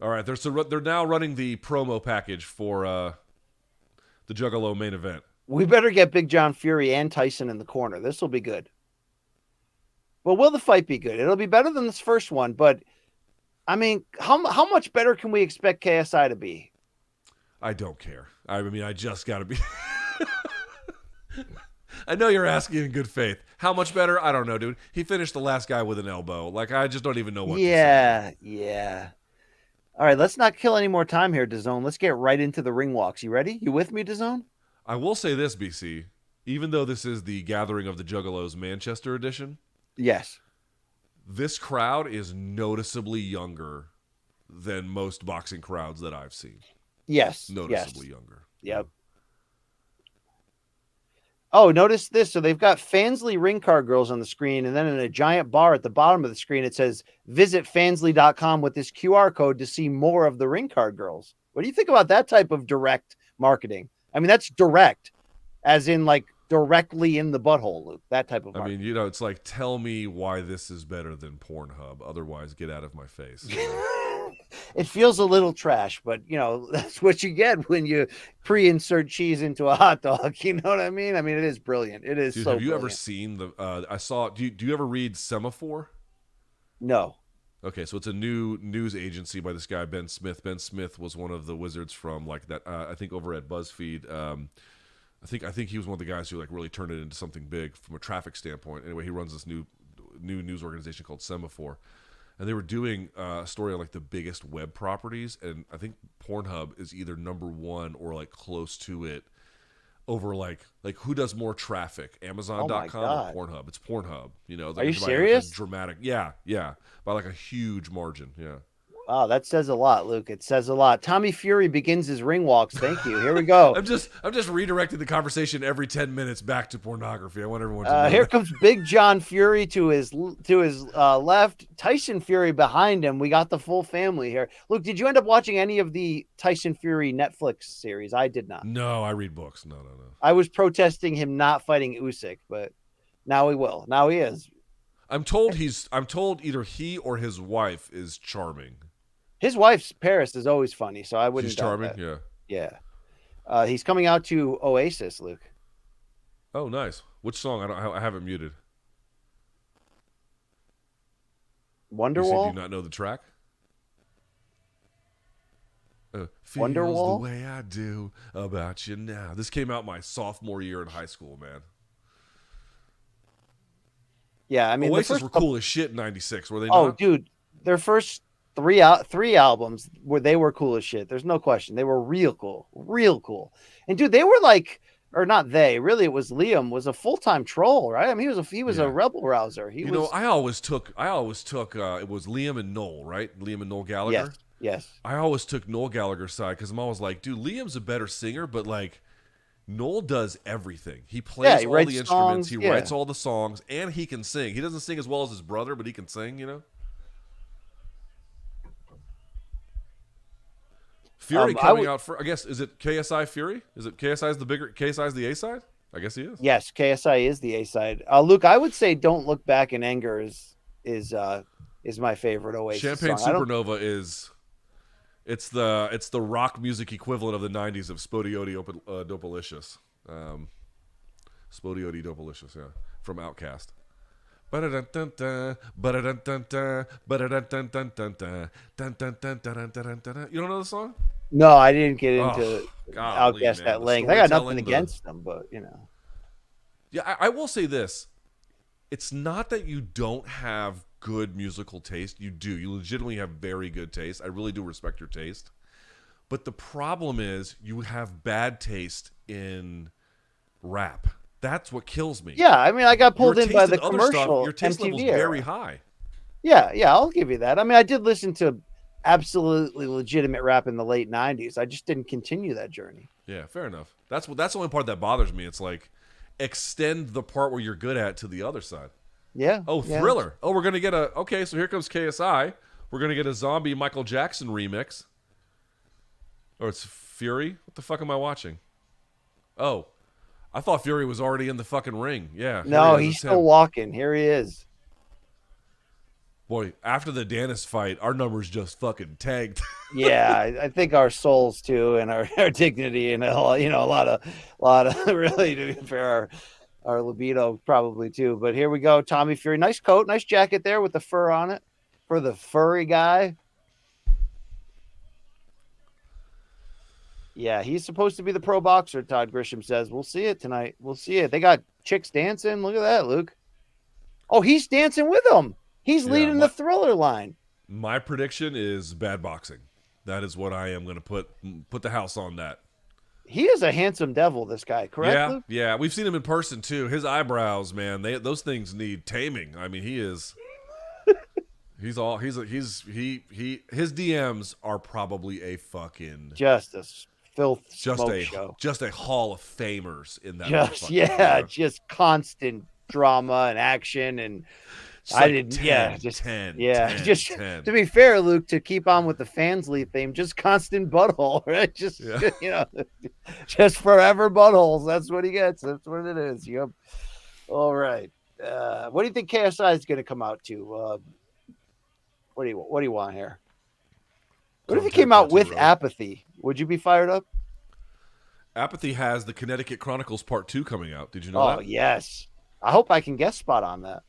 All right, they're now running the promo package for the Juggalo main event. We better get Big John Fury and Tyson in the corner. This will be good. But will the fight be good? It'll be better than this first one, but I mean, how much better can we expect KSI to be? I don't care. I mean, I just got to be. I know you're asking in good faith. How much better? I don't know, dude. He finished the last guy with an elbow. Like, I just don't even know what to say. Yeah. All right, let's not kill any more time here, DAZN. Let's get right into the ring walks. You ready? You with me, DAZN? I will say this, BC. Even though this is the Gathering of the Juggalos Manchester edition. Yes. This crowd is noticeably younger than most boxing crowds that I've seen. Yes. Noticeably younger. Yep. Oh, notice this. So they've got Fansly ring card girls on the screen, and then in a giant bar at the bottom of the screen, it says, visit fansly.com with this QR code to see more of the ring card girls. What do you think about that type of direct marketing? I mean, that's direct, as in like directly in the butthole, Luke. That type of marketing. I mean, it's like, tell me why this is better than Pornhub. Otherwise, get out of my face. It feels a little trash, but that's what you get when you pre-insert cheese into a hot dog. You know what I mean? I mean, it is brilliant. It is. Dude, so have you brilliant. ever seen the? I saw. Do you ever read Semaphore? No. Okay, so it's a new news agency by this guy Ben Smith. Ben Smith was one of the wizards from like that. I think over at BuzzFeed. I think he was one of the guys who like really turned it into something big from a traffic standpoint. Anyway, he runs this new news organization called Semaphore, and they were doing a story on like the biggest web properties, and I think Pornhub is either number one or like close to it. Over like who does more traffic, Amazon.com or Pornhub? It's Pornhub. You know, are you serious? Like dramatic, yeah, by like a huge margin, yeah. Wow, that says a lot, Luke. It says a lot. Tommy Fury begins his ring walks. Thank you. Here we go. I'm just redirecting the conversation every 10 minutes back to pornography. I want everyone to know here comes Big John Fury to his left. Tyson Fury behind him. We got the full family here. Luke, did you end up watching any of the Tyson Fury Netflix series? I did not. No, I read books. No. I was protesting him not fighting Usyk, but now he will. Now he is. I'm told either he or his wife is charming. His wife's Paris is always funny, so I wouldn't. She's charming, that. Yeah. He's coming out to Oasis, Luke. Oh, nice. Which song? I have it muted. Wonderwall. You do not know the track? Feels Wonderwall? the way I do about you now. This came out my sophomore year in high school, man. Yeah, I mean, Oasis were cool as shit in '96, were they not? Oh, dude, their first three albums they were cool as shit. There's no question. They were real cool. And dude, they were like, or not they, really it was Liam was a full-time troll, right? I mean, he was a rebel rouser. I always took it was Liam and Noel, right? Liam and Noel Gallagher. Yes. I always took Noel Gallagher's side because I'm always like, dude, Liam's a better singer, but like Noel does everything. He plays all the instruments, he writes all the songs, and he can sing. He doesn't sing as well as his brother, but he can sing, you know? Fury coming out for, I guess, is it KSI Fury? Is it KSI's the A side? I guess he is. Yes, KSI is the A side. Luke, I would say "Don't Look Back in Anger" is my favorite Oasis Champagne song. Supernova it's the rock music equivalent of the '90s of Spodioti Dopalicious. Spodioti Dopalicious, yeah, from Outkast. You don't know the song? No, I didn't get into Outkast at length. I got nothing against them, but you know. Yeah, I will say this. It's not that you don't have good musical taste. You do. You legitimately have very good taste. I really do respect your taste. But the problem is you have bad taste in rap. That's what kills me. Yeah, I mean, I got pulled in by the commercial. Your taste level is very high. Yeah, I'll give you that. I mean, I did listen to absolutely legitimate rap in the late '90s. I just didn't continue that journey. Yeah, fair enough. That's the only part that bothers me. It's like extend the part where you're good at to the other side. Yeah. Oh, Thriller. Oh, we're gonna get so here comes KSI. We're gonna get a zombie Michael Jackson remix. Or it's Fury. What the fuck am I watching? Oh. I thought Fury was already in the fucking ring. Yeah. No, he's still walking. Here he is. Boy, after the Danis fight, our numbers just fucking tanked. Yeah, I think our souls too, and our dignity, and a lot of really, to be fair, our libido probably too. But here we go, Tommy Fury. Nice coat, nice jacket there with the fur on it for the furry guy. Yeah, he's supposed to be the pro boxer, Todd Grisham says. We'll see it tonight. We'll see it. They got chicks dancing. Look at that, Luke. Oh, he's dancing with them. He's leading the Thriller line. My prediction is bad boxing. That is what I am going to put the house on that. He is a handsome devil, this guy, correct, yeah, Luke? Yeah. We've seen him in person, too. His eyebrows, man, those things need taming. I mean, he is... his DMs are probably a fucking... Just a filth show. Just a hall of famers in that. Just constant drama and action and like 10. To be fair, Luke, to keep on with the Fansly theme, just constant butthole, right? Just forever buttholes. That's what he gets. That's what it is. Yep. All right. What do you think KSI is going to come out to? What do you want here? What if he came out with Apathy? Would you be fired up? Apathy has the Connecticut Chronicles Part 2 coming out. Did you know that? Oh, yes. I hope I can guest spot on that.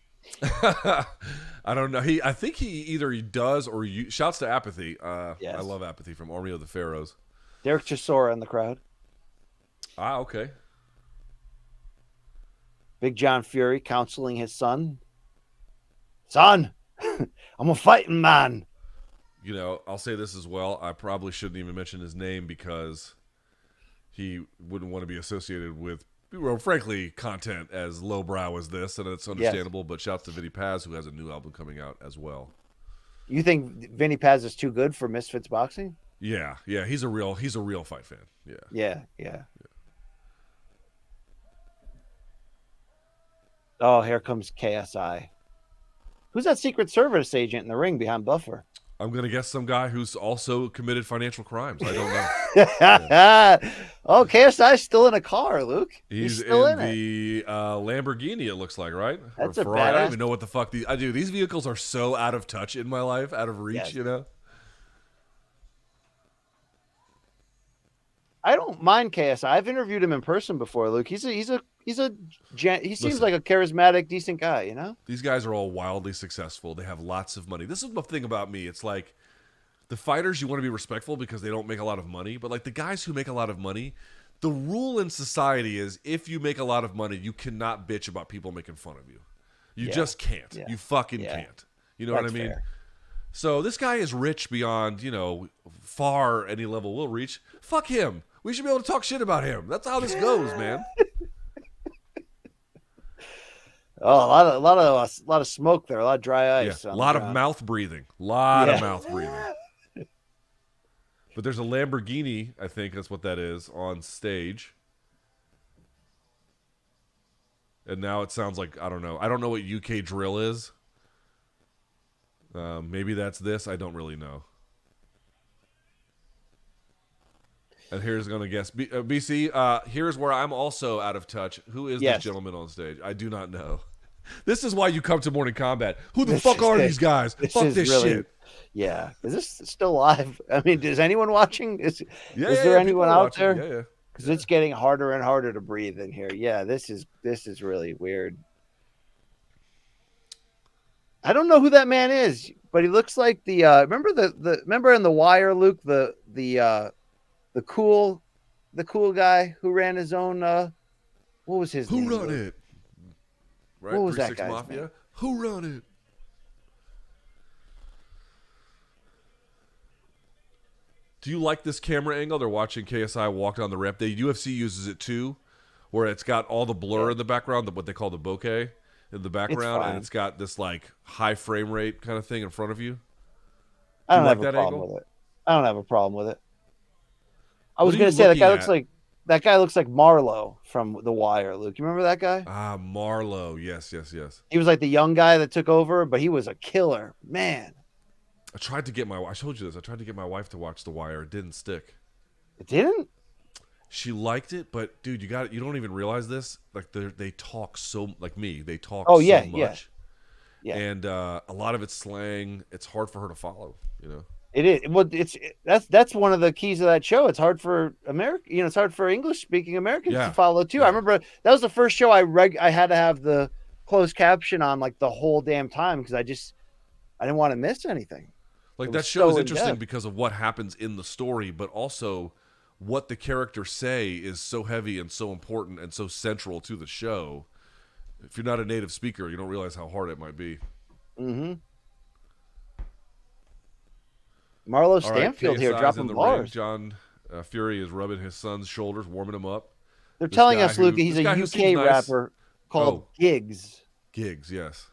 I don't know. I think he either does or shouts to Apathy. Yes. I love Apathy from Army of the Pharaohs. Derek Chisora in the crowd. Ah, okay. Big John Fury counseling his son. Son, I'm a fighting man. You know, I'll say this as well. I probably shouldn't even mention his name because he wouldn't want to be associated with, well, frankly, content as lowbrow as this, and it's understandable. Yes. But shouts to Vinny Paz, who has a new album coming out as well. You think Vinny Paz is too good for Misfits boxing? Yeah, he's a real fight fan. Yeah. Oh, here comes KSI. Who's that Secret Service agent in the ring behind Buffer? I'm going to guess some guy who's also committed financial crimes. I don't know. Oh, KSI's still in a car, Luke. He's still in the Lamborghini, it looks like, right? That's or a Ferrari. badass... I don't even know what the fuck I do. These vehicles are so out of touch in my life, out of reach, you know? I don't mind KSI. I've interviewed him in person before, Luke. He seems like a charismatic, decent guy, you know? These guys are all wildly successful. They have lots of money. This is the thing about me. It's like the fighters, you want to be respectful because they don't make a lot of money. But like the guys who make a lot of money, the rule in society is if you make a lot of money, you cannot bitch about people making fun of you. You just can't. You fucking can't. You know what I mean? Fair. So this guy is rich beyond, far any level we'll reach. Fuck him. We should be able to talk shit about him. That's how this goes, man. Oh, a lot of smoke there, a lot of dry ice. Yeah, a lot of mouth breathing. A lot of mouth breathing. But there's a Lamborghini, I think that's what that is, on stage. And now it sounds like, I don't know. I don't know what UK drill is. Maybe that's this. I don't really know. And here's going to guess. BC, here's where I'm also out of touch. Who is this gentleman on stage? I do not know. This is why you come to Morning Combat. Who the fuck are these guys? Fuck this shit. Yeah. Is this still live? I mean, is anyone watching? Is there anyone out watching. there? Yeah. Because it's getting harder and harder to breathe in here. Yeah, this is really weird. I don't know who that man is, but he looks like the remember in The Wire, Luke, the cool guy who ran his own what was his name? Who run it? Right? What was that guy's Mafia? name? Who run it? Do you like this camera angle? They're watching KSI walk down the ramp. The UFC uses it too, where it's got all the blur in the background, what they call the bokeh in the background, and it's got this like high frame rate kind of thing in front of you. I don't have a problem with it. I don't have a problem with it. I was going to say that guy looks like Marlowe from The Wire, Luke. You remember that guy? Ah, Marlowe. Yes. He was like the young guy that took over, but he was a killer, man. I tried to get I told you this. I tried to get my wife to watch The Wire. It didn't stick. It didn't? She liked it, but dude, you don't even realize this. Like they talk so like me. They talk so much. Yeah. And a lot of it's slang. It's hard for her to follow, you know. It is. Well, that's one of the keys of that show. It's hard for it's hard for English-speaking Americans to follow too. Yeah. I remember that was the first show I had to have the closed caption on like the whole damn time because I didn't want to miss anything. Like that show is interesting because of what happens in the story, but also what the characters say is so heavy and so important and so central to the show. If you're not a native speaker, you don't realize how hard it might be. Mm-hmm. Marlo Stanfield here dropping bars. John Fury is rubbing his son's shoulders, warming him up. They're telling us, Luke, he's a UK rapper called Giggs. Giggs, yes.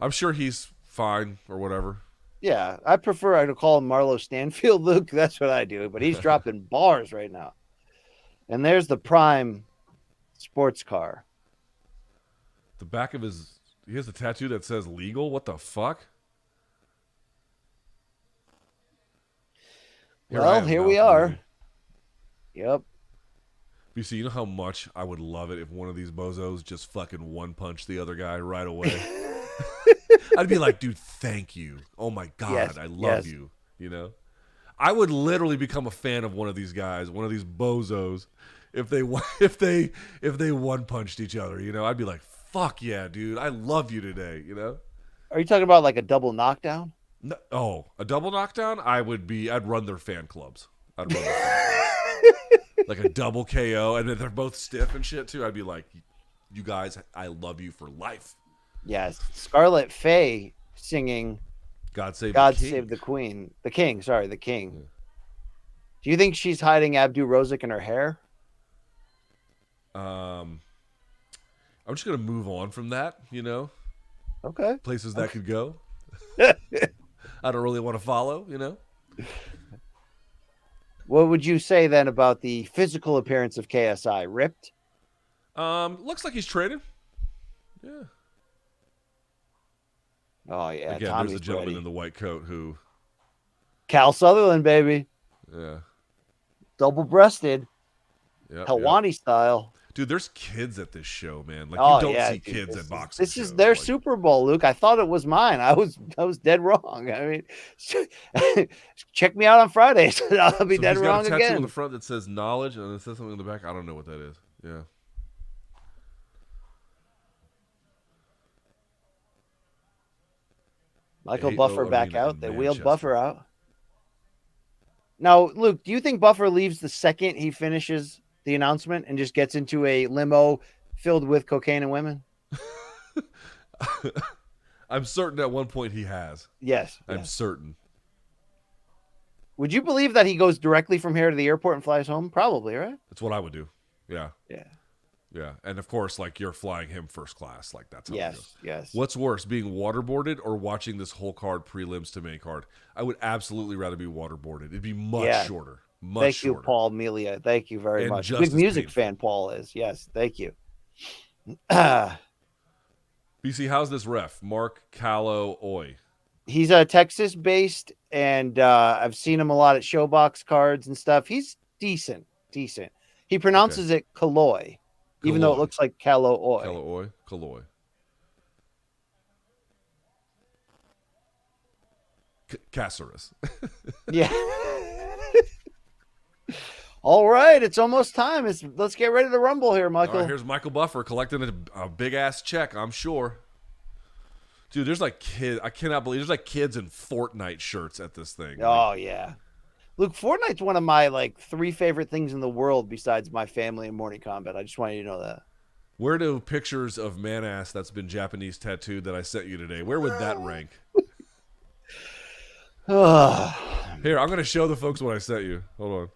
I'm sure he's fine or whatever. Yeah, I prefer to call him Marlo Stanfield, Luke. That's what I do. But he's dropping bars right now. And there's the Prime sports car. The back of he has a tattoo that says legal. What the fuck? Here we are. Yep. BC, you know how much I would love it if one of these bozos just fucking one punch the other guy right away. I'd be like, dude, thank you. Oh my God, I love you. You know, I would literally become a fan of one of these guys, one of these bozos, if they one punched each other. You know, I'd be like, fuck yeah, dude, I love you today. Are you talking about like a double knockdown? No, a double knockdown. I'd run their fan clubs. I'd run their fan clubs. Like a double KO, and then they're both stiff and shit too. I'd be like, you guys, I love you for life. Yes, Scarlet Faye singing God Save the Queen. The King, sorry, the King. Yeah. Do you think she's hiding Abdu Rozak in her hair? I'm just going to move on from that, Okay. Places that could go. I don't really want to follow, What would you say then about the physical appearance of KSI? Ripped? Looks like he's training. Yeah. Oh, yeah. Again, Tommy's there's the gentleman ready. in the white coat who... Cal Sutherland, baby. Yeah. Double-breasted. Yep, Helwani style. Dude, there's kids at this show, man. Like, you don't see kids at boxing This is shows. their Super Bowl, Luke. I thought it was mine. I was dead wrong. I mean, check me out on Fridays. I'll be dead wrong again. He's got a tattoo on the front that says knowledge, and it says something in the back. I don't know what that is. Yeah. Michael Buffer back out. They wheeled Buffer out. Now, Luke, do you think Buffer leaves the second he finishes the announcement and just gets into a limo filled with cocaine and women? I'm certain at one point he has. Yes. I'm certain. Would you believe that he goes directly from here to the airport and flies home? Probably, right? That's what I would do. Yeah. Yeah. Yeah. And of course, like, you're flying him first class. Like, that's how it goes. Yes. What's worse, being waterboarded or watching this whole card prelims to main card? I would absolutely rather be waterboarded. It'd be much shorter. Much shorter. You, Paul Melia. Thank you very much. just Big as music painful. fan Paul is. Yes. Thank you. BC, how's this ref? Mark Callow Oy. He's Texas based, and I've seen him a lot at Showbox cards and stuff. He's decent. He pronounces it Kaloi, even though it looks like Calloy. Kalloy. Caceres. Yeah. All right, it's almost time. Let's get ready to rumble here, Michael. All right, here's Michael Buffer collecting a big ass check, I'm sure. Dude, there's like kids. I cannot believe there's like kids in Fortnite shirts at this thing. Oh yeah, Luke, Fortnite's one of my like 3 favorite things in the world besides my family and Morning Kombat. I just want you to know that. Where do pictures of man ass that's been Japanese tattooed that I sent you today? Where would that rank? Here, I'm gonna show the folks what I sent you. Hold on.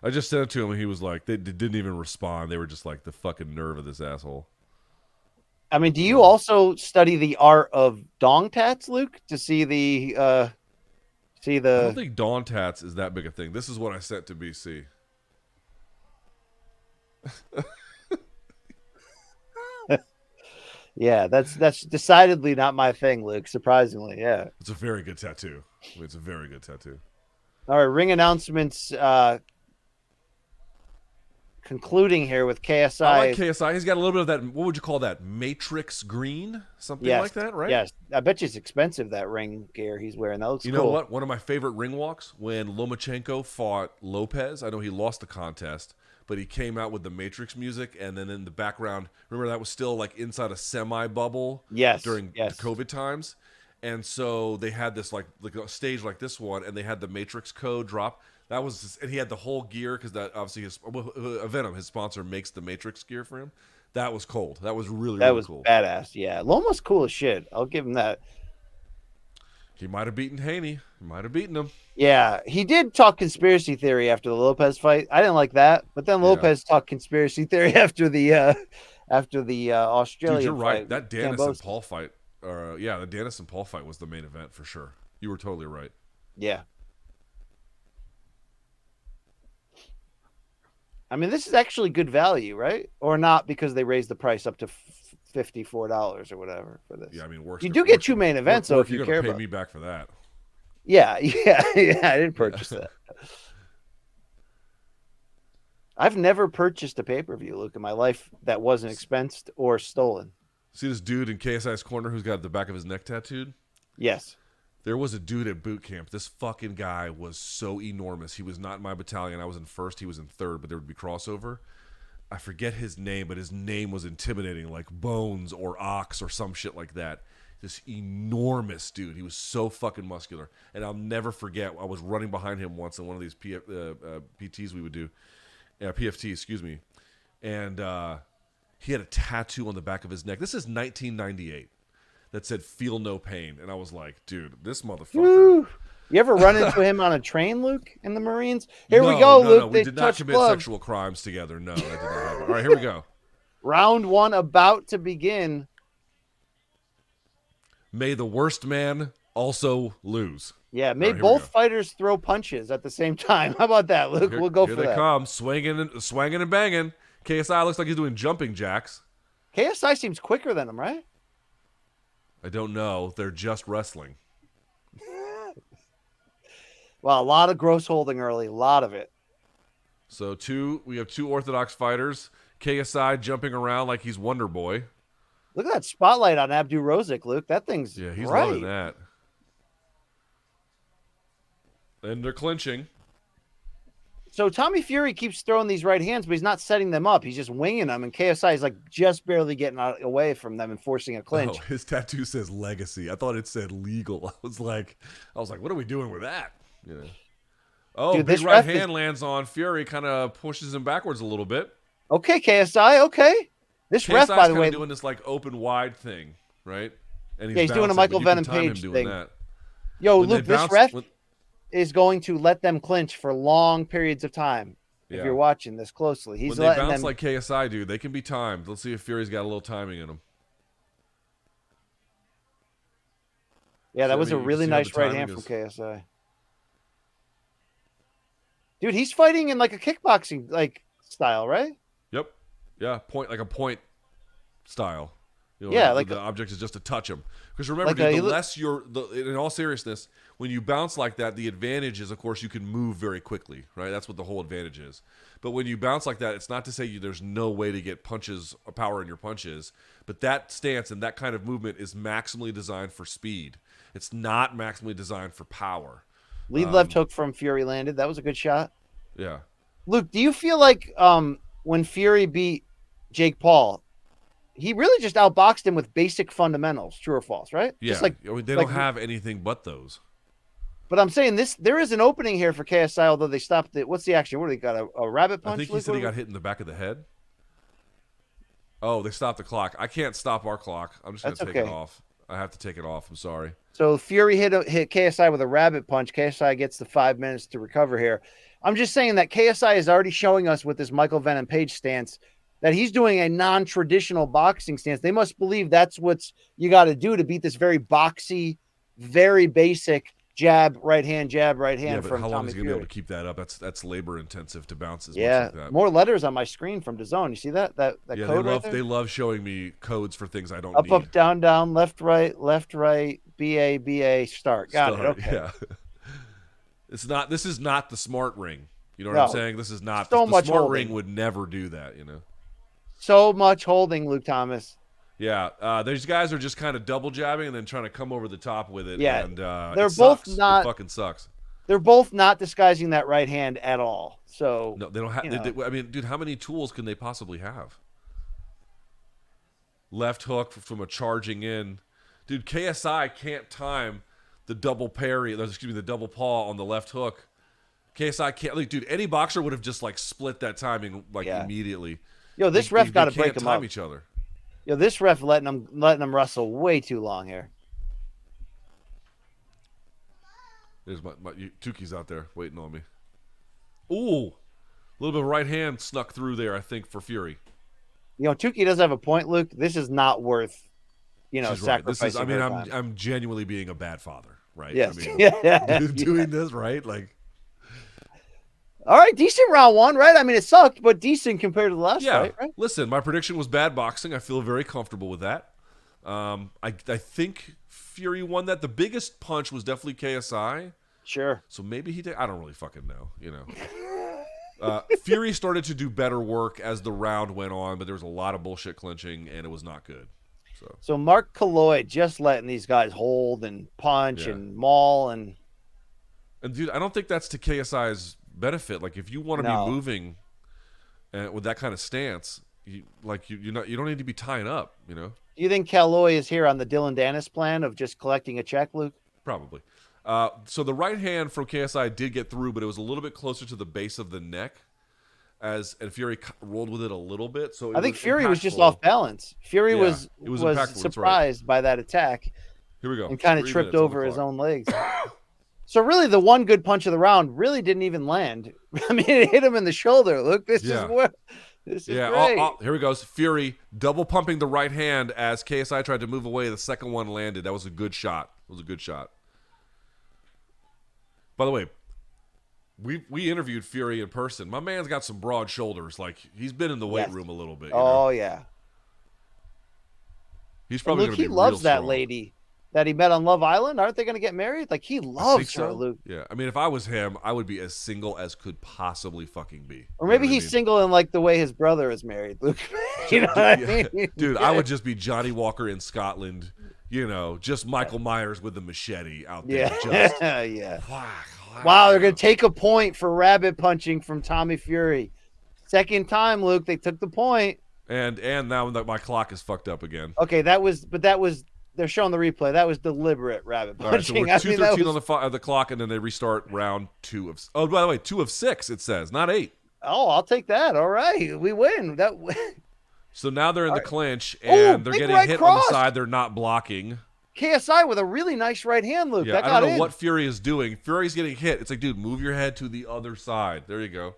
I just sent it to him and he was like, they didn't even respond. They were just like, the fucking nerve of this asshole. I mean, do you also study the art of dong tats, Luke, to see the I don't think Dawn Tats is that big a thing. This is what I sent to BC. Yeah, that's decidedly not my thing, Luke. Surprisingly, yeah. It's a very good tattoo. It's a very good tattoo. All right, ring announcements concluding here with KSI. I like KSI. He's got a little bit of that, what would you call that? Matrix green? Something like that, right? Yes. I bet you it's expensive, that ring gear he's wearing. That looks cool. You know what? One of my favorite ring walks, when Lomachenko fought Lopez. I know he lost the contest, but he came out with the Matrix music, and then in the background, remember that was still like inside a semi-bubble during the COVID times? And so they had this like a stage like this one, and they had the Matrix code drop. That was, and he had the whole gear because that obviously Venom, his sponsor, makes the Matrix gear for him. That was cold. That was really cool. Badass. Yeah, Loma's cool as shit. I'll give him that. He might have beaten Haney. He might have beaten him. Yeah, he did talk conspiracy theory after the Lopez fight. I didn't like that, but then Lopez talked conspiracy theory after the Australian. Dude, you're right. Fight. That Danis and Paul fight, the Danis and Paul fight was the main event for sure. You were totally right. Yeah. I mean, this is actually good value, right? Or not, because they raised the price up to $54 or whatever for this. Yeah, I mean, you do get 2 main events, though, if you care about. You're gonna pay me back for that. Yeah. I didn't purchase that. I've never purchased a pay-per-view, Luke, in my life that wasn't expensed or stolen. See this dude in KSI's corner who's got the back of his neck tattooed? Yes. There was a dude at boot camp. This fucking guy was so enormous. He was not in my battalion. I was in first. He was in third, but there would be crossover. I forget his name, but his name was intimidating, like Bones or Ox or some shit like that. This enormous dude. He was so fucking muscular. And I'll never forget, I was running behind him once in one of these PTs we would do. PFT, excuse me. And he had a tattoo on the back of his neck. This is 1998 that said, "Feel no pain." And I was like, dude, this motherfucker. Woo. You ever run into him on a train, Luke, in the Marines? Here we go, Luke. No, we did not commit sexual crimes together. No, that did not happen. All right, here we go. Round 1 about to begin. May the worst man also lose. Yeah, may right, both fighters throw punches at the same time. How about that, Luke? We'll go for that. Here they come, swinging and banging. KSI looks like he's doing jumping jacks. KSI seems quicker than him, right? I don't know. They're just wrestling. Well, a lot of gross holding early. A lot of it. So we have 2 orthodox fighters. KSI jumping around like he's Wonder Boy. Look at that spotlight on Abdu Rozik, Luke. That thing's he's bright. loving that. And they're clinching. So Tommy Fury keeps throwing these right hands, but he's not setting them up. He's just winging them, and KSI is like just barely getting away from them and forcing a clinch. Oh, his tattoo says legacy. I thought it said legal. I was like, what are we doing with that? You know. Oh, dude, big right hand lands on Fury, kind of pushes him backwards a little bit. Okay, KSI. Okay, this KSI's ref, by the way, doing this like open wide thing, right? And he's doing a Michael Venom Page thing. That. Yo, Luke, this ref is going to let them clinch for long periods of time. If you're watching this closely, he's when they bounce them like KSI do, they can be timed. Let's see if Fury's got a little timing in him. Yeah, that was a really nice right hand from KSI. Dude, he's fighting in like a kickboxing like style, right? Yep. Yeah, a point style. You know, yeah, like the object is just to touch him. Because remember, dude, the less in all seriousness, when you bounce like that, the advantage is, of course, you can move very quickly, right? That's what the whole advantage is. But when you bounce like that, it's not to say there's no way to get power in your punches. But that stance and that kind of movement is maximally designed for speed. It's not maximally designed for power. Lead left hook from Fury landed. That was a good shot. Yeah. Luke, do you feel like when Fury beat Jake Paul, he really just outboxed him with basic fundamentals, true or false, right? Yeah. Just like, they don't have anything but those. But I'm saying there is an opening here for KSI, although they stopped it. What's the action? What do they got? A rabbit punch? I think he said he got hit in the back of the head. Oh, they stopped the clock. I can't stop our clock. I'm just going to take it off. I have to take it off. I'm sorry. So Fury hit KSI with a rabbit punch. KSI gets the 5 minutes to recover here. I'm just saying that KSI is already showing us with this Michael Venom Page stance that he's doing a non-traditional boxing stance. They must believe that's what you got to do to beat this very boxy, very basic jab, right hand, but from how long Tommy is he going to be Fury. able to keep that up? That's labor intensive to bounce as much like that. More letters on my screen from DAZN. You see that code they love showing me codes for things I don't need. Up, down, left, right, BA, start. Got it. Okay. Yeah. This is not the smart ring. You know what I'm saying? This is not so the much smart holding. ring would never do that, you know. So much holding, Luke Thomas. Yeah, these guys are just kind of double jabbing and then trying to come over the top with it. Yeah, and they're both not. It fucking sucks. They're both not disguising that right hand at all. So no, they don't have. I mean, dude, how many tools can they possibly have? Left hook from a charging in, dude. KSI can't time the double parry. The double paw on the left hook. KSI can't. Like, dude, any boxer would have just like split that timing immediately. Yo, this ref got to break them time up. each other. Yo, this ref letting them wrestle way too long here. There's my Tuki's out there waiting on me. Ooh, a little bit of right hand snuck through there, I think, for Fury. You know, Tuki does have a point, Luke. This is not worth, sacrificing. Right. I'm genuinely being a bad father, right? Yes. I mean, doing this, right? Like, all right, decent round one, right? I mean, it sucked, but decent compared to the last fight, right? Listen, my prediction was bad boxing. I feel very comfortable with that. I think Fury won that. The biggest punch was definitely KSI. Sure. So maybe he did. I don't really fucking know, you know. Fury started to do better work as the round went on, but there was a lot of bullshit clinching, and it was not good. So Mark Colloid just letting these guys hold and punch and maul and dude, I don't think that's to KSI's benefit. Like, if you want to be moving, and with that kind of stance, you don't need to be tying up. You know. Do you think Calloy is here on the Dillon Danis plan of just collecting a check, Luke? Probably. So the right hand from KSI did get through, but it was a little bit closer to the base of the neck, and Fury rolled with it a little bit. So I think Fury was just off balance. Fury was surprised by that attack. Here we go. And kind of tripped over his own legs. So really, the one good punch of the round really didn't even land. I mean, it hit him in the shoulder. Look, this is great. Here we go. Fury double pumping the right hand as KSI tried to move away. The second one landed. That was a good shot. By the way, we interviewed Fury in person. My man's got some broad shoulders. Like, he's been in the weight room a little bit. Yeah. He's probably going to be he loves real that strong. lady that he met on Love Island. Aren't they going to get married? Like, he loves her, Luke. Yeah. I mean, if I was him, I would be as single as could possibly fucking be. Or maybe he's single in like the way his brother is married, Luke. You know what I mean? Dude, I would just be Johnny Walker in Scotland, just Michael Myers with the machete out there. Yeah. Wow, they're going to take a point for rabbit punching from Tommy Fury. Second time, Luke, they took the point. And now that my clock is fucked up again. Okay, they're showing the replay. That was deliberate rabbit punching. All right, so we're 2:13 on the clock, and then they restart round 2 of. Oh, by the way, 2 of 6. It says, not 8. Oh, I'll take that. All right, we win. So now they're in the clinch, and they're getting hit on the side. They're not blocking. KSI with a really nice right hand, Luke. Yeah, I don't know what Fury is doing. Fury's getting hit. It's like, dude, move your head to the other side. There you go.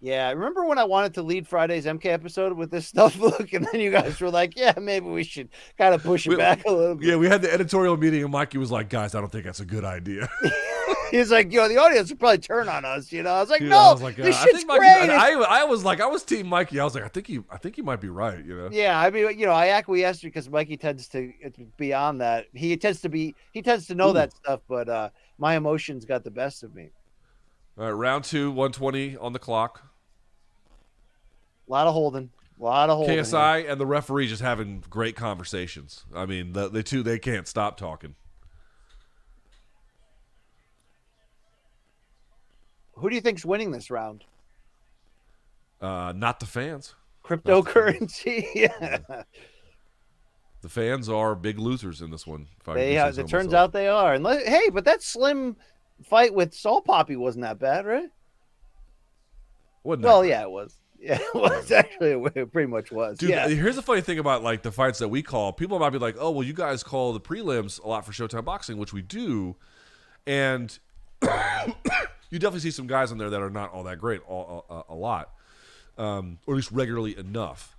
Yeah, remember when I wanted to lead Friday's MK episode with this stuff, Luke? And then you guys were like, yeah, maybe we should kind of push it back a little bit. Yeah, we had the editorial meeting, and Mikey was like, guys, I don't think that's a good idea. He's like, the audience will probably turn on us, I was like, no, this shit's great. I was team Mikey. I was like, I think he might be right, Yeah, I mean, I acquiesced because Mikey tends to be on that. He tends to know that stuff, but my emotions got the best of me. All right, round 2, 120 on the clock. A lot of holding. KSI and the referee just having great conversations. I mean, the two, they can't stop talking. Who do you think's winning this round? Not the fans. Cryptocurrency. Yeah. The fans are big losers in this one. It turns out they are. And but that slim fight with Saul Papi wasn't that bad, right? Yeah, it was. Yeah, it was actually. It pretty much was. Dude, here's the funny thing about like the fights that we call. People might be like, "Oh, well, you guys call the prelims a lot for Showtime Boxing," which we do, and you definitely see some guys on there that are not all that great, a lot, or at least regularly enough.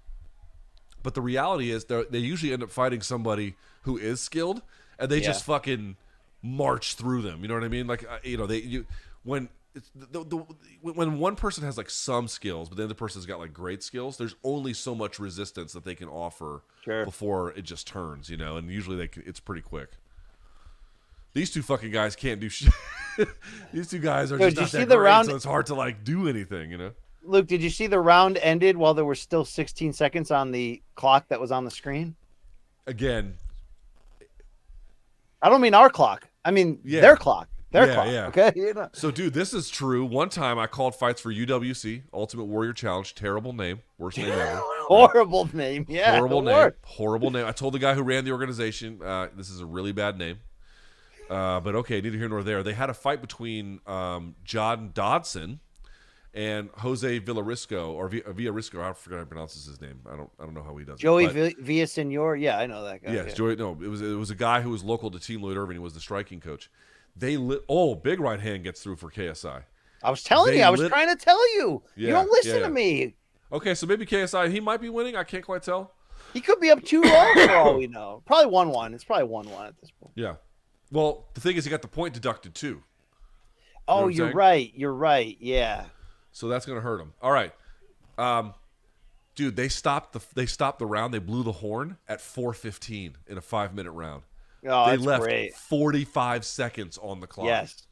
But the reality is, they usually end up fighting somebody who is skilled, and they just fucking march through them. You know what I mean? Like, when one person has like some skills, but the other person's got like great skills, there's only so much resistance that they can offer before it just turns, and usually it's pretty quick. These two fucking guys can't do shit. These two guys are just not that great, so it's hard to like do anything, Luke, did you see the round ended while there were still 16 seconds on the clock that was on the screen? Again, I don't mean our clock. I mean their clock. Their clock. Yeah. Okay. So, dude, this is true. One time I called fights for UWC, Ultimate Warrior Challenge. Terrible name. Worst name ever. Horrible name. Yeah. Horrible name. I told the guy who ran the organization, this is a really bad name. But okay, neither here nor there. They had a fight between John Dodson and Jose Villarisco, or Villarisco. I forgot how he pronounces his name. I don't know how he does Joey it. Villasenor. Yeah, I know that guy. Yes, Joey. No, it was a guy who was local to Team Lloyd Irving. He was the striking coach. Big right hand gets through for KSI. I was telling you. I was trying to tell you. You don't listen to me. Okay, so maybe KSI, he might be winning. I can't quite tell. He could be up 2-0 for all we know. Probably 1-1. It's probably 1-1 at this point. Yeah. Well, the thing is, he got the point deducted too. Oh, you're right. You're right. Yeah. So that's gonna hurt him. All right, dude. They stopped the round. They blew the horn at 4:15 in a 5-minute round. Oh, they that's left great. 45 seconds on the clock. Yes.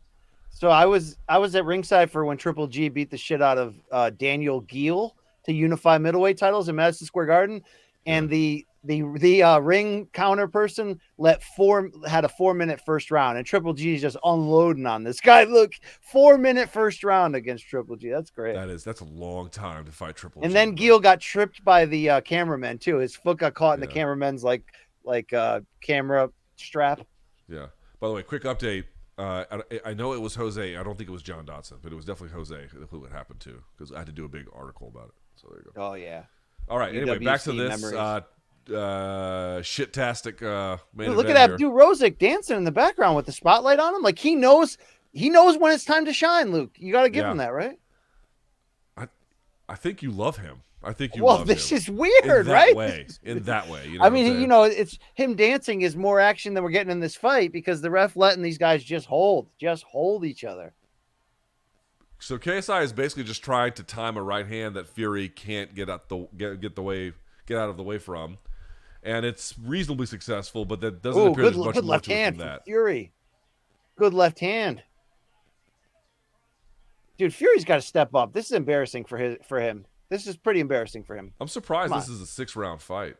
So I was at ringside for when Triple G beat the shit out of Daniel Geale to unify middleweight titles in Madison Square Garden, and the the ring counter person had a 4-minute first round, and Triple G is just unloading on this guy. Look, 4-minute first round against Triple G. That's great. That's a long time to fight Triple G. And then Gil got tripped by the cameraman too. His foot got caught in the cameraman's like camera strap. Yeah. By the way, quick update. I know it was Jose. I don't think it was John Dotson, but it was definitely Jose who it happened to, because I had to do a big article about it. So there you go. Oh yeah. All right. Anyway, back to this shit-tastic main event. Look at Abdul Rozak dancing in the background with the spotlight on him. Like he knows when it's time to shine. Luke, you got to give him that, right? I think you love him. I think you. Well, this is weird, right? In that way. You know I mean, it's him dancing is more action than we're getting in this fight because the ref letting these guys just hold each other. So KSI is basically just trying to time a right hand that Fury can't get out of the way from, and it's reasonably successful. But that doesn't appear there's much good more left to it hand than that. Fury, good left hand. Dude, Fury's got to step up. This is embarrassing for him. This is pretty embarrassing for him. I'm surprised this is a 6-round fight.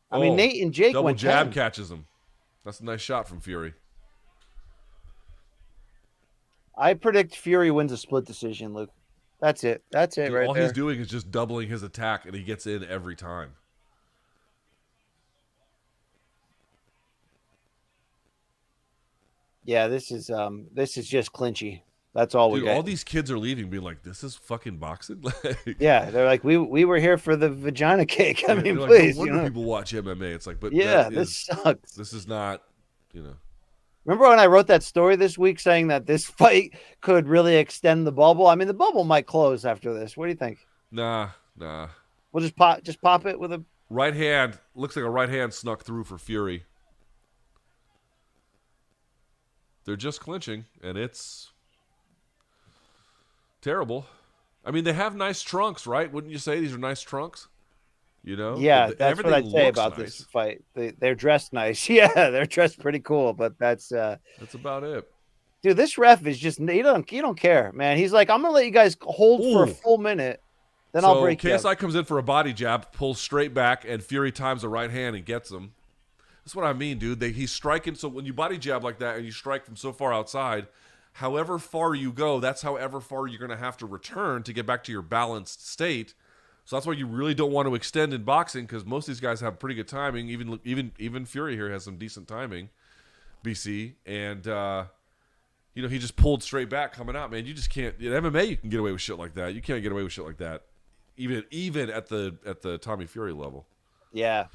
I mean, Nate and Jake double went jab 10. catches him. That's a nice shot from Fury. I predict Fury wins a split decision, Luke. That's it. That's it, right all there. He's doing is just doubling his attack, and he gets in every time. Yeah, this is just clinchy. That's all we got. All these kids are leaving, being like, "This is fucking boxing." Yeah, they're like, we were here for the vagina cake. I mean, like, please. No wonder people watch MMA. It's like, but yeah, this sucks. This is not, Remember when I wrote that story this week saying that this fight could really extend the bubble? I mean, the bubble might close after this. What do you think? Nah. We'll just pop it with a right hand. Looks like a right hand snuck through for Fury. They're just clinching, and it's terrible. I mean, they have nice trunks, right? Wouldn't you say these are nice trunks? Yeah, that's what I'd say about this fight. They're dressed nice. Yeah, they're dressed pretty cool, but that's about it. Dude, this ref is just he don't care, man. He's like, I'm gonna let you guys hold for a full minute, then I'll break you. KSI comes in for a body jab, pulls straight back, and Fury times the right hand and gets him. That's what I mean, dude. He's striking. So when you body jab like that and you strike from so far outside, however far you go, that's however far you're going to have to return to get back to your balanced state. So that's why you really don't want to extend in boxing, because most of these guys have pretty good timing. Even Fury here has some decent timing, BC. And, he just pulled straight back coming out, man. You just can't. In MMA, you can get away with shit like that. You can't get away with shit like that, even at the Tommy Fury level. Yeah.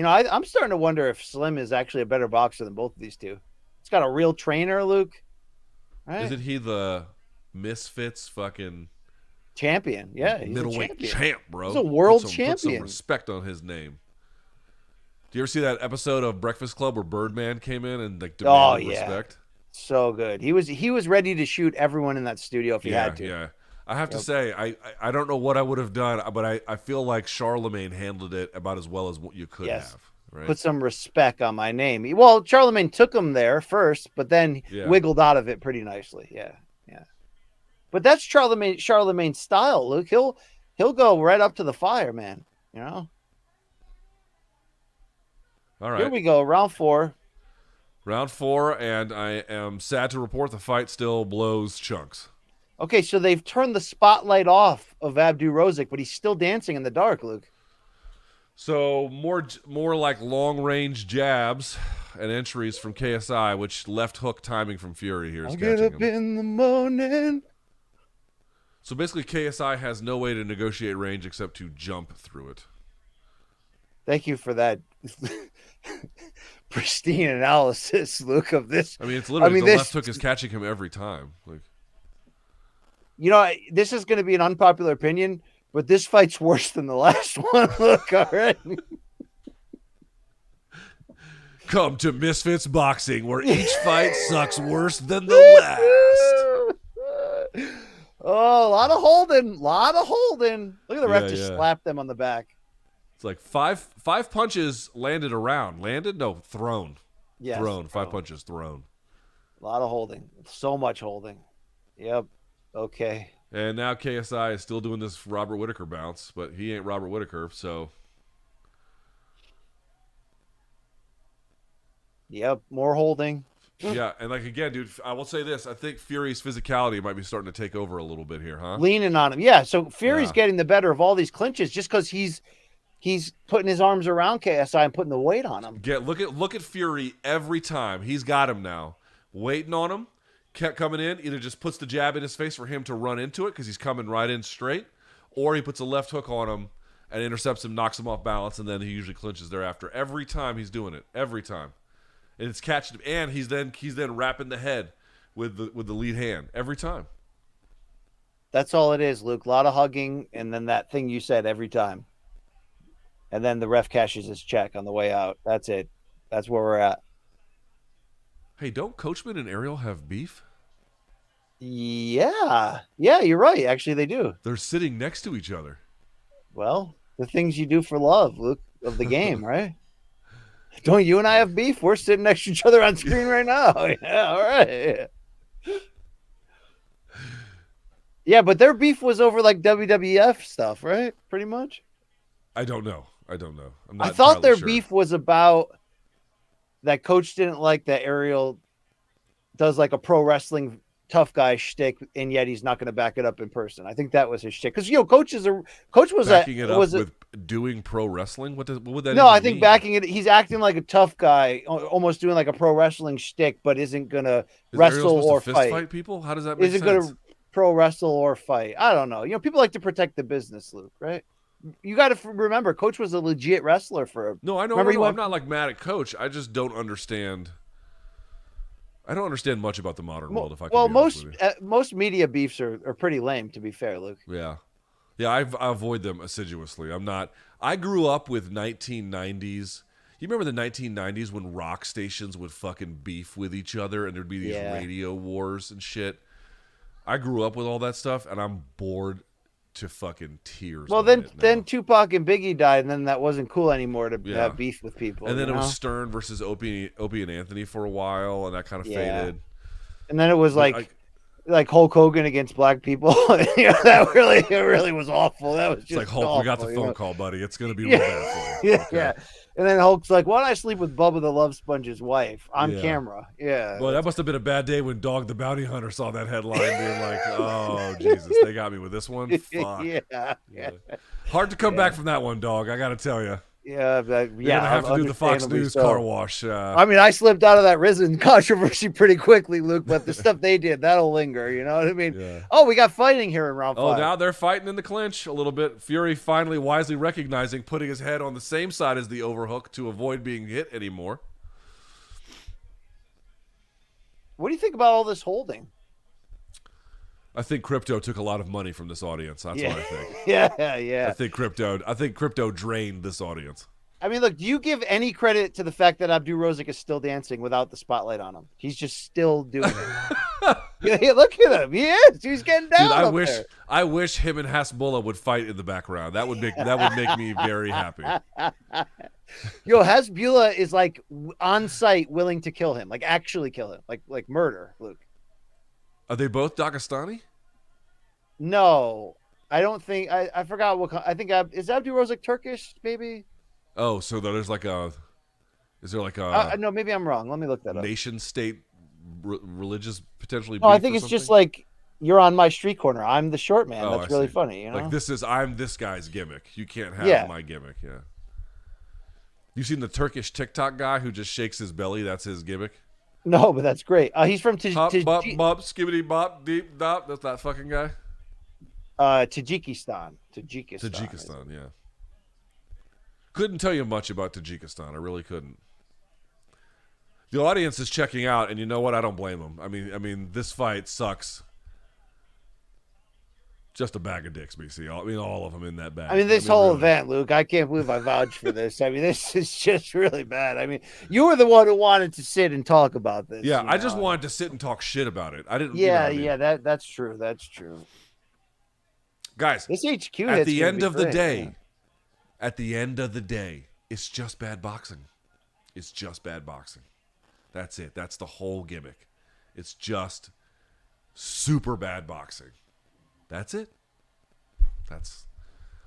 I'm starting to wonder if Slim is actually a better boxer than both of these two. He's got a real trainer, Luke. Right? Isn't he the Misfits fucking champion? Yeah, he's middleweight champ, bro. He's a world champion. Put some respect on his name. Do you ever see that episode of Breakfast Club where Birdman came in and demanded respect? So good. He was ready to shoot everyone in that studio if he had to. Yeah. I have to say, I don't know what I would have done, but I feel like Charlemagne handled it about as well as what you could have. Right? Put some respect on my name. Well, Charlemagne took him there first, but then wiggled out of it pretty nicely. Yeah. But that's Charlemagne's style, Luke. He'll go right up to the fire, man. All right. Here we go, round 4. Round 4, and I am sad to report the fight still blows chunks. Okay, so they've turned the spotlight off of Abdul Rozak, but he's still dancing in the dark, Luke. So more like long-range jabs and entries from KSI, which left hook timing from Fury here is I'll get up in the morning. So basically, KSI has no way to negotiate range except to jump through it. Thank you for that pristine analysis, Luke, of this. I mean, it's literally the left hook is catching him every time. This is going to be an unpopular opinion, but this fight's worse than the last one. Look, all right. Come to Misfits Boxing, where each fight sucks worse than the last. Oh, a lot of holding. Look at the ref just slapped them on the back. It's like five punches landed around. Landed? No, thrown. Yes, thrown. 5 punches thrown. A lot of holding. So much holding. Yep. Okay. And now KSI is still doing this Robert Whittaker bounce, but he ain't Robert Whittaker, so. Yep, more holding. Yeah, and like again, dude, I will say this. I think Fury's physicality might be starting to take over a little bit here, huh? Leaning on him. Yeah, so Fury's getting the better of all these clinches just because he's putting his arms around KSI and putting the weight on him. Look at Fury every time. He's got him now. Waiting on him. Kept coming in. Either just puts the jab in his face for him to run into it because he's coming right in straight, or he puts a left hook on him and intercepts him, knocks him off balance, and then he usually clinches thereafter. Every time he's doing it. Every time. And it's catching him, and he's then wrapping the head with the lead hand every time. That's all it is, Luke. A lot of hugging, and then that thing you said every time. And then the ref cashes his check on the way out. That's it. That's where we're at. Hey, don't Coachman and Ariel have beef? Yeah, you're right. Actually, they do. They're sitting next to each other. Well, the things you do for love, Luke, of the game, right? Don't you and I have beef? We're sitting next to each other on screen right now. Yeah, all right. Yeah, but their beef was over like WWF stuff, right? Pretty much. I don't know. I'm not I thought their sure. beef was about that Coach didn't like that Ariel does like a pro wrestling tough guy shtick, and yet he's not going to back it up in person. I think that was his shtick because Coach was backing it up with doing pro wrestling. What would that? No, I think mean? backing it. He's acting like a tough guy, almost doing like a pro wrestling shtick, but isn't going to wrestle or fight people. How does that make sense? Isn't going to pro wrestle or fight. I don't know. People like to protect the business, Luke, right? You got to remember, Coach was a legit wrestler for. No, I know. I'm not like mad at Coach. I just don't understand. I don't understand much about the modern world. If I can most media beefs are pretty lame, to be fair, Luke. Yeah, I avoid them assiduously. I grew up with 1990s. You remember the 1990s when rock stations would fucking beef with each other and there'd be these radio wars and shit. I grew up with all that stuff, and I'm bored to fucking tears. Well, then Tupac and Biggie died, and then that wasn't cool anymore to have beef with people. And then it was Stern versus Opie and Anthony for a while, and that kind of faded. And then it was like Hulk Hogan against black people. That really was awful. That was just like Hulk. awful, We got the phone call, buddy. It's gonna be real bad for you. Yeah. And then Hulk's like, "Why don't I sleep with Bubba the Love Sponge's wife on camera?" Yeah. Well, that must have been a bad day when Dog the Bounty Hunter saw that headline, being like, "Oh Jesus, they got me with this one." Fuck. Yeah. Hard to come back from that one, Dog. I got to tell you. Yeah, You're gonna have to do the Fox News car wash. I mean, I slipped out of that Risen controversy pretty quickly, Luke. But the stuff they did, that'll linger. You know what I mean? Yeah. Oh, we got fighting here in round 5. Oh, now they're fighting in the clinch a little bit. Fury finally wisely recognizing putting his head on the same side as the overhook to avoid being hit anymore. What do you think about all this holding? I think Crypto took a lot of money from this audience. That's what I think. Yeah. I think Crypto drained this audience. I mean, look, do you give any credit to the fact that Abdul Rozak is still dancing without the spotlight on him? He's just still doing it. Yeah, look at him. He is. He's getting down. Dude, I wish him and Hasbulla would fight in the background. That would make me very happy. Yo, Hasbulla is like on site, willing to kill him, like actually kill him, like murder, Luke. Are they both Dagestani? No, I don't think. I forgot what. I think is Abdul Rozak Turkish, maybe. Oh, so there's like a. Is there like a? No, maybe I'm wrong. Let me look that up. Nation state religious potentially. No, I think it's just like you're on my street corner. I'm the short man. Oh, That's really funny. You know? Like I'm this guy's gimmick. You can't have my gimmick. Yeah. You seen the Turkish TikTok guy who just shakes his belly? That's his gimmick. No, but that's great. He's from Bop, bop, skibbity bop, deep dop. That's that fucking guy. Tajikistan, yeah. Couldn't tell you much about Tajikistan. I really couldn't. The audience is checking out, and you know what? I don't blame them. I mean, this fight sucks. Just a bag of dicks, BC. All of them in that bag. I mean, this whole event, Luke, I can't believe I vouched for this. I mean, this is just really bad. I mean, you were the one who wanted to sit and talk about this. Yeah, I just wanted to sit and talk shit about it. I didn't. Yeah, that's true. That's true. Guys, this HQ at the end of the day, it's just bad boxing. It's just bad boxing. That's it. That's the whole gimmick. It's just super bad boxing. That's it.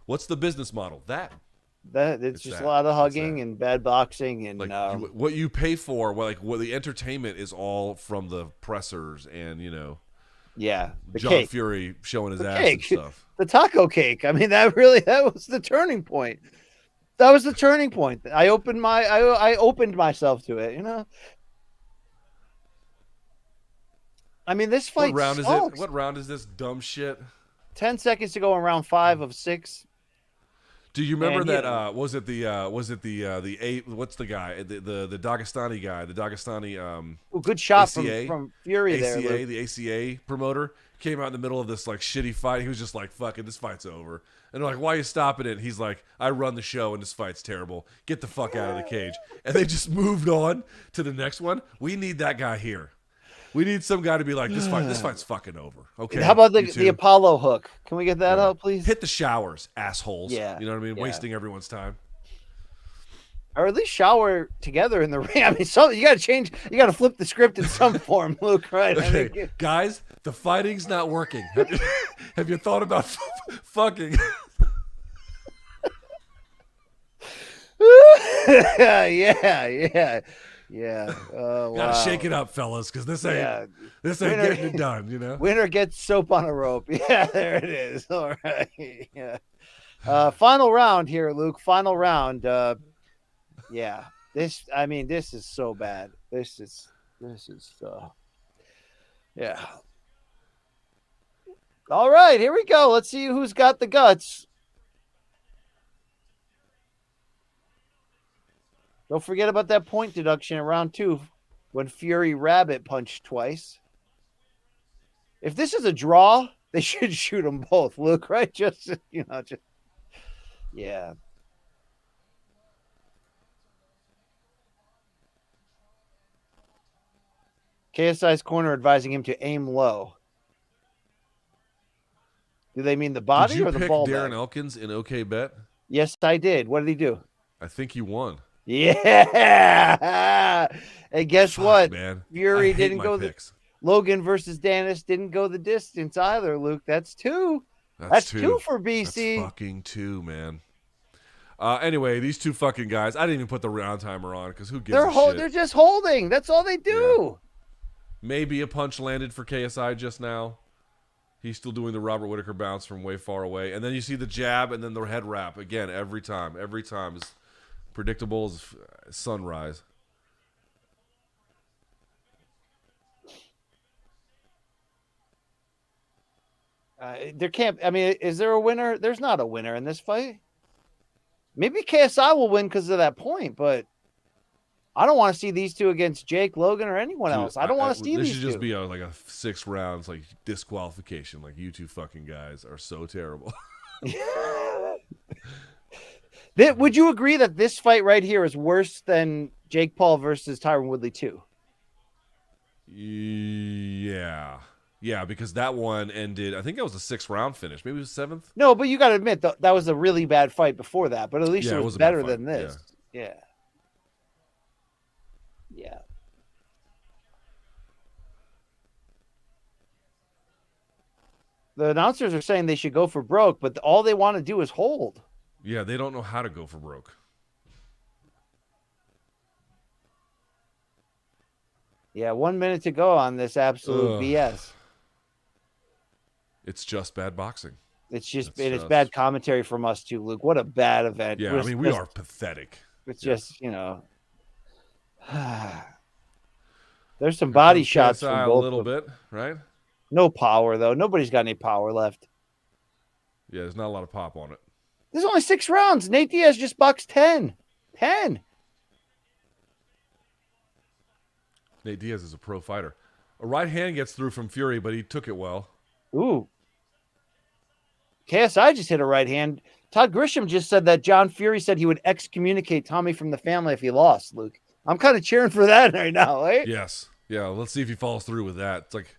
What's the business model? It's just that. a lot of It's hugging that. and bad boxing and Like what you pay for, what the entertainment is all from the pressers and the John cake. Fury showing his The ass cake. and stuff. The taco cake. I mean, that was the turning point. That was the turning point. I opened myself to it. I mean, this fight. What round sucks. is it? What round is this dumb shit? 10 seconds to go in round 5 of 6. Do you remember And that? Was it the eight? What's the guy? The Dagestani guy? The Dagestani. Good shot ACA, from Fury ACA, there. Luke. the ACA promoter came out in the middle of this like shitty fight. He was just like, "Fuck it, this fight's over." And they're like, "Why are you stopping it?" And he's like, "I run the show, and this fight's terrible. Get the fuck out of the cage." And they just moved on to the next one. We need that guy here. We need some guy to be like, this fight's fucking over. Okay. How about you the two? Apollo hook? Can we get that out, please? Hit the showers, assholes. Yeah. You know what I mean? Yeah. Wasting everyone's time. Or at least shower together in the ring. I mean, you got to change. You got to flip the script in some form, Luke. Right? Okay, I mean, guys, the fighting's not working. Have you thought about fucking? yeah. Gotta shake it up, fellas, because this ain't getting it done. Winner gets soap on a rope. Yeah, there it is. All right. Yeah. Final round here, Luke. Final round. Yeah. This is so bad. This is. Yeah. All right, here we go. Let's see who's got the guts. Don't forget about that point deduction in round 2 when Fury rabbit punched twice. If this is a draw, they should shoot them both, Luke, right? Yeah. KSI's corner advising him to aim low. Do they mean the body or the ball? Did you pick Darren bag? Elkins in OK Bet? Yes, I did. What did he do? I think he won. Yeah. And guess what? Man. Fury I hate didn't my go picks. Logan versus Danis didn't go the distance either, Luke. That's 2. That's two for BC. That's fucking 2, man. Anyway, these two fucking guys. I didn't even put the round timer on because who gives a shit? They're just holding. That's all they do. Yeah. Maybe a punch landed for KSI just now. He's still doing the Robert Whittaker bounce from way far away. And then you see the jab and then the head wrap. Again, every time. Every time is predictable as sunrise. Is there a winner? There's not a winner in this fight. Maybe KSI will win because of that point, but I don't want to see these two against Jake, Logan, or anyone else. I don't want to see these two. This should just be like a 6 rounds, like disqualification. Like, you two fucking guys are so terrible. Would you agree that this fight right here is worse than Jake Paul versus Tyron Woodley 2? Yeah, because that one ended, I think that was a 6th round finish. Maybe it was 7th? No, but you got to admit, that was a really bad fight before that. But at least it was better than this. Yeah. The announcers are saying they should go for broke, but all they want to do is hold. Yeah, they don't know how to go for broke. Yeah, 1 minute to go on this absolute BS. It's just bad boxing. It's bad commentary from us too, Luke. What a bad event. Yeah, we are pathetic. It's just, there's some body shots from both a little bit, right? No power, though. Nobody's got any power left. Yeah, there's not a lot of pop on it. There's only 6 rounds. Nate Diaz just boxed 10. 10. Nate Diaz is a pro fighter. A right hand gets through from Fury, but he took it well. Ooh. KSI just hit a right hand. Todd Grisham just said that John Fury said he would excommunicate Tommy from the family if he lost, Luke. I'm kind of cheering for that right now, right? Yes. Yeah, let's see if he follows through with that. It's like,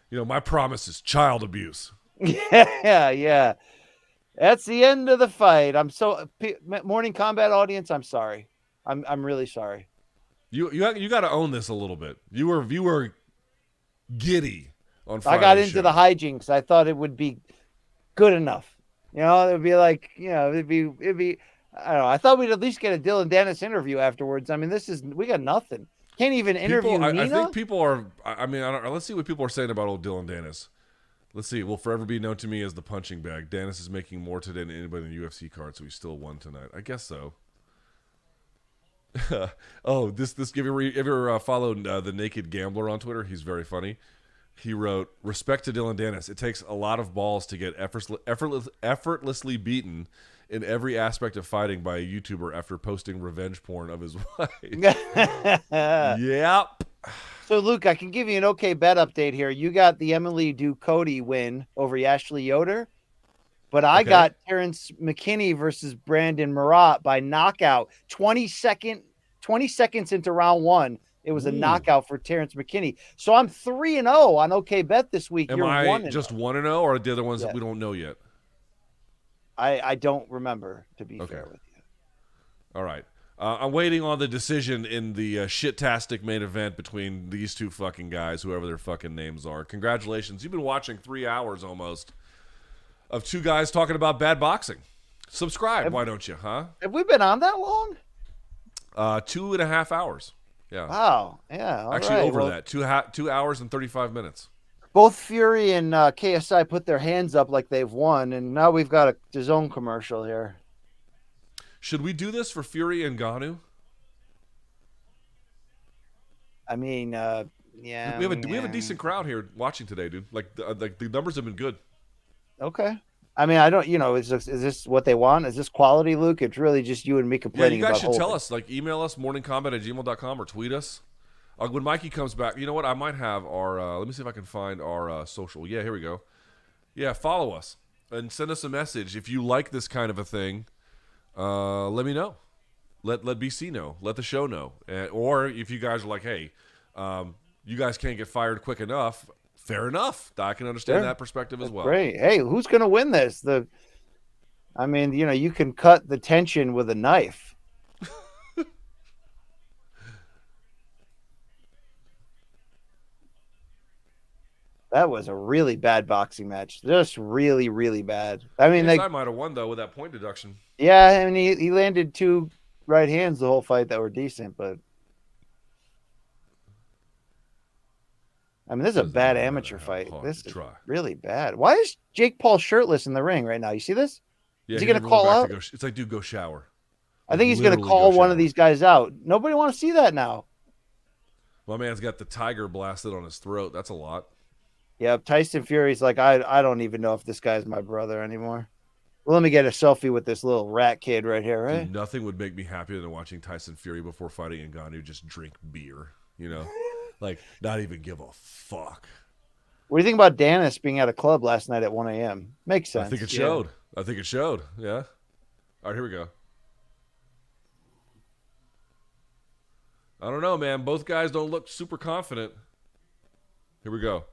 my promise is child abuse. Yeah. That's the end of the fight. I'm so Morning Combat audience, I'm sorry. I'm really sorry. You got to own this a little bit. You were giddy on Friday. I got into the hijinks. I thought it would be good enough. You know, it'd be like, it'd be. I don't know. I thought we'd at least get a Dillon Danis interview afterwards. I mean, we got nothing. Can't even interview Nina? I think people are. I mean, let's see what people are saying about old Dillon Danis. Let's see. Will forever be known to me as the punching bag. Danis is making more today than anybody in the UFC card, so he still won tonight. I guess so. Oh, this. Have you ever followed the Naked Gambler on Twitter? He's very funny. He wrote, "Respect to Dillon Danis. It takes a lot of balls to get effortlessly beaten in every aspect of fighting by a YouTuber after posting revenge porn of his wife." Yep. So, Luke, I can give you an okay bet update here. You got the Emily Ducote win over Ashley Yoder, but I got Terrence McKinney versus Brandon Murat by knockout. 20 seconds into round 1. It was a knockout for Terrence McKinney. So I'm 3-0 on OK Bet this week. Am I just 1-0 or the other ones that we don't know yet? I don't remember, to be fair with you. All right. I'm waiting on the decision in the shit-tastic main event between these two fucking guys, whoever their fucking names are. Congratulations. You've been watching 3 hours almost of two guys talking about bad boxing. Subscribe, why don't you, huh? Have we been on that long? 2.5 hours. Yeah. Wow. Yeah. Actually, over that. 2 hours and 35 minutes. Both Fury and KSI put their hands up like they've won, and now we've got a DAZN commercial here. Should we do this for Fury and Ngannou? I mean, yeah. We have a decent crowd here watching today, dude. Like the numbers have been good. Okay. I mean, I don't. Is this what they want? Is this quality, Luke? It's really just you and me complaining. Yeah, you guys about should tell us. Like, email us morningcombat@gmail.com or tweet us. When Mikey comes back, you know what? I might have our. Let me see if I can find our social. Yeah, here we go. Yeah, follow us and send us a message if you like this kind of a thing. Let me know. Let BC know. Let the show know. Or if you guys are like, hey, you guys can't get fired quick enough. Fair enough. I can understand that perspective as well. Great. Hey, who's going to win this? I mean, you can cut the tension with a knife. That was a really bad boxing match. Just really, really bad. I mean, I might have won, though, with that point deduction. Yeah, I mean, he landed 2 right hands the whole fight that were decent, but I mean, this is a bad amateur fight. This is really bad. Why is Jake Paul shirtless in the ring right now? You see this? Yeah, is he going to call out? It's like, dude, go shower. I think he's going to call one of these guys out. Nobody want to see that now. My man's got the tiger blasted on his throat. That's a lot. Yeah, Tyson Fury's like, I don't even know if this guy's my brother anymore. Well, let me get a selfie with this little rat kid right here, right? Dude, nothing would make me happier than watching Tyson Fury before fighting Ngannou just drink beer, Like, not even give a fuck. What do you think about Danis being at a club last night at 1 a.m.? Makes sense. I think it showed. Yeah. All right, here we go. I don't know, man. Both guys don't look super confident. Here we go.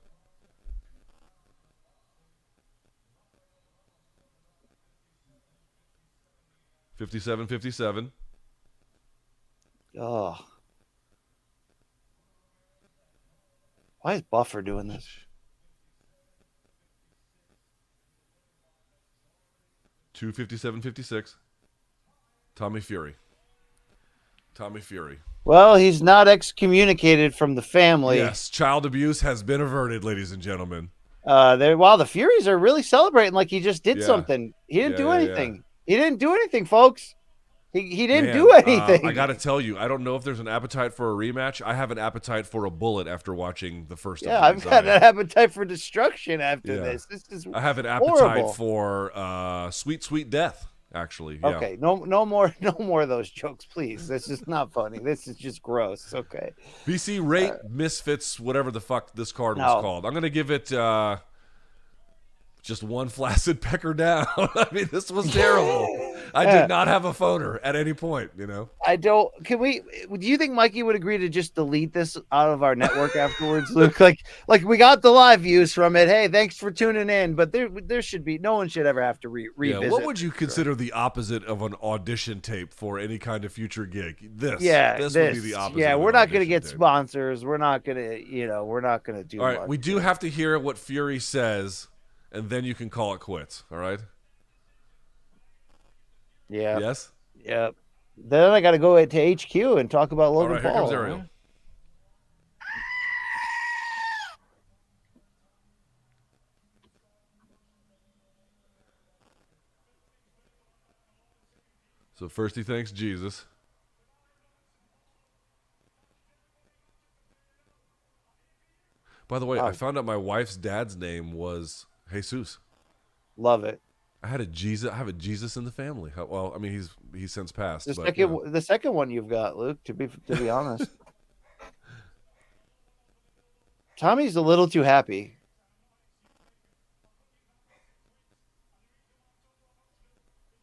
$57-57. Oh. Why is Buffer doing this? $57-56. Tommy Fury. Well, he's not excommunicated from the family. Yes, child abuse has been averted, ladies and gentlemen. The Furies are really celebrating like he just did something. He didn't do anything. Yeah. He didn't do anything, folks. He didn't do anything. I got to tell you, I don't know if there's an appetite for a rematch. I have an appetite for a bullet after watching the first. Yeah, I've got an appetite for destruction after this. This is I have an appetite for sweet death. Actually, yeah. Okay, no more of those jokes, please. This is not funny. This is just gross. Okay. BC, rate Misfits, whatever the fuck this card was called. I'm gonna give it just one flaccid pecker down. I mean, this was terrible. I did not have a phoner at any point, I don't. Do you think Mikey would agree to just delete this out of our network afterwards, Luke? Like we got the live views from it. Hey, thanks for tuning in. But there should be, no one should ever have to revisit. Yeah, what would you consider the opposite of an audition tape for any kind of future gig? This would be the opposite. Yeah, we're not going to get sponsors. We're not going to, we're not going to do. All right, we do have to hear what Fury says and then you can call it quits. All right. Yeah. Yes. Yep. Then I got to go to HQ and talk about All Logan right. Here Paul. comes Ariel. So first he thanks Jesus. By the way, I found out my wife's dad's name was Jesus. Love it. I have a Jesus in the family. Well, I mean, he's since passed. The second one you've got, Luke. To be honest, Tommy's a little too happy.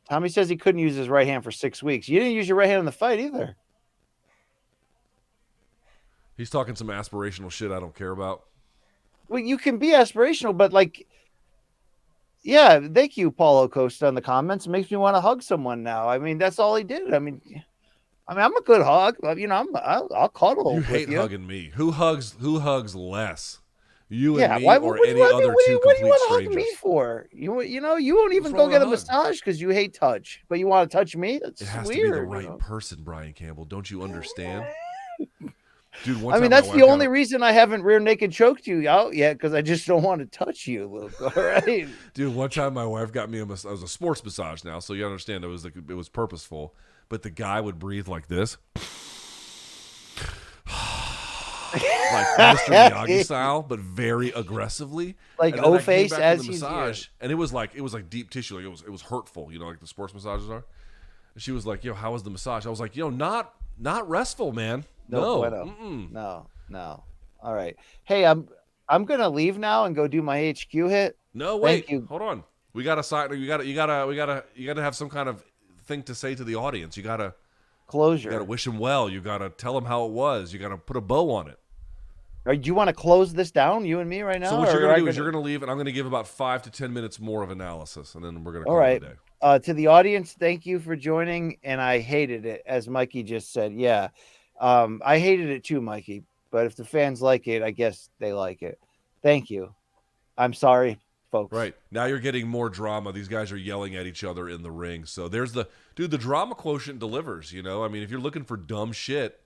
Tommy says he couldn't use his right hand for 6 weeks. You didn't use your right hand in the fight either. He's talking some aspirational shit I don't care about. Well, you can be aspirational, but like, yeah, thank you, Paulo Costa, in the comments. It makes me want to hug someone now. I mean, that's all he did. I mean, I'm a good hug. You know, I'll cuddle. You with hate you. hugging me. Who hugs less? You Yeah, and me, why, or what any do you, other what do two you, what do you complete want to hug strangers? me for? You know, you won't even What's go wrong get a with a hug? massage because you hate touch, but you want to touch me? That's It has weird. to be the you right know? person, Brian Campbell. Don't you understand? Dude, I mean, that's the only reason I haven't rear naked choked you out yet, because I just don't want to touch you, Luke. All right, Dude, one time my wife got me it was a sports massage now, so you understand it was purposeful. But the guy would breathe like this. Like Mr. Miyagi style, but very aggressively. Like And then I came O-face back from as the he's massage, and it was like deep tissue, like it was hurtful, you know, like the sports massages are. And she was like, "Yo, how was the massage?" I was like, "Yo, not restful, man. No, no. All right. Hey, I'm gonna leave now and go do my HQ hit. No, wait. Thank you. Hold on. We got to sign. You got to have some kind of thing to say to the audience. You got to Closure. wish them well. You got to tell them how it was. You got to put a bow on it. Do you want to close this down, you and me, right now? So what you're or gonna I do is could- you're gonna leave, and I'm gonna give about 5 to 10 minutes more of analysis, and then we're gonna call All right. it a day. To the audience, thank you for joining, and I hated it, as Mikey just said. Yeah, I hated it too, Mikey. But if the fans like it, I guess they like it. Thank you. I'm sorry, folks. Right now, you're getting more drama. These guys are yelling at each other in the ring. So there's the drama quotient delivers. You know, I mean, if you're looking for dumb shit,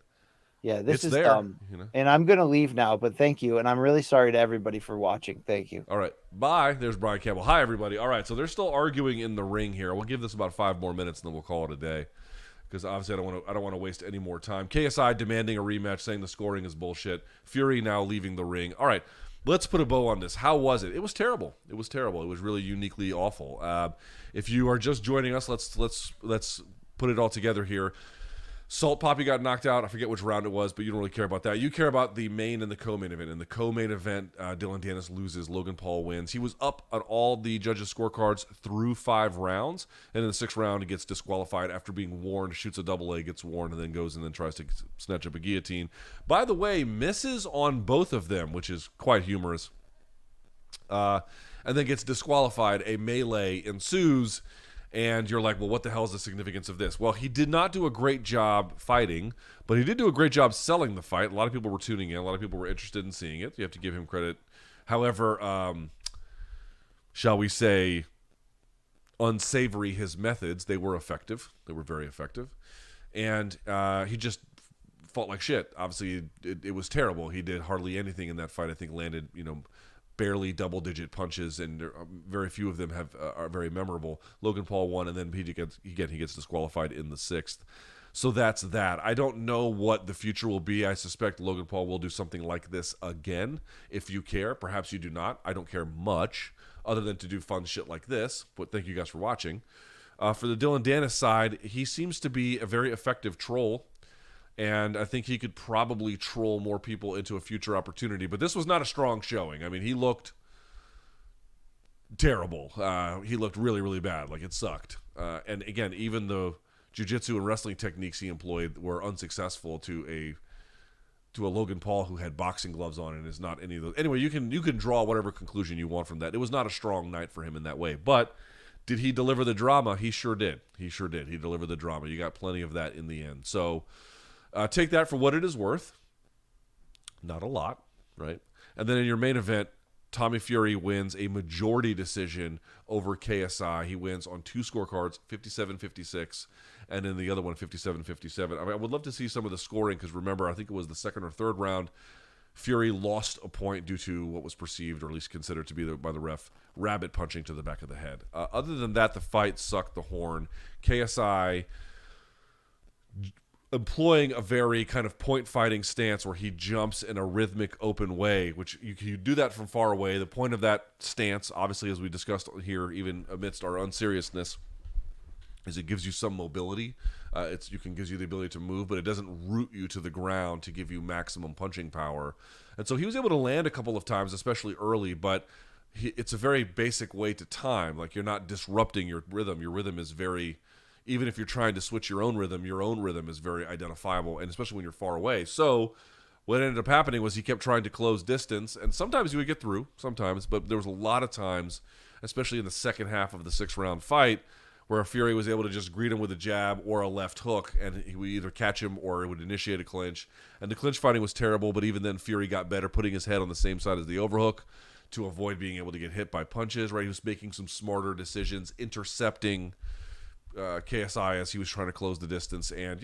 Yeah, this it's is there. dumb. You know. And I'm gonna leave now, but thank you, and I'm really sorry to everybody for watching. Thank you. All right, bye. There's Brian Campbell. Hi, everybody. All right, so they're still arguing in the ring here. We'll give this about 5 more minutes, and then we'll call it a day. Because obviously I don't want to waste any more time. KSI demanding a rematch, saying the scoring is bullshit. Fury now leaving the ring. All right, let's put a bow on this. How was it? It was terrible. It was terrible. It was really uniquely awful. If you are just joining us, let's put it all together here. Salt Papi got knocked out. I forget which round it was, but you don't really care about that. You care about the main and the co-main event. In the co-main event, Dillon Danis loses. Logan Paul wins. He was up on all the judges' scorecards through 5 rounds, and in the 6th round, he gets disqualified after being warned, shoots a double A, gets warned, and then goes and then tries to snatch up a guillotine. By the way, misses on both of them, which is quite humorous, and then gets disqualified. A melee ensues. And you're like, well, what the hell is the significance of this? Well, he did not do a great job fighting, but he did do a great job selling the fight. A lot of people were tuning in. A lot of people were interested in seeing it. You have to give him credit. However, shall we say, unsavory his methods, they were effective. They were very effective. And he just fought like shit. Obviously, it was terrible. He did hardly anything in that fight. I think landed, barely double-digit punches, and very few of them are very memorable. Logan Paul won, and then he gets disqualified in the 6th. So that's that. I don't know what the future will be. I suspect Logan Paul will do something like this again. If you care, perhaps you do not. I don't care much, other than to do fun shit like this. But thank you guys for watching. For the Dillon Danis side, he seems to be a very effective troll. And I think he could probably troll more people into a future opportunity. But this was not a strong showing. I mean, he looked terrible. He looked really, really bad. Like, it sucked. And again, even the jiu-jitsu and wrestling techniques he employed were unsuccessful to a Logan Paul who had boxing gloves on and is not any of those. Anyway, you can draw whatever conclusion you want from that. It was not a strong night for him in that way. But did he deliver the drama? He sure did. He sure did. He delivered the drama. You got plenty of that in the end. So take that for what it is worth. Not a lot, right? And then in your main event, Tommy Fury wins a majority decision over KSI. He wins on 2 scorecards, 57-56, and then the other one, 57-57. I mean, I would love to see some of the scoring because remember, I think it was the second or third round, Fury lost a point due to what was perceived, or at least considered to be by the ref, rabbit punching to the back of the head. Other than that, the fight sucked the horn. KSI employing a very kind of point fighting stance where he jumps in a rhythmic open way, which you do that from far away. The point of that stance, obviously, as we discussed here, even amidst our unseriousness, is it gives you some mobility. Gives you the ability to move, but it doesn't root you to the ground to give you maximum punching power. And so he was able to land a couple of times, especially early, but it's a very basic way to time. Like, you're not disrupting your rhythm. Your rhythm is very... Even if you're trying to switch your own rhythm is very identifiable, and especially when you're far away. So what ended up happening was he kept trying to close distance, and sometimes you would get through, but there was a lot of times, especially in the second half of the 6-round fight, where Fury was able to just greet him with a jab or a left hook, and he would either catch him or it would initiate a clinch. And the clinch fighting was terrible, but even then Fury got better, putting his head on the same side as the overhook to avoid being able to get hit by punches, right? He was making some smarter decisions, intercepting KSI as he was trying to close the distance, and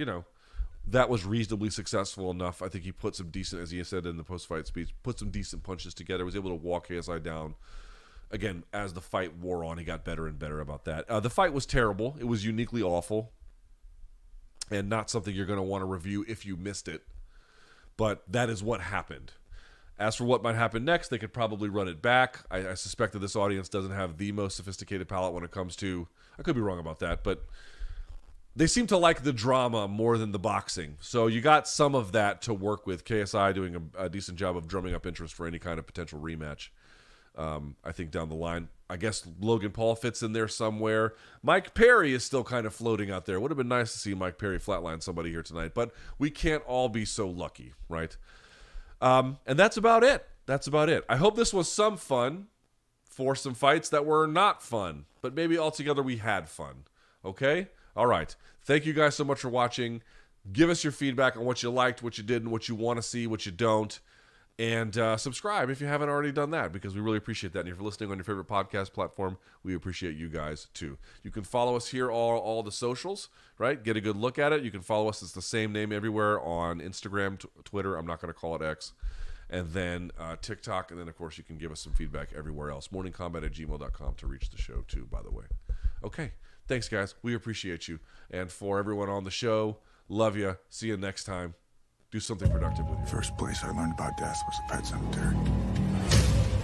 that was reasonably successful enough. I think he put some decent, as he said in the post-fight speech, put some decent punches together, was able to walk KSI down. Again, as the fight wore on, he got better and better about that. The fight was terrible. It was uniquely awful, and not something you're going to want to review if you missed it, but that is what happened. As for what might happen next, they could probably run it back. I suspect that this audience doesn't have the most sophisticated palate when it comes to... I could be wrong about that, but they seem to like the drama more than the boxing. So you got some of that to work with. KSI doing a decent job of drumming up interest for any kind of potential rematch. I think down the line, I guess Logan Paul fits in there somewhere. Mike Perry is still kind of floating out there. Would have been nice to see Mike Perry flatline somebody here tonight, but we can't all be so lucky, right? And that's about it. I hope this was some fun for some fights that were not fun, but maybe altogether we had fun. Okay? All right. Thank you guys so much for watching. Give us your feedback on what you liked, what you didn't, what you want to see, what you don't. And subscribe if you haven't already done that, because we really appreciate that. And if you're listening on your favorite podcast platform, we appreciate you guys too. You can follow us here, all the socials, right? Get a good look at it. You can follow us. It's the same name everywhere on Instagram, Twitter. I'm not going to call it X. And then TikTok. And then, of course, you can give us some feedback everywhere else. morningcombat@gmail.com to reach the show too, by the way. Okay. Thanks, guys. We appreciate you. And for everyone on the show, love you. See you next time. Do something productive with you. First place I learned about death was a pet cemetery.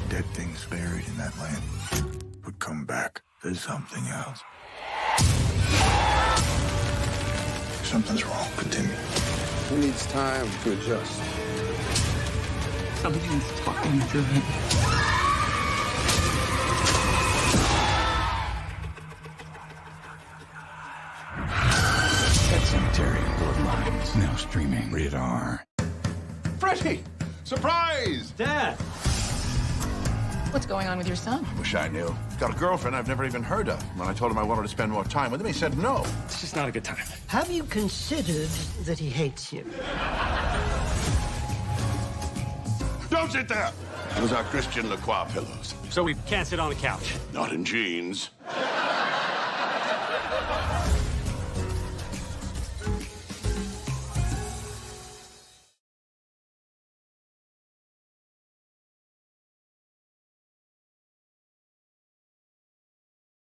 Dead things buried in that land would come back as something else. Something's wrong. Continue. Who needs time to adjust? Something's talking to him. Pet Cemetery, Bloodlines, now streaming. Rated R. Freddie! Surprise! Dad! What's going on with your son? Wish I knew. Got a girlfriend I've never even heard of. When I told him I wanted to spend more time with him, he said no. It's just not a good time. Have you considered that he hates you? Don't sit there! Those are Christian Lacroix pillows. So we can't sit on the couch. Not in jeans.